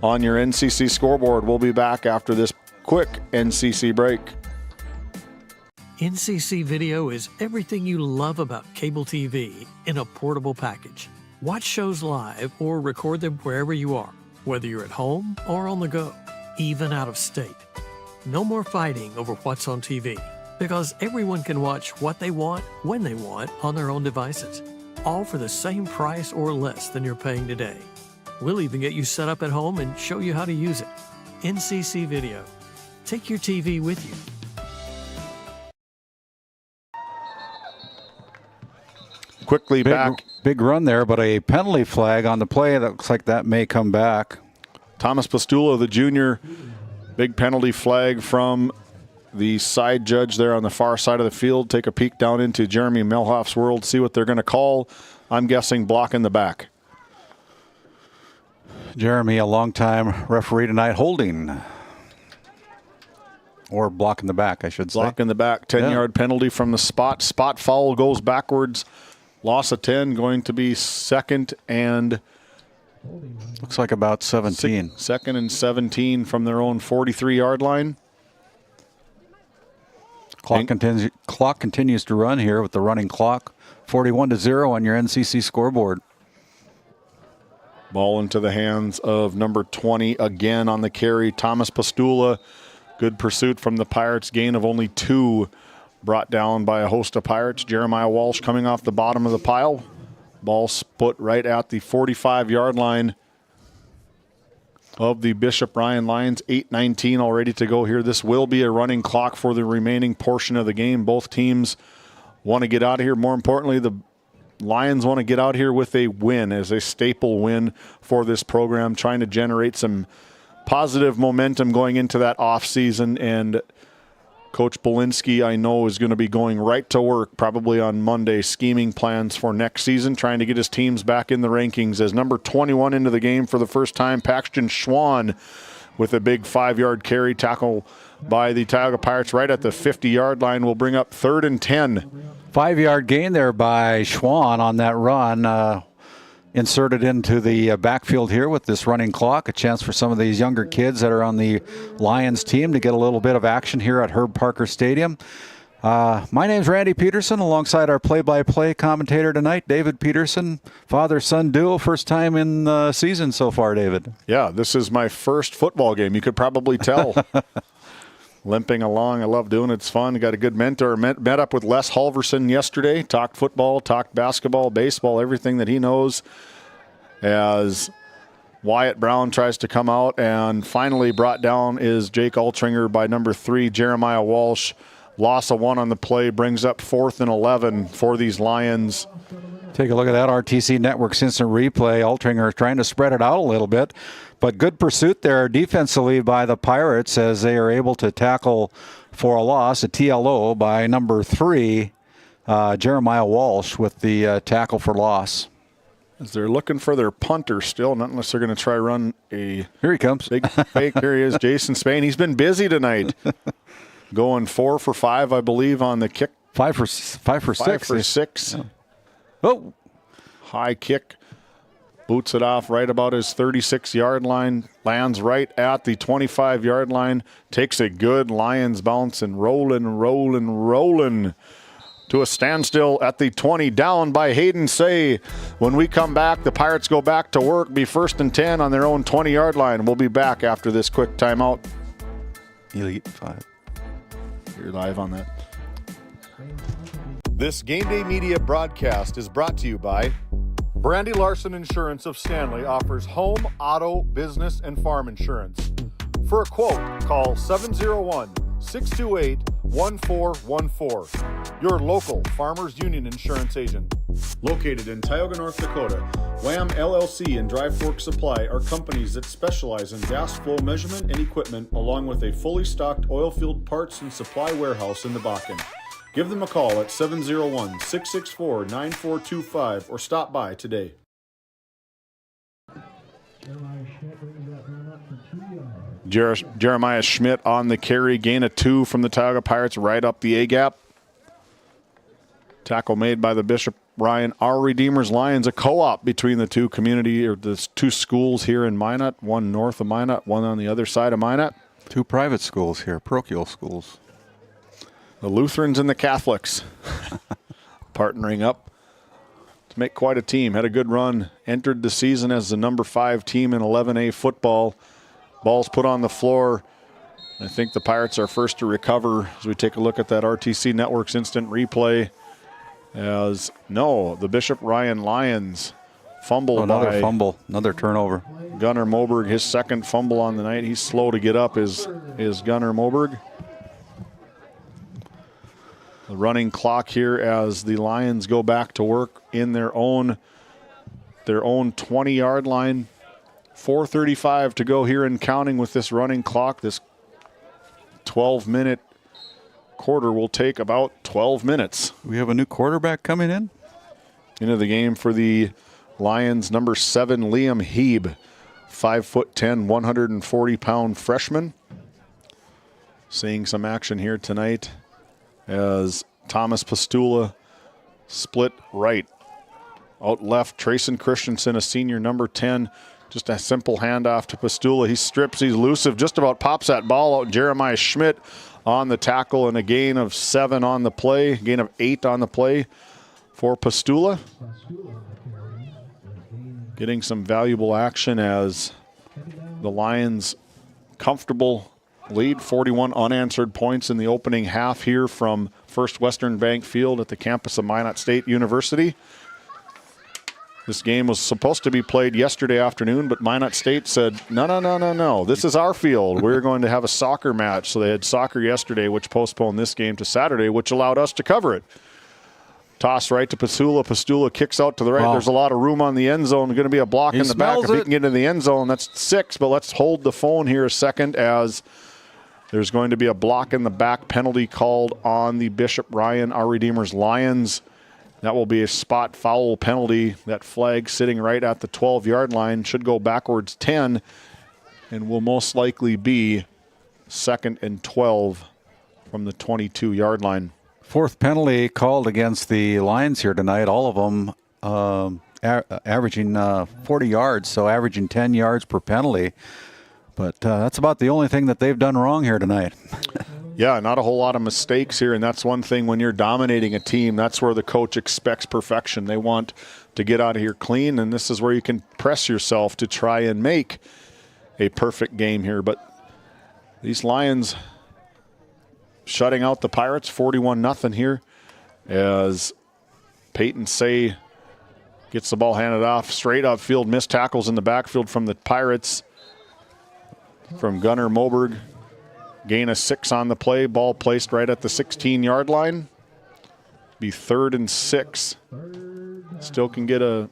on your NCC scoreboard. We'll be back after this quick NCC break. NCC Video is everything you love about cable TV in a portable package. Watch shows live or record them wherever you are, whether you're at home or on the go, even out of state. No more fighting over what's on TV, because everyone can watch what they want, when they want, on their own devices, all for the same price or less than you're paying today. We'll even get you set up at home and show you how to use it. NCC Video. Take your TV with you. Quickly back. Big run there, but a penalty flag on the play. That looks like that may come back. Thomas Pastula, the junior. Big penalty flag from the side judge there on the far side of the field. Take a peek down into Jeremy Melhoff's world, see what they're going to call. I'm guessing block in the back. Jeremy, a longtime referee tonight, holding. Or block in the back, I should say. Block in the back, 10-yard penalty from the spot. Spot foul goes backwards. Loss of 10, going to be second and... Looks like about 17. Second and 17 from their own 43-yard line. Clock continues to run here with the running clock. 41-0 on your NCC scoreboard. Ball into the hands of number 20 again on the carry. Thomas Pastula. Good pursuit from the Pirates. Gain of only 2. Brought down by a host of Pirates. Jeremiah Walsh coming off the bottom of the pile. Ball split right at the 45-yard line of the Bishop Ryan Lions. 8:19 all ready to go here. This will be a running clock for the remaining portion of the game. Both teams want to get out of here. More importantly, the Lions want to get out here with a win, as a staple win for this program, trying to generate some positive momentum going into that offseason. And Coach Bolinski, I know, is going to be going right to work probably on Monday, scheming plans for next season, trying to get his teams back in the rankings. As number 21 into the game for the first time, Paxton Schwann with a big 5-yard carry tackle by the Tioga Pirates right at the 50-yard line will bring up 3rd and 10. 5-yard gain there by Schwann on that run. Inserted into the backfield here with this running clock. A chance for some of these younger kids that are on the Lions team to get a little bit of action here at Herb Parker Stadium. My name's Randy Peterson, alongside our play-by-play commentator tonight, David Peterson. Father-son duo, first time in the season so far, David. Yeah, this is my first football game. You could probably tell. Limping along. I love doing it. It's fun. Got a good mentor. Met up with Les Halverson yesterday. Talked football, talked basketball, baseball, everything that he knows, as Wyatt Brown tries to come out. And finally brought down is Jake Altringer by number 3, Jeremiah Walsh. Loss of 1 on the play brings up 4th and 11 for these Lions. Take a look at that RTC Network's instant replay. Altringer trying to spread it out a little bit. But good pursuit there defensively by the Pirates, as they are able to tackle for a loss, a TLO by number 3, Jeremiah Walsh with the tackle for loss. As they're looking for their punter still, not unless they're going to try run a Here he comes. big fake. Here he is, Jason Spain. He's been busy tonight. Going 4 for 5, I believe, on the kick. 5 for 6. Yeah. Oh. High kick. Boots it off right about his 36-yard line. Lands right at the 25-yard line. Takes a good Lions bounce and rolling to a standstill at the 20, down by Hayden Say. When we come back, the Pirates go back to work, be 1st and 10 on their own 20-yard line. We'll be back after this quick timeout. Elite 5. You're live on that. This Game Day Media broadcast is brought to you by Brandy Larson Insurance of Stanley offers home, auto, business, and farm insurance. For a quote, call 701-628-1414. Your local Farmers Union Insurance agent. Located in Tioga, North Dakota, Wham LLC and Dry Fork Supply are companies that specialize in gas flow measurement and equipment, along with a fully stocked oil-filled parts and supply warehouse in the Bakken. Give them a call at 701-664-9425 or stop by today. Jeremiah Schmidt on the carry, gain of 2 from the Tioga Pirates right up the A-gap. Tackle made by the Bishop Ryan. Our Redeemers Lions, a co-op between the two the two schools here in Minot, one north of Minot, one on the other side of Minot. 2 private schools here, parochial schools. The Lutherans and the Catholics partnering up to make quite a team. Had a good run. Entered the season as the number 5 team in 11A football. Ball's put on the floor. I think the Pirates are first to recover as we take a look at that RTC Network's instant replay. The Bishop Ryan Lions fumble. Another fumble, another turnover. Gunnar Moberg, his second fumble on the night. He's slow to get up, is Gunnar Moberg. The running clock here as the Lions go back to work in their own 20-yard line. 4:35 to go here and counting with this running clock. This 12-minute quarter will take about 12 minutes. We have a new quarterback coming in. Into the game for the Lions, number 7, Liam Heeb, 5'10", 140-pound freshman. Seeing some action here tonight as Thomas Pastula split right. Out left, Trayson Christensen, a senior, number 10. Just a simple handoff to Pastula. He strips, he's elusive, just about pops that ball out. Jeremiah Schmidt on the tackle and a gain of 7 on the play, gain of 8 on the play for Pastula. Getting some valuable action as the Lions comfortable lead, 41 unanswered points in the opening half here from First Western Bank Field at the campus of Minot State University. This game was supposed to be played yesterday afternoon, but Minot State said, no, this is our field. We're going to have a soccer match. So they had soccer yesterday, which postponed this game to Saturday, which allowed us to cover it. Toss right to Pastula. Pastula kicks out to the right. Wow. There's a lot of room on the end zone. Going to be a block in the back. If he can get into the end zone, that's 6. But let's hold the phone here a second as there's going to be a block in the back penalty called on the Bishop Ryan, Our Redeemers Lions. That will be a spot foul penalty. That flag sitting right at the 12-yard line should go backwards 10 and will most likely be 2nd and 12 from the 22-yard line. 4th penalty called against the Lions here tonight. All of them averaging 40 yards, so averaging 10 yards per penalty. But that's about the only thing that they've done wrong here tonight. Yeah, not a whole lot of mistakes here, and that's one thing when you're dominating a team, that's where the coach expects perfection. They want to get out of here clean, and this is where you can press yourself to try and make a perfect game here. But these Lions shutting out the Pirates, 41-0 here, as Peyton Say gets the ball handed off straight upfield, missed tackles in the backfield from the Pirates. From Gunnar Moberg. Gain of 6 on the play. Ball placed right at the 16-yard line. Be 3rd and 6. Still can get a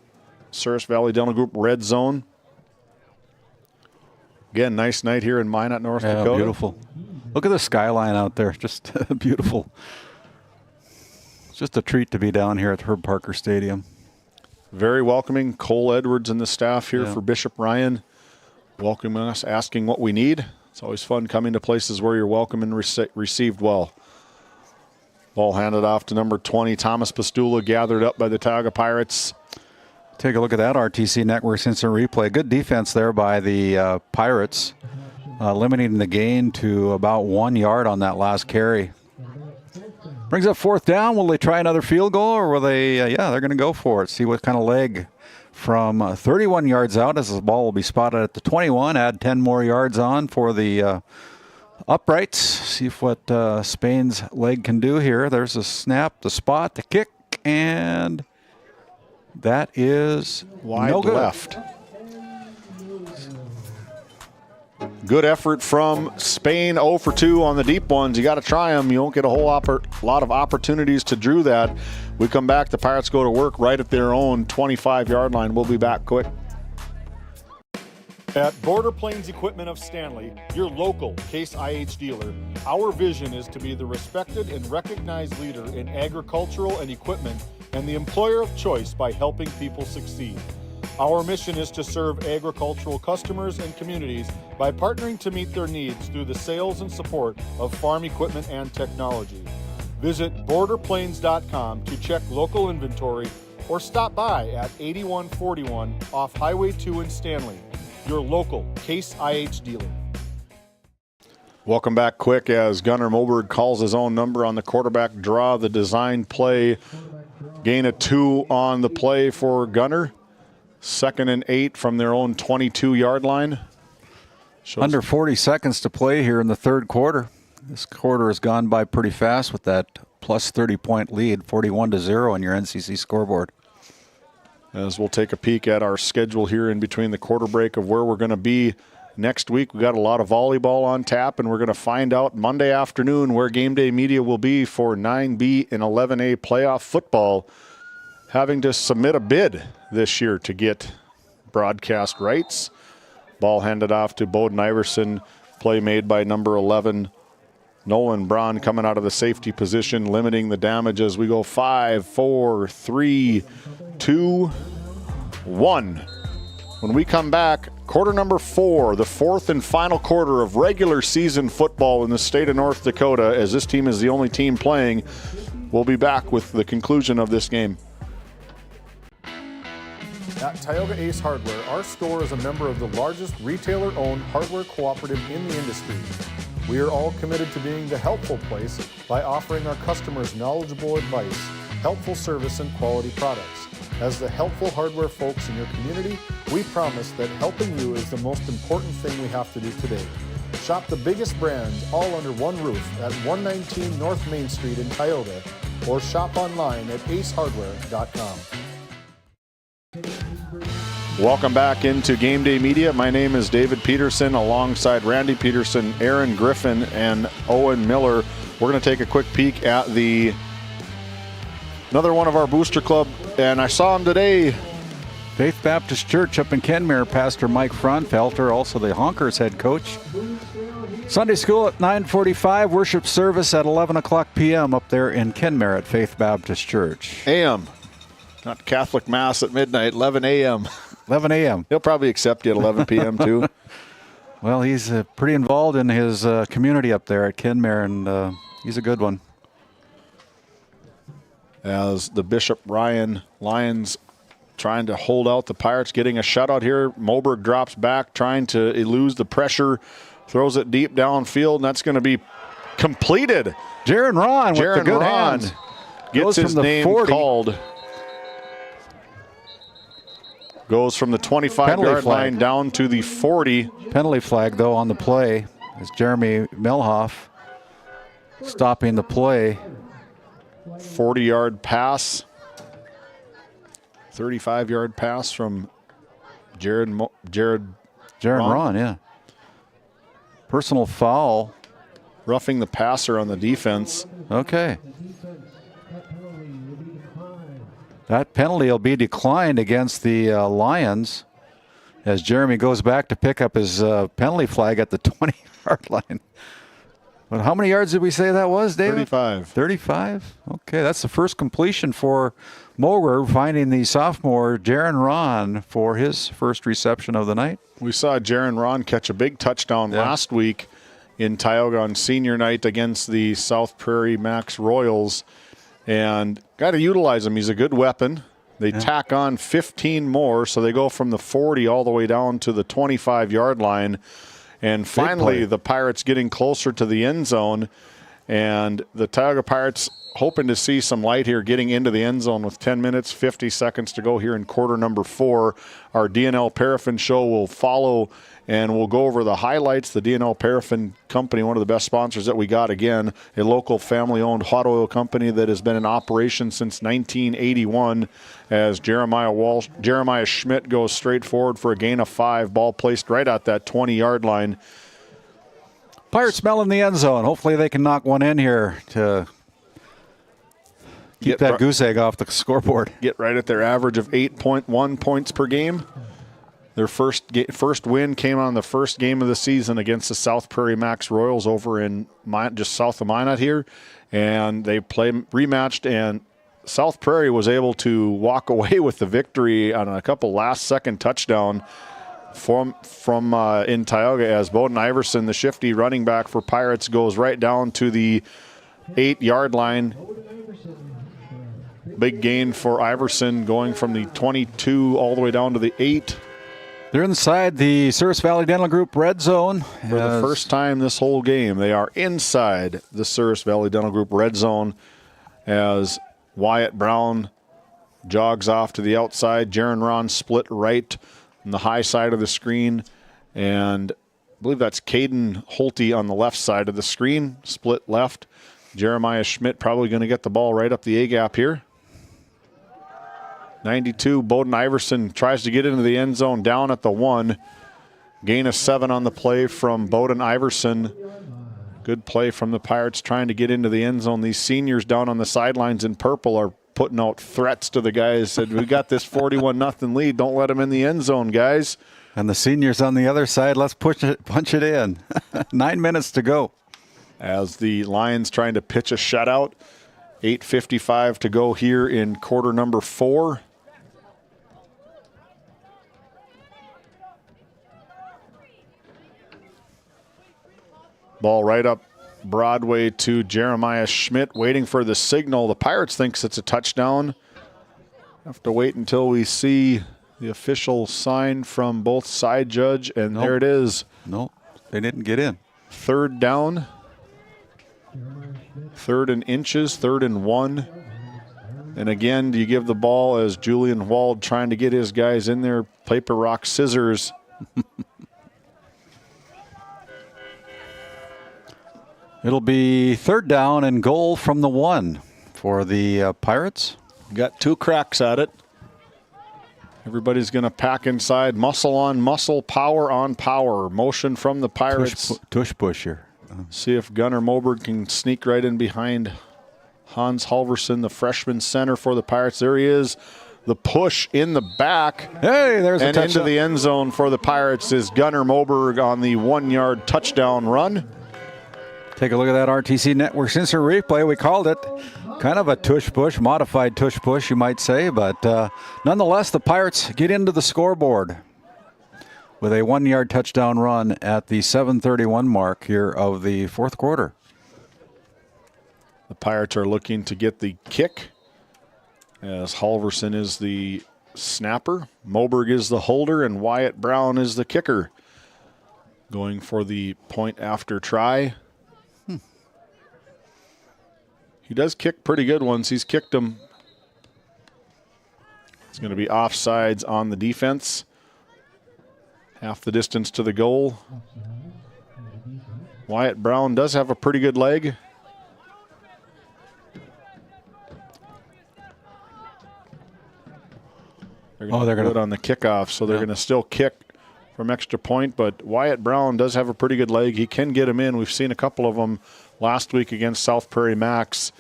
Souris Valley Dental Group red zone. Again, nice night here in Minot, North Dakota. Beautiful. Look at the skyline out there. Just beautiful. It's just a treat to be down here at Herb Parker Stadium. Very welcoming. Cole Edwards and the staff here Yeah. for Bishop Ryan welcoming us, asking what we need. It's always fun coming to places where you're welcome and received well. Ball handed off to number 20, Thomas Pastula, gathered up by the Tioga Pirates. Take a look at that RTC Network instant replay. Good defense there by the Pirates, limiting the gain to about 1 yard on that last carry. Brings up 4th down. Will they try another field goal, or will they? Yeah, they're going to go for it. See what kind of leg from 31 yards out, as the ball will be spotted at the 21. Add 10 more yards on for the uprights. See what Spain's leg can do here. There's a snap, the spot, the kick, and that is wide no good. left. Good effort from Spain, 0 for 2 on the deep ones. You got to try them. You don't get a whole lot of opportunities to drew that. We come back, the Pirates go to work right at their own 25-yard line. We'll be back quick. At Border Plains Equipment of Stanley, your local Case IH dealer, our vision is to be the respected and recognized leader in agricultural and equipment and the employer of choice by helping people succeed. Our mission is to serve agricultural customers and communities by partnering to meet their needs through the sales and support of farm equipment and technology. Visit borderplains.com to check local inventory or stop by at 8141 off Highway 2 in Stanley, your local Case IH dealer. Welcome back quick as Gunnar Moberg calls his own number on the quarterback draw, the design play. Gain of 2 on the play for Gunnar. 2nd and 8 from their own 22-yard line. Under 40 seconds to play here in the third quarter. This quarter has gone by pretty fast with that plus 30-point lead, 41-0 on your NCC scoreboard. As we'll take a peek at our schedule here in between the quarter break of where we're going to be next week. We got a lot of volleyball on tap, and we're going to find out Monday afternoon where Game Day Media will be for 9B and 11A playoff football, having to submit a bid this year to get broadcast rights. Ball handed off to Bowden Iverson. Play made by number 11, Nolan Braun, coming out of the safety position, limiting the damage as we go 5, 4, 3, 2, 1. When we come back, quarter number 4, the 4th and final quarter of regular season football in the state of North Dakota, as this team is the only team playing. We'll be back with the conclusion of this game. At Tioga Ace Hardware, our store is a member of the largest retailer-owned hardware cooperative in the industry. We are all committed to being the helpful place by offering our customers knowledgeable advice, helpful service, and quality products. As the helpful hardware folks in your community, we promise that helping you is the most important thing we have to do today. Shop the biggest brands all under one roof at 119 North Main Street in Tioga, or shop online at acehardware.com. Welcome back into Game Day Media. My name is David Peterson, alongside Randy Peterson, Aaron Griffin, and Owen Miller. We're going to take a quick peek at another one of our Booster Club, and I saw him today. Faith Baptist Church up in Kenmare, Pastor Mike Fraunfelter, also the Honkers head coach. Sunday school at 9:45, worship service at 11 o'clock p.m. up there in Kenmare at Faith Baptist Church. AM, not Catholic Mass at midnight, 11 a.m. 11 a.m. He'll probably accept you at 11 p.m. too. Well, he's pretty involved in his community up there at Kenmare, and he's a good one. As the Bishop Ryan Lions trying to hold out the Pirates, getting a shutout here. Moberg drops back, trying to elude the pressure, throws it deep downfield, and that's going to be completed. Jaron Ron with the good hands. Gets his name 40. called. Goes from the 25-yard line down to the 40. Penalty flag, though, on the play as Jeremy Milhoff stopping the play. 40-yard pass. 35-yard pass from Jaron Ron, yeah. Personal foul. Roughing the passer on the defense. Okay. That penalty will be declined against the Lions as Jeremy goes back to pick up his penalty flag at the 20-yard line. But how many yards did we say that was, David? 35. 35? Okay, that's the first completion for Moger, finding the sophomore Jaron Ron for his first reception of the night. We saw Jaron Ron catch a big touchdown last week in Tioga on senior night against the South Prairie Max Royals, and got to utilize him. He's a good weapon. They tack on 15 more, so they go from the 40 all the way down to the 25-yard line. And finally, the Pirates getting closer to the end zone, and the Tioga Pirates hoping to see some light here getting into the end zone with 10 minutes, 50 seconds to go here in quarter number 4. Our DNL Paraffin show will follow, and we'll go over the highlights. The DNL Paraffin Company, one of the best sponsors that we got, again, a local family-owned hot oil company that has been in operation since 1981, as Jeremiah Schmidt goes straight forward for a gain of 5, ball placed right at that 20-yard line. Pirates smell in the end zone. Hopefully they can knock one in here to keep that goose egg off the scoreboard. Get right at their average of 8.1 points per game. Their first win came on the first game of the season against the South Prairie Max Royals over in just south of Minot here. And they rematched, and South Prairie was able to walk away with the victory on a couple last-second touchdown from in Tioga, as Bowden Iverson, the shifty running back for Pirates, goes right down to the 8-yard line. Big gain for Iverson, going from the 22 all the way down to the 8. They're inside the Service Valley Dental Group red zone. For the first time this whole game, they are inside the Service Valley Dental Group red zone, as Wyatt Brown jogs off to the outside. Jaron Ron split right on the high side of the screen, and I believe that's Caden Holte on the left side of the screen, split left. Jeremiah Schmidt probably going to get the ball right up the A-gap here. 92, Bowden Iverson tries to get into the end zone down at the 1. Gain of 7 on the play from Bowden Iverson. Good play from the Pirates trying to get into the end zone. These seniors down on the sidelines in purple are putting out threats to the guys. Said, we got this 41-0 lead. Don't let them in the end zone, guys. And the seniors on the other side, let's punch it in. 9 minutes to go. As the Lions trying to pitch a shutout. 8:55 to go here in quarter number 4. Ball right up Broadway to Jeremiah Schmidt, waiting for the signal. The Pirates thinks it's a touchdown. Have to wait until we see the official sign from both side judge, and there it is. No, they didn't get in. 3rd down. 3rd and inches, 3rd and 1. And again, do you give the ball as Julian Wald trying to get his guys in there? Paper, rock, scissors. It'll be 3rd down and goal from the 1 for the Pirates. Got 2 cracks at it. Everybody's going to pack inside. Muscle on muscle, power on power. Motion from the Pirates. Tush push here. See if Gunnar Moberg can sneak right in behind Hans Halverson, the freshman center for the Pirates. There he is. The push in the back. Hey, there's a touchdown. And into the end zone for the Pirates is Gunnar Moberg on the 1-yard touchdown run. Take a look at that RTC Network Instant Replay. We called it kind of a tush push, modified tush push, you might say. But nonetheless, the Pirates get into the scoreboard with a 1-yard touchdown run at the 7:31 mark here of the 4th quarter. The Pirates are looking to get the kick, as Halverson is the snapper, Moberg is the holder, and Wyatt Brown is the kicker. Going for the point after try. He does kick pretty good ones. He's kicked them. It's going to be offsides on the defense. Half the distance to the goal. Wyatt Brown does have a pretty good leg. They're going to do it on the kickoff, so they're going to still kick from extra point, but Wyatt Brown does have a pretty good leg. He can get him in. We've seen a couple of them last week against South Prairie Max.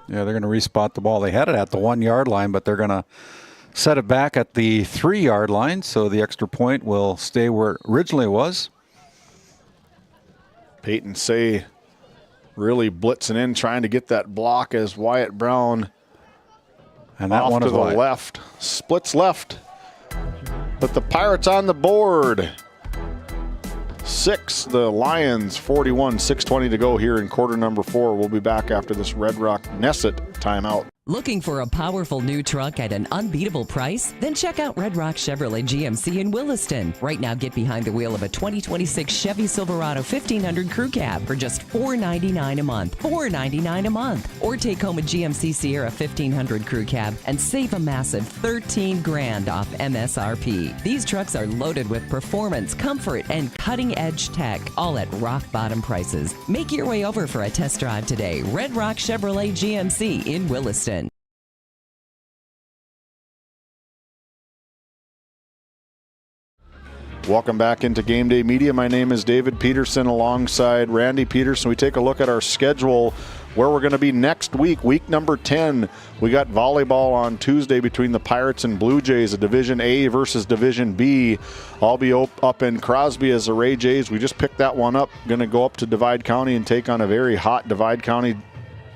Yeah, they're going to respot the ball. They had it at the 1-yard line, but they're going to set it back at the 3-yard line, so the extra point will stay where it originally was. Peyton Say really blitzing in, trying to get that block as Wyatt Brown and that off one to is the wide. left. Splits left. But the Pirates on the board. 6, the Lions 41, 6:20 to go here in quarter number 4. We'll be back after this Red Rock Nesset timeout. Looking for a powerful new truck at an unbeatable price? Then check out Red Rock Chevrolet GMC in Williston. Right now, get behind the wheel of a 2026 Chevy Silverado 1500 Crew Cab for just $499 a month. $499 a month. Or take home a GMC Sierra 1500 Crew Cab and save a massive $13,000 off MSRP. These trucks are loaded with performance, comfort, and cutting-edge tech, all at rock-bottom prices. Make your way over for a test drive today. Red Rock Chevrolet GMC in Williston. Welcome back into Game Day Media. My name is David Peterson alongside Randy Peterson. We take a look at our schedule, where we're going to be next week, week number 10. We got volleyball on Tuesday between the Pirates and Blue Jays, a Division A versus Division B. I'll be up in Crosby as the Ray Jays. We just picked that one up. Going to go up to Divide County and take on a very hot Divide County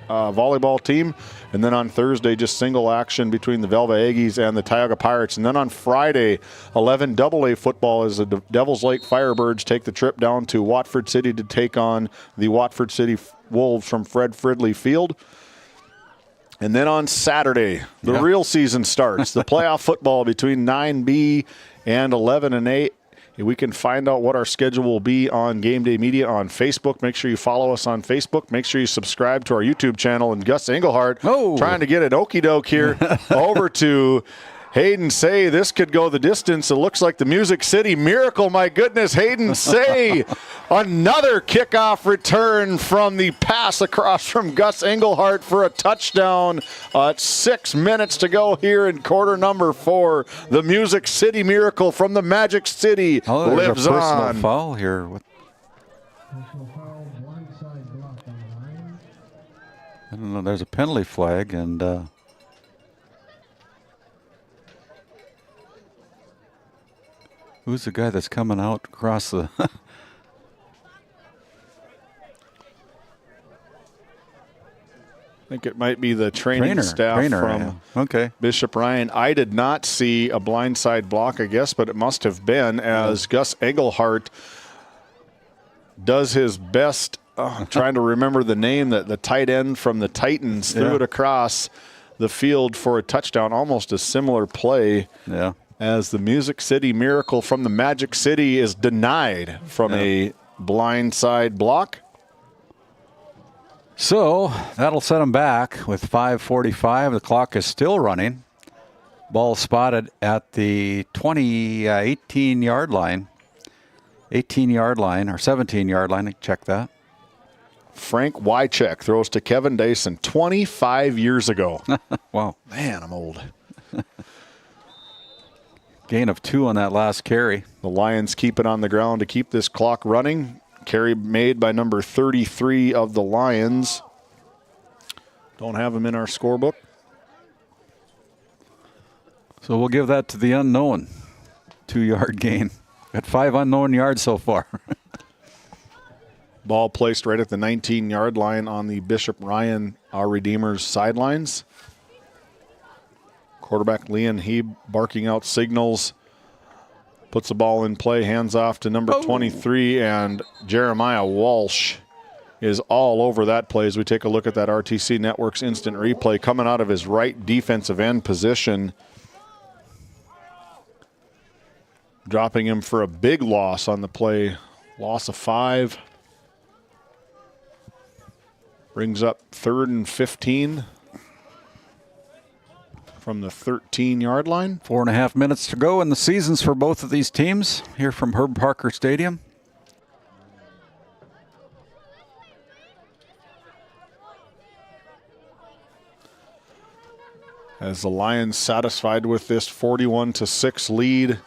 volleyball team. And then on Thursday, just single action between the Velva Aggies and the Tioga Pirates. And then on Friday, 11 AA football as the Devils Lake Firebirds take the trip down to Watford City to take on the Watford City Wolves from Fred Fridley Field. And then on Saturday, the real season starts. The playoff football between 9B and 11 and 8. We can find out what our schedule will be on Game Day Media on Facebook. Make sure you follow us on Facebook. Make sure you subscribe to our YouTube channel. And Gus Engelhardt trying to get an okey doke here over to Hayden Say. This could go the distance. It looks like the Music City Miracle. My goodness, Hayden Say. Another kickoff return from the pass across from Gus Engelhardt for a touchdown. 6 minutes to go here in quarter number 4. The Music City Miracle from the Magic City lives a personal on. Foul here. I don't know. There's a penalty flag, and who's the guy that's coming out across the? I think it might be the training staff from Bishop Ryan. I did not see a blindside block, I guess, but it must have been, as Gus Engelhardt does his best. I'm trying to remember the name, that the tight end from the Titans threw it across the field for a touchdown. Almost a similar play as the Music City Miracle from the Magic City is denied from a blindside block. So that'll set them back with 5:45. The clock is still running. Ball spotted at the 18-yard line. 18-yard line or 17-yard line. Check that. Frank Wycheck throws to Kevin Dason 25 years ago. Wow. Man, I'm old. Gain of 2 on that last carry. The Lions keep it on the ground to keep this clock running. Carry made by number 33 of the Lions. Don't have him in our scorebook. So we'll give that to the unknown. 2-yard gain. Got 5 unknown yards so far. Ball placed right at the 19-yard line on the Bishop Ryan, our Redeemers sidelines. Quarterback Leon Heeb barking out signals. Puts the ball in play, hands off to number 23, and Jeremiah Walsh is all over that play as we take a look at that RTC Network's instant replay coming out of his right defensive end position. Dropping him for a big loss on the play. Loss of 5. Brings up 3rd and 15 from the 13-yard line. 4.5 minutes to go in the seasons for both of these teams here from Herb Parker Stadium. As the Lions satisfied with this 41-6 lead.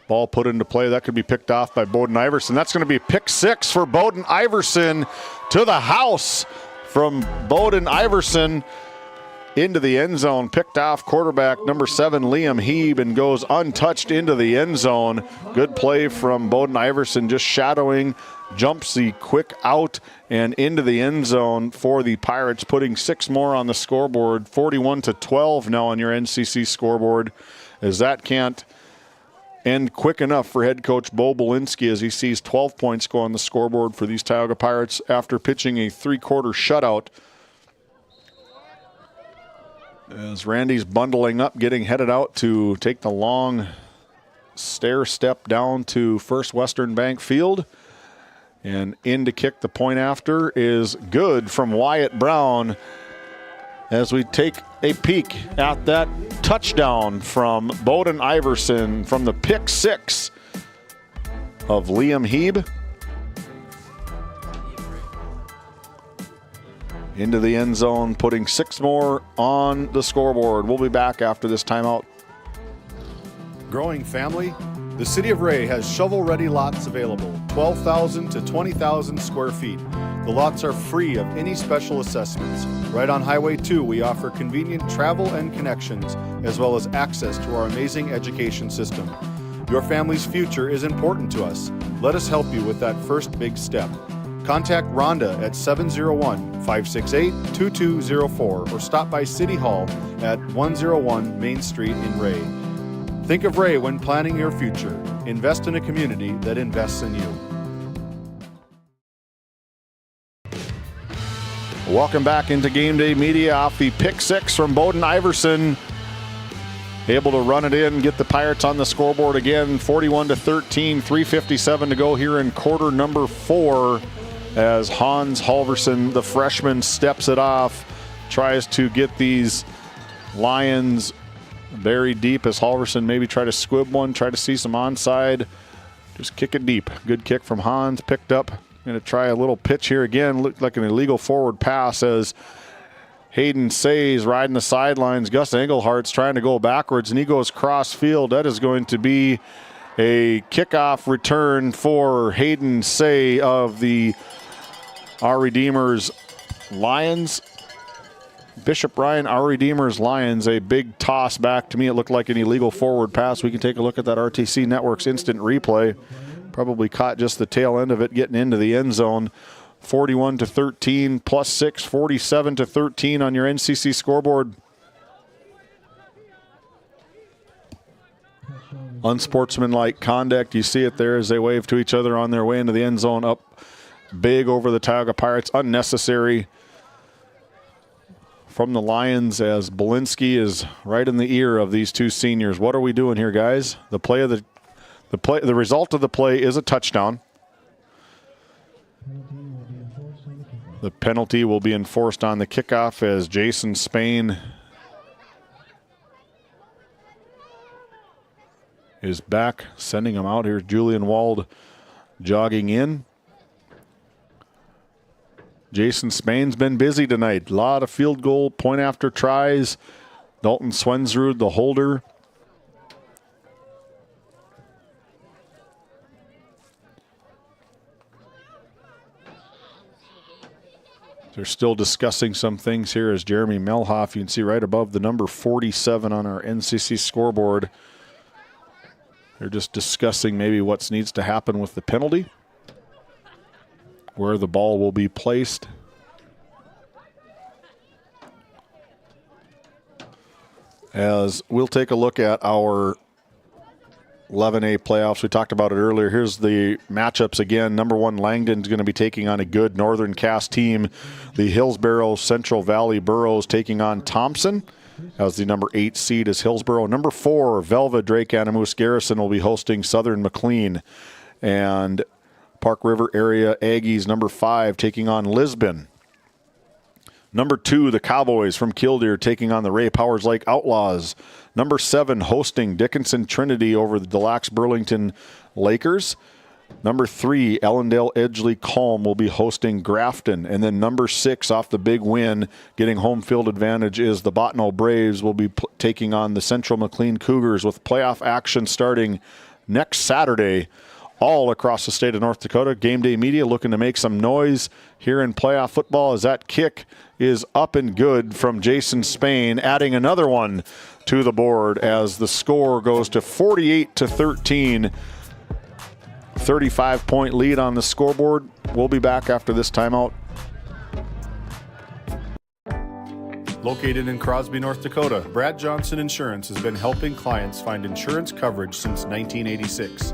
Ball put into play. That could be picked off by Bowden Iverson. That's going to be pick 6 for Bowden Iverson to the house from Bowden Iverson. Into the end zone, picked off quarterback number 7, Liam Heeb, and goes untouched into the end zone. Good play from Bowden Iverson, just shadowing jumps the quick out and into the end zone for the Pirates, putting 6 more on the scoreboard. 41-12 now on your NCC scoreboard, as that can't end quick enough for head coach Bo Bolinski as he sees 12 points go on the scoreboard for these Tioga Pirates after pitching a 3-quarter shutout. As Randy's bundling up, getting headed out to take the long stair step down to First Western Bank Field. And in to kick the point after is good from Wyatt Brown, as we take a peek at that touchdown from Bowden Iverson from the pick 6 of Liam Heeb. Into the end zone, putting 6 more on the scoreboard. We'll be back after this timeout. Growing family, the City of Ray has shovel-ready lots available, 12,000 to 20,000 square feet. The lots are free of any special assessments. Right on Highway 2, we offer convenient travel and connections, as well as access to our amazing education system. Your family's future is important to us. Let us help you with that first big step. Contact Rhonda at 701-568-2204 or stop by City Hall at 101 Main Street in Ray. Think of Ray when planning your future. Invest in a community that invests in you. Welcome back into Game Day Media off the pick 6 from Bowden Iverson. Able to run it in, get the Pirates on the scoreboard again, 41-13, 3:57 to go here in quarter number 4. As Hans Halverson, the freshman, steps it off, tries to get these Lions buried deep as Halverson maybe try to squib one, try to see some onside. Just kick it deep. Good kick from Hans, picked up. Going to try a little pitch here again. Looked like an illegal forward pass as Hayden Say's riding the sidelines. Gus Englehart's trying to go backwards, and he goes cross field. That is going to be a kickoff return for Hayden Say of the Our Redeemers Lions. Bishop Ryan, Our Redeemers Lions, a big toss back. To me, it looked like an illegal forward pass. We can take a look at that RTC Network's instant replay. Probably caught just the tail end of it getting into the end zone. 41-13 plus 6, 47-13 on your NCC scoreboard. Unsportsmanlike conduct. You see it there as they wave to each other on their way into the end zone. Up big over the Tioga Pirates. Unnecessary from the Lions as Bolinski is right in the ear of these two seniors. What are we doing here, guys? The result of the play is a touchdown. The penalty will be enforced on the kickoff as Jason Spain is back, sending him out. Here's Julian Wald jogging in. Jason Spain's been busy tonight. A lot of field goal, point after tries. Dalton Swensrud, the holder. They're still discussing some things here as Jeremy Melhoff, you can see right above the number 47 on our NCC scoreboard. They're just discussing maybe what needs to happen with the penalty, where the ball will be placed. As we'll take a look at our 11A playoffs. We talked about it earlier. Here's the matchups again. Number 1, Langdon's going to be taking on a good Northern Cass team. The Hillsborough Central Valley Burros taking on Thompson. As the number 8 seed is Hillsborough. Number 4, Velva Drake Anamoose Garrison will be hosting Southern McLean. And Park River area Aggies, number 5, taking on Lisbon. Number 2, the Cowboys from Killdeer taking on the Ray Powers Lake Outlaws. Number 7, hosting Dickinson Trinity over the Des Lacs Burlington Lakers. Number 3, Ellendale Edgeley Calm will be hosting Grafton. And then number 6, off the big win, getting home field advantage, is the Bottineau Braves will be taking on the Central McLean Cougars, with playoff action starting next Saturday all across the state of North Dakota. Game Day Media looking to make some noise here in playoff football as that kick is up and good from Jason Spain, adding another one to the board as the score goes to 48-13 35-point lead on the scoreboard. We'll be back after this timeout. Located in Crosby, North Dakota, Brad Johnson Insurance has been helping clients find insurance coverage since 1986.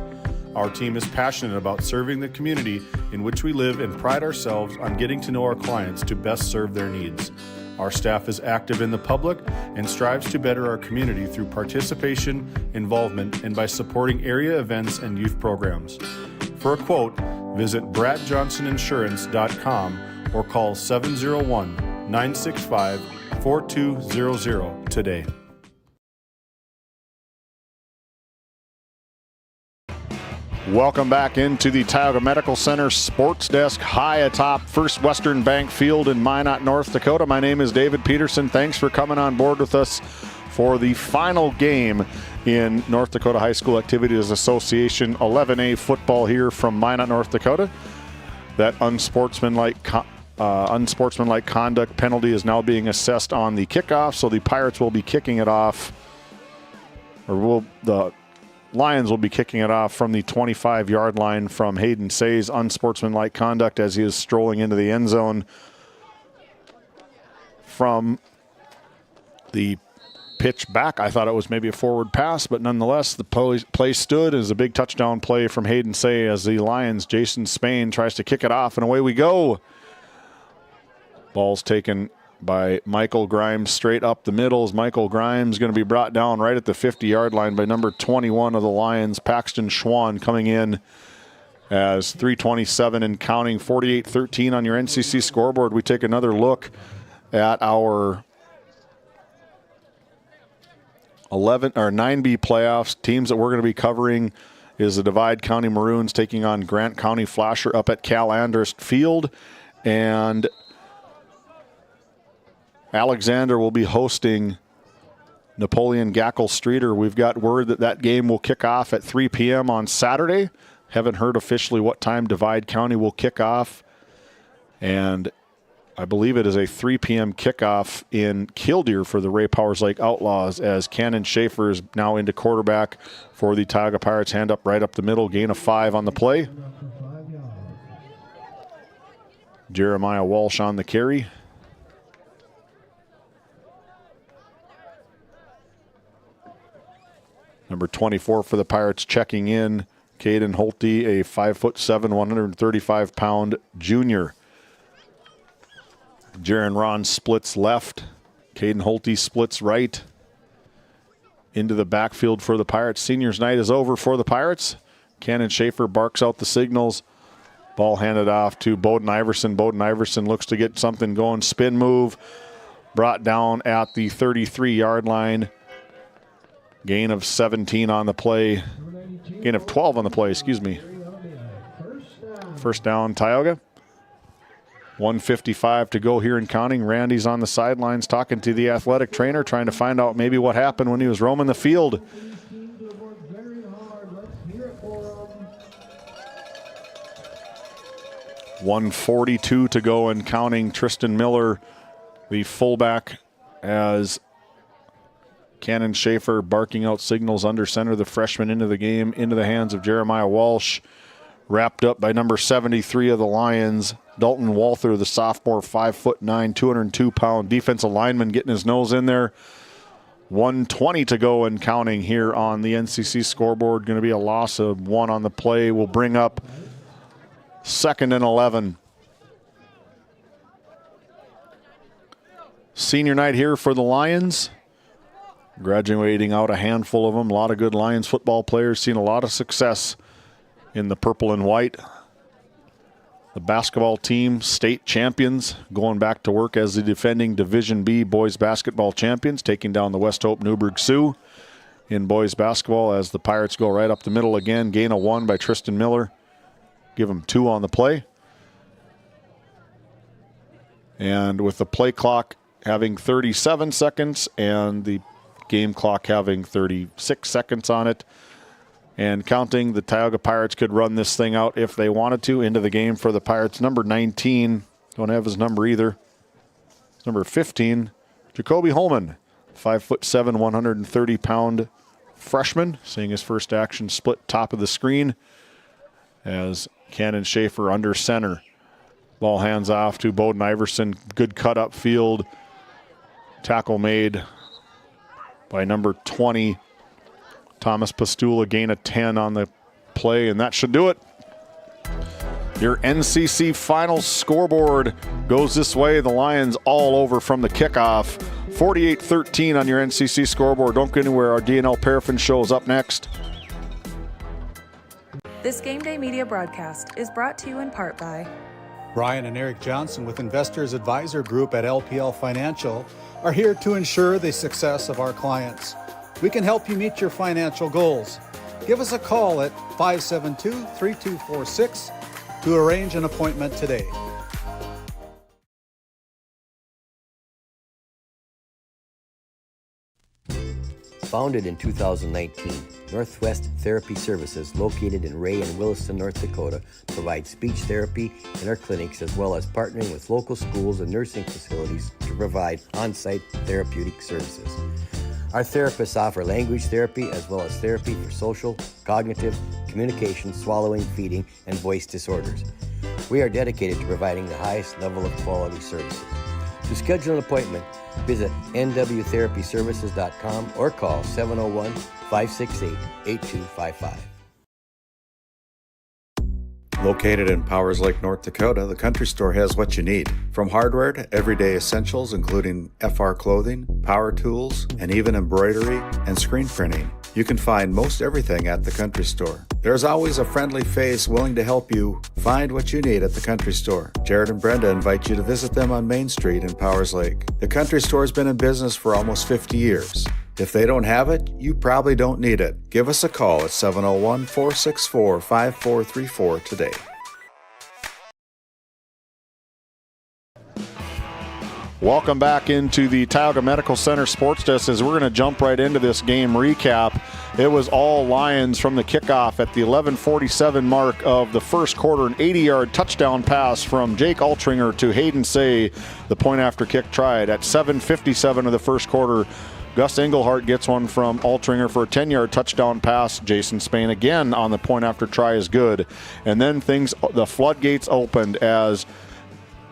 Our team is passionate about serving the community in which we live and pride ourselves on getting to know our clients to best serve their needs. Our staff is active in the public and strives to better our community through participation, involvement, and by supporting area events and youth programs. For a quote, visit bradjohnsoninsurance.com or call 701-965-4200 today. Welcome back into the Tioga Medical Center Sports Desk high atop First Western Bank Field in Minot, North Dakota. My name is David Peterson. Thanks for coming on board with us for the final game in North Dakota High School Activities Association 11A football here from Minot, North Dakota. That unsportsmanlike conduct penalty is now being assessed on the kickoff, so the Pirates will be kicking it off, the Lions will be kicking it off from the 25-yard line from Hayden Say's unsportsmanlike conduct as he is strolling into the end zone from the pitch back. I thought it was maybe a forward pass, but nonetheless, the play stood as a big touchdown play from Hayden Say as the Lions, Jason Spain, tries to kick it off, and away we go. Ball's taken by Michael Grimes straight up the middle. As Michael Grimes going to be brought down right at the 50-yard line by number 21 of the Lions, Paxton Schwann, coming in as 3:27 and counting, 48-13 on your NCC scoreboard. We take another look at our 9B playoffs. Teams that we're going to be covering is the Divide County Maroons taking on Grant County Flasher up at Cal Andrist Field, and Alexander will be hosting Napoleon Gackle Streeter. We've got word that that game will kick off at 3 p.m. on Saturday. Haven't heard officially what time Divide County will kick off, and I believe it is a 3 p.m. kickoff in Killdeer for the Ray Powers Lake Outlaws, as Cannon Schaefer is now into quarterback for the Tioga Pirates. Hand up right up the middle, gain of 5 on the play. Jeremiah Walsh on the carry. Number 24 for the Pirates checking in, Caden Holte, a 5'7", 135-pound junior. Jaron Ron splits left. Caden Holte splits right. Into the backfield for the Pirates. Seniors night is over for the Pirates. Cannon Schaefer barks out the signals. Ball handed off to Bowden Iverson. Bowden Iverson looks to get something going. Spin move. Brought down at the 33-yard line. Gain of 17 on the play. Gain of 12 on the play, excuse me. First down, Tioga. 1:55 to go here and counting. Randy's on the sidelines talking to the athletic trainer, trying to find out maybe what happened when he was roaming the field. $1:42 to go and counting. Tristan Miller, the fullback, as Cannon Schaefer barking out signals under center, the freshman into the game, into the hands of Jeremiah Walsh. Wrapped up by number 73 of the Lions, Dalton Walther, the sophomore, 5'9", 202-pound defensive lineman, getting his nose in there. 1:20 to go and counting here on the NCC scoreboard. Going to be a loss of 1 on the play. Will bring up 2nd and 11. Senior night here for the Lions. Graduating out a handful of them. A lot of good Lions football players. Seen a lot of success in the purple and white. The basketball team, state champions, going back to work as the defending Division B boys basketball champions, taking down the West Hope Newburgh Sioux in boys basketball as the Pirates go right up the middle again. Gain of 1 by Tristan Miller. Give him 2 on the play. And with the play clock having 37 seconds and the game clock having 36 seconds on it and counting, the Tioga Pirates could run this thing out if they wanted to. Into the game for the Pirates, number 19, don't have his number either. Number 15, Jacoby Holman, 5'7", 130-pound freshman, seeing his first action split top of the screen. as Cannon Schaefer under center. Ball hands off to Bowden Iverson. Good cut up field. Tackle made by number 20, Thomas Pastula. Gain of 10 on the play, and that should do it. Your NCC final scoreboard goes this way. The Lions all over from the kickoff. 48-13 on your NCC scoreboard. Don't go anywhere. Our DNL Paraffin show is up next. This Game Day Media broadcast is brought to you in part by Brian and Eric Johnson with Investors Advisor Group at LPL Financial are here to ensure the success of our clients. We can help you meet your financial goals. Give us a call at 572-3246 to arrange an appointment today. Founded in 2019, Northwest Therapy Services, located in Ray and Williston, North Dakota, provides speech therapy in our clinics as well as partnering with local schools and nursing facilities to provide on-site therapeutic services. Our therapists offer language therapy as well as therapy for social, cognitive, communication, swallowing, feeding, and voice disorders. We are dedicated to providing the highest level of quality services. To schedule an appointment, visit nwtherapyservices.com or call 701-568-8255. Located in Powers Lake, North Dakota, the Country Store has what you need. From hardware to everyday essentials, including FR clothing, power tools, and even embroidery and screen printing. You can find most everything at the Country Store. There's always a friendly face willing to help you find what you need at the Country Store. Jared and Brenda invite you to visit them on Main Street in Powers Lake. The Country Store has been in business for almost 50 years. If they don't have it, you probably don't need it. Give us a call at 701-464-5434 today. Welcome back into the Tioga Medical Center Sports Desk as we're going to jump right into this game recap. It was all Lions from the kickoff at the 11:47 mark of the first quarter. An 80-yard touchdown pass from Jake Altringer to Hayden Say, the point after kick tried. At 7:57 of the first quarter, Gus Engelhart gets one from Altringer for a 10-yard touchdown pass. Jason Spain again on the point after try is good. And then the floodgates opened as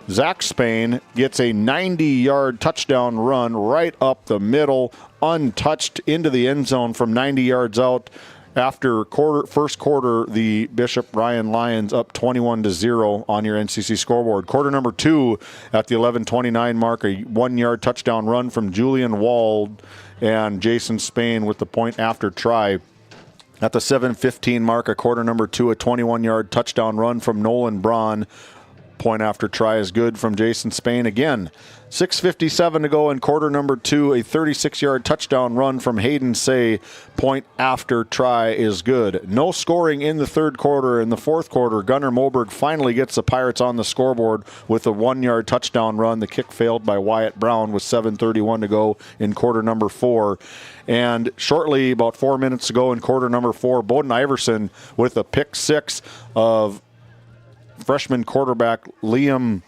Zach Spain gets a 90-yard touchdown run right up the middle, untouched into the end zone from 90 yards out. After first quarter, the Bishop Ryan Lions up 21-0 on your NCC scoreboard. Quarter number 2 at the 11:29 mark, a 1-yard touchdown run from Julian Wald and Jason Spain with the point after try. At the 7:15 mark, a quarter number 2, a 21-yard touchdown run from Nolan Braun. Point after try is good from Jason Spain again. 6:57 to go in quarter number 2. A 36-yard touchdown run from Hayden Say. Point after try is good. No scoring in the third quarter. In the fourth quarter, Gunnar Moberg finally gets the Pirates on the scoreboard with a 1-yard touchdown run. The kick failed by Wyatt Brown with 7:31 to go in quarter number 4. And shortly, about 4 minutes to go in quarter number 4, Bowden Iverson with a pick 6 of freshman quarterback Liam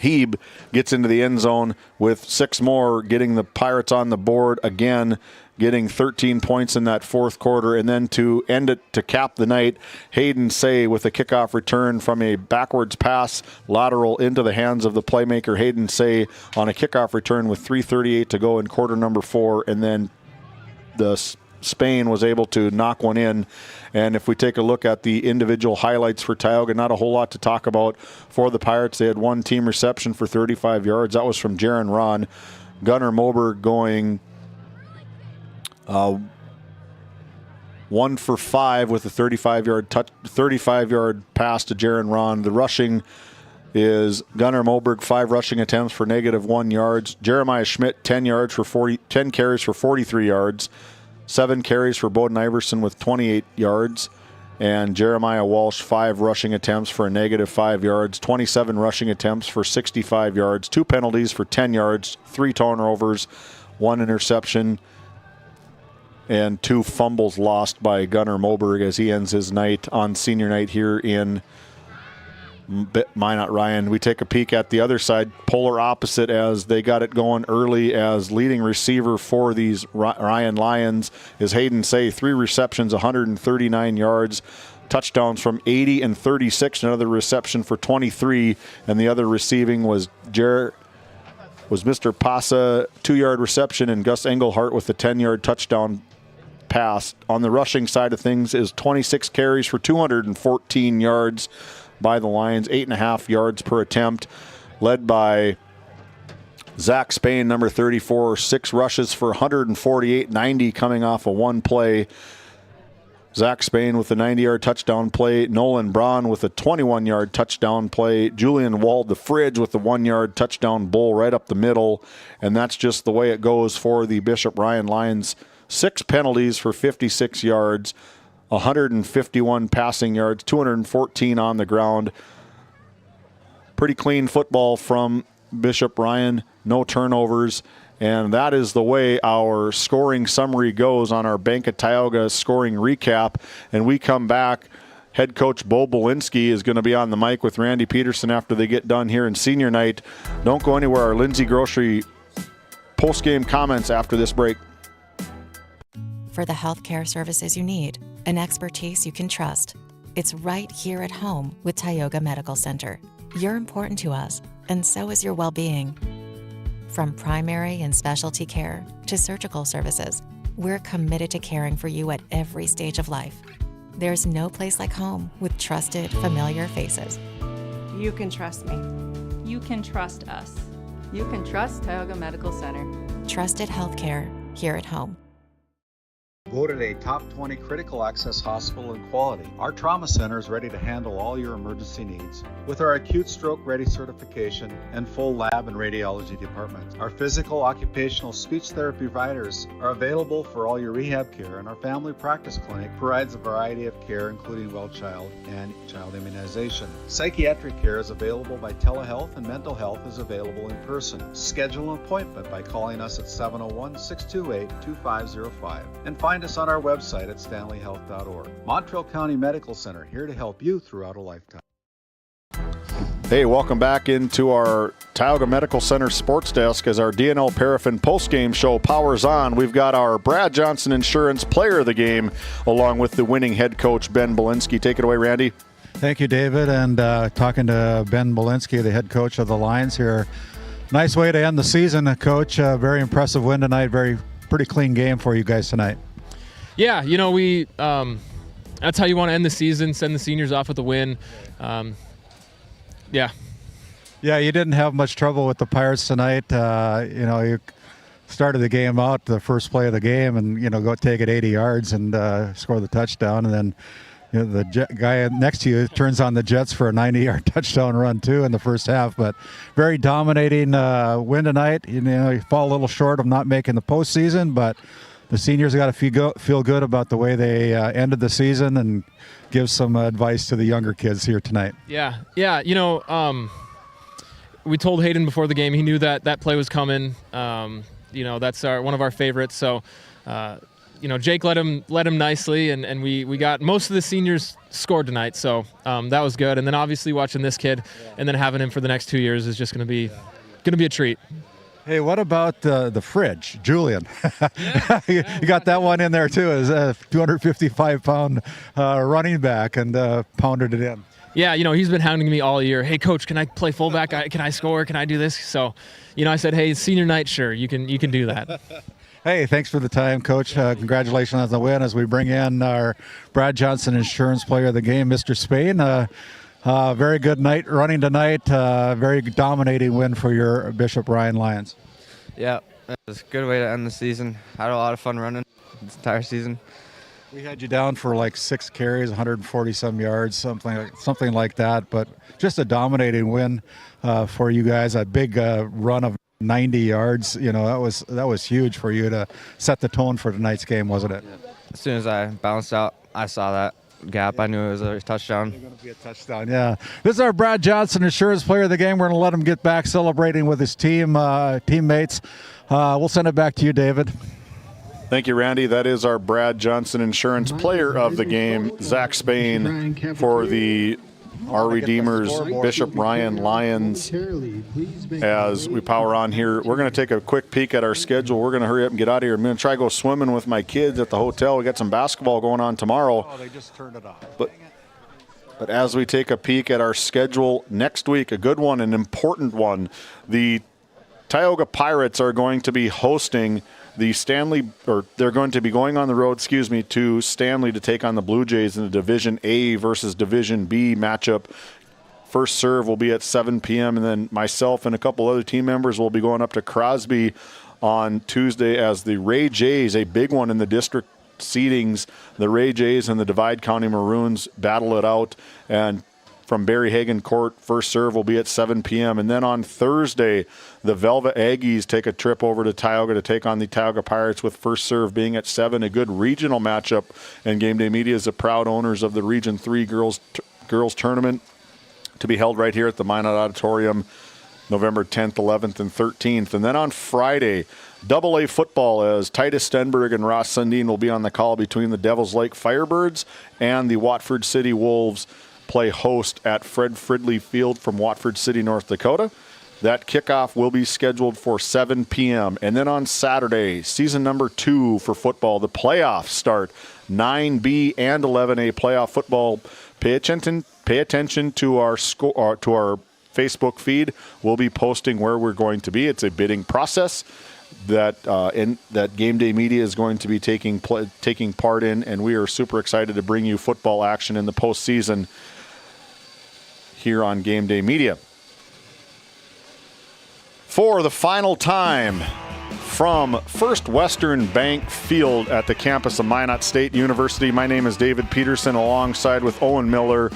Heeb gets into the end zone with 6 more, getting the Pirates on the board again, getting 13 points in that fourth quarter. And then to end it, to cap the night, Hayden Say with a kickoff return from a backwards pass, lateral into the hands of the playmaker Hayden Say on a kickoff return with 3:38 to go in quarter number 4. And then the Spain was able to knock one in. And if we take a look at the individual highlights for Tioga, not a whole lot to talk about for the Pirates. They had 1 team reception for 35 yards. That was from Jaron Ron. Gunnar Moberg going 1 for 5 with a 35-yard pass to Jaron Ron. The rushing is Gunnar Moberg, 5 rushing attempts for -1 yards. Jeremiah Schmidt, 10 carries for 43 yards. 7 carries for Bowden Iverson with 28 yards. And Jeremiah Walsh, 5 rushing attempts for a -5 yards. 27 rushing attempts for 65 yards. 2 penalties for 10 yards. 3 turnovers, 1 interception, and 2 fumbles lost by Gunnar Moberg as he ends his night on senior night here in Minot. Ryan, we take a peek at the other side, polar opposite, as they got it going early. As leading receiver for these Ryan Lions is Hayden Say, 3 receptions, 139 yards. touchdowns from 80 and 36, another reception for 23, and the other receiving was Mr. Pasa, 2-yard reception, and Gus Engelhart with a 10-yard touchdown pass. On the rushing side of things is 26 carries for 214 yards by the Lions, 8.5 yards per attempt, led by Zach Spain, number 34, 6 rushes for 148, 90 coming off a one play. Zach Spain with a 90-yard touchdown play. Nolan Braun with a 21-yard touchdown play. Julian Wald, the Fridge, with the 1-yard touchdown bull right up the middle. And that's just the way it goes for the Bishop Ryan Lions. 6 penalties for 56 yards, 151 passing yards, 214 on the ground. Pretty clean football from Bishop Ryan. No turnovers. And that is the way our scoring summary goes on our Bank of Tioga scoring recap. And we come back. Head coach Bo Bolinski is going to be on the mic with Randy Peterson after they get done here in senior night. Don't go anywhere. Our Lindsay Grocery post-game comments after this break. For the healthcare services you need, an expertise you can trust. It's right here at home with Tioga Medical Center. You're important to us, and so is your well-being. From primary and specialty care to surgical services, we're committed to caring for you at every stage of life. There's no place like home with trusted, familiar faces. You can trust me. You can trust us. You can trust Tioga Medical Center. Trusted healthcare here at home. Voted a top 20 critical access hospital in quality, our trauma center is ready to handle all your emergency needs. With our acute stroke ready certification and full lab and radiology department, our physical, occupational, speech therapy providers are available for all your rehab care, and our family practice clinic provides a variety of care including well child and child immunization. Psychiatric care is available by telehealth, and mental health is available in person. Schedule an appointment by calling us at 701-628-2505 and find us on our website at stanleyhealth.org. Montreal County Medical Center, here to help you throughout a lifetime. Hey, welcome back into our Tioga Medical Center sports desk as our DNL Paraffin postgame show powers on. We've got our Brad Johnson Insurance Player of the Game along with the winning head coach, Ben Bolinski. Take it away, Randy. Thank you, David. And talking to Ben Bolinski, the head coach of the Lions here. Nice way to end the season, Coach. Very impressive win tonight. Pretty clean game for you guys tonight. Yeah, we that's how you want to end the season, send the seniors off with a win. Yeah, you didn't have much trouble with the Pirates tonight. You started the game out, the first play of the game, and, go take it 80 yards and score the touchdown. And then the guy next to you turns on the Jets for a 90-yard touchdown run, too, in the first half. But very dominating win tonight. You fall a little short of not making the postseason, but the seniors got to feel good about the way they ended the season and give some advice to the younger kids here tonight. Yeah. We told Hayden before the game. He knew that play was coming. That's one of our favorites. So, Jake led him nicely, and we got most of the seniors scored tonight. So that was good. And then obviously watching this kid and then having him for the next 2 years is just going to be a treat. Hey, what about the Fridge, Julian? You got that one in there too, as a 255-pound running back, and pounded it in. Yeah, he's been hounding me all year. Hey, Coach, can I play fullback? Can I score? Can I do this? So, I said, hey, senior night, sure, you can do that. Hey, thanks for the time, Coach. Congratulations on the win as we bring in our Brad Johnson Insurance Player of the Game, Mr. Spain. Very good night running tonight. Very dominating win for your Bishop Ryan Lions. Yeah, it was a good way to end the season. Had a lot of fun running this entire season. We had you down for like 6 carries, 140-some yards, something like that. But just a dominating win for you guys. A big run of 90 yards. That was huge for you to set the tone for tonight's game, wasn't it? Yeah. As soon as I bounced out, I saw that gap. I knew it was a touchdown. It's going to be a touchdown, yeah. This is our Brad Johnson Insurance Player of the Game. We're going to let him get back celebrating with his teammates. We'll send it back to you, David. Thank you, Randy. That is our Brad Johnson Insurance Player of the Game, Zach Spain, for the Our Redeemers Bishop Ryan Lions. As we power on here, we're going to take a quick peek at our schedule. We're going to hurry up and get out of here. I'm going to try to go swimming with my kids at the hotel. We got some basketball going on tomorrow. Oh, they just turned it off. But But as we take a peek at our schedule next week, a good one, an important one, the Tioga Pirates are going to be hosting the they're going to be going on the road, to Stanley to take on the Blue Jays in the Division A versus Division B matchup. First serve will be at 7 p.m., and then myself and a couple other team members will be going up to Crosby on Tuesday as the Ray Jays, a big one in the district seedings. The Ray Jays and the Divide County Maroons battle it out, and from Barry Hagan Court, first serve will be at 7 p.m. And then on Thursday, the Velvet Aggies take a trip over to Tioga to take on the Tioga Pirates, with first serve being at 7, a good regional matchup. And Game Day Media is the proud owners of the Region 3 girls tournament to be held right here at the Minot Auditorium November 10th, 11th, and 13th. And then on Friday, AA football, as Titus Stenberg and Ross Sundin will be on the call between the Devils Lake Firebirds and the Watford City Wolves, play host at Fred Fridley Field from Watford City, North Dakota. That kickoff will be scheduled for 7 p.m. And then on Saturday, season number 2 for football, the playoffs start. 9B and 11A playoff football. Pay attention to our Facebook feed. We'll be posting where we're going to be. It's a bidding process that Game Day Media is going to be taking part in, and we are super excited to bring you football action in the postseason here on Game Day Media. For the final time from First Western Bank Field at the campus of Minot State University, my name is David Peterson, alongside with Owen Miller,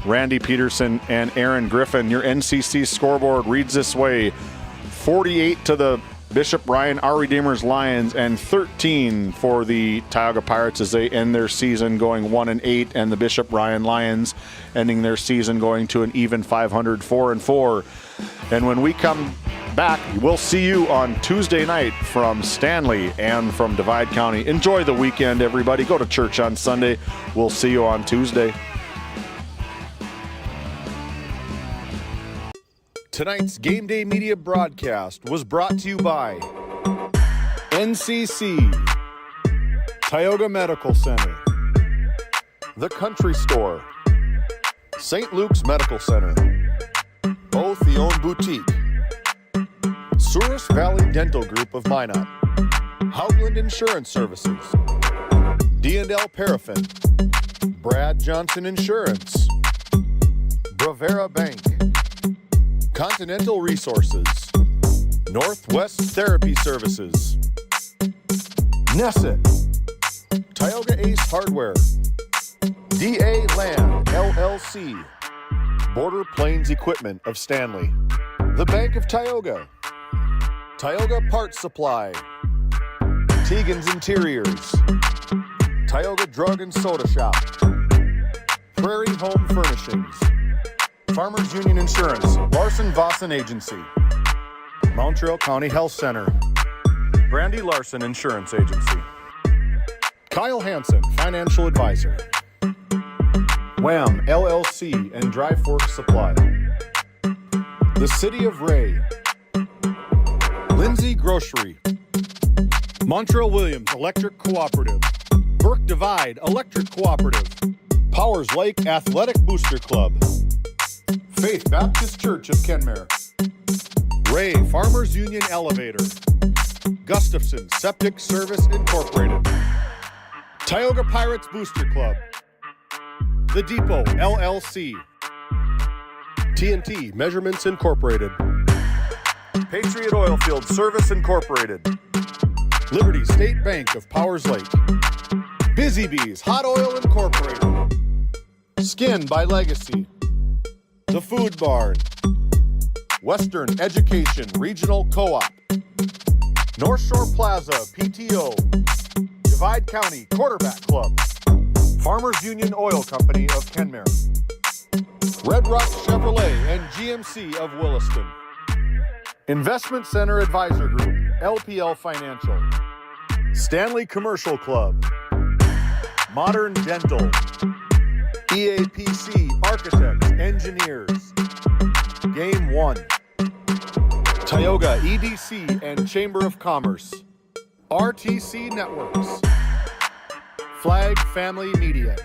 Randy Peterson, and Aaron Griffin. Your NCC scoreboard reads this way: 48 to the Bishop Ryan Our Redeemers Lions, and 13 for the Tioga Pirates as they end their season going 1-8, and the Bishop Ryan Lions ending their season going to an even 500, 4-4. And when we come back, we'll see you on Tuesday night from Stanley and from Divide County. Enjoy the weekend, everybody. Go to church on Sunday. We'll see you on Tuesday. Tonight's Game Day Media broadcast was brought to you by NCC, Tioga Medical Center, The Country Store, St. Luke's Medical Center, Otheon Boutique, Souris Valley Dental Group of Minot, Hoagland Insurance Services, D&L Paraffin, Brad Johnson Insurance, Bravera Bank, Continental Resources, Northwest Therapy Services, Nesset, Tioga Ace Hardware, DA Land LLC, Border Plains Equipment of Stanley, the Bank of Tioga, Tioga Parts Supply, Tegan's Interiors, Tioga Drug and Soda Shop, Prairie Home Furnishings, Farmers Union Insurance, Larson Vossen Agency, Montreal County Health Center, Brandy Larson Insurance Agency, Kyle Hansen, Financial Advisor, Wham LLC and Dry Fork Supply, the City of Ray, Lindsay Grocery, Montreal Williams Electric Cooperative, Burke Divide Electric Cooperative, Powers Lake Athletic Booster Club, Faith Baptist Church of Kenmare, Ray Farmers Union Elevator, Gustafson Septic Service Incorporated, Tioga Pirates Booster Club, The Depot LLC, TNT Measurements Incorporated, Patriot Oilfield Service Incorporated, Liberty State Bank of Powers Lake, Busy Bees Hot Oil Incorporated, Skin by Legacy, The Food Barn, Western Education Regional Co-op, North Shore Plaza PTO, Divide County Quarterback Club, Farmers Union Oil Company of Kenmare, Red Rock Chevrolet and GMC of Williston, Investment Center Advisor Group, LPL Financial, Stanley Commercial Club, Modern Dental, EAPC Architects, Engineers, Game 1, Tioga EDC and Chamber of Commerce, RTC Networks, Flag Family Media.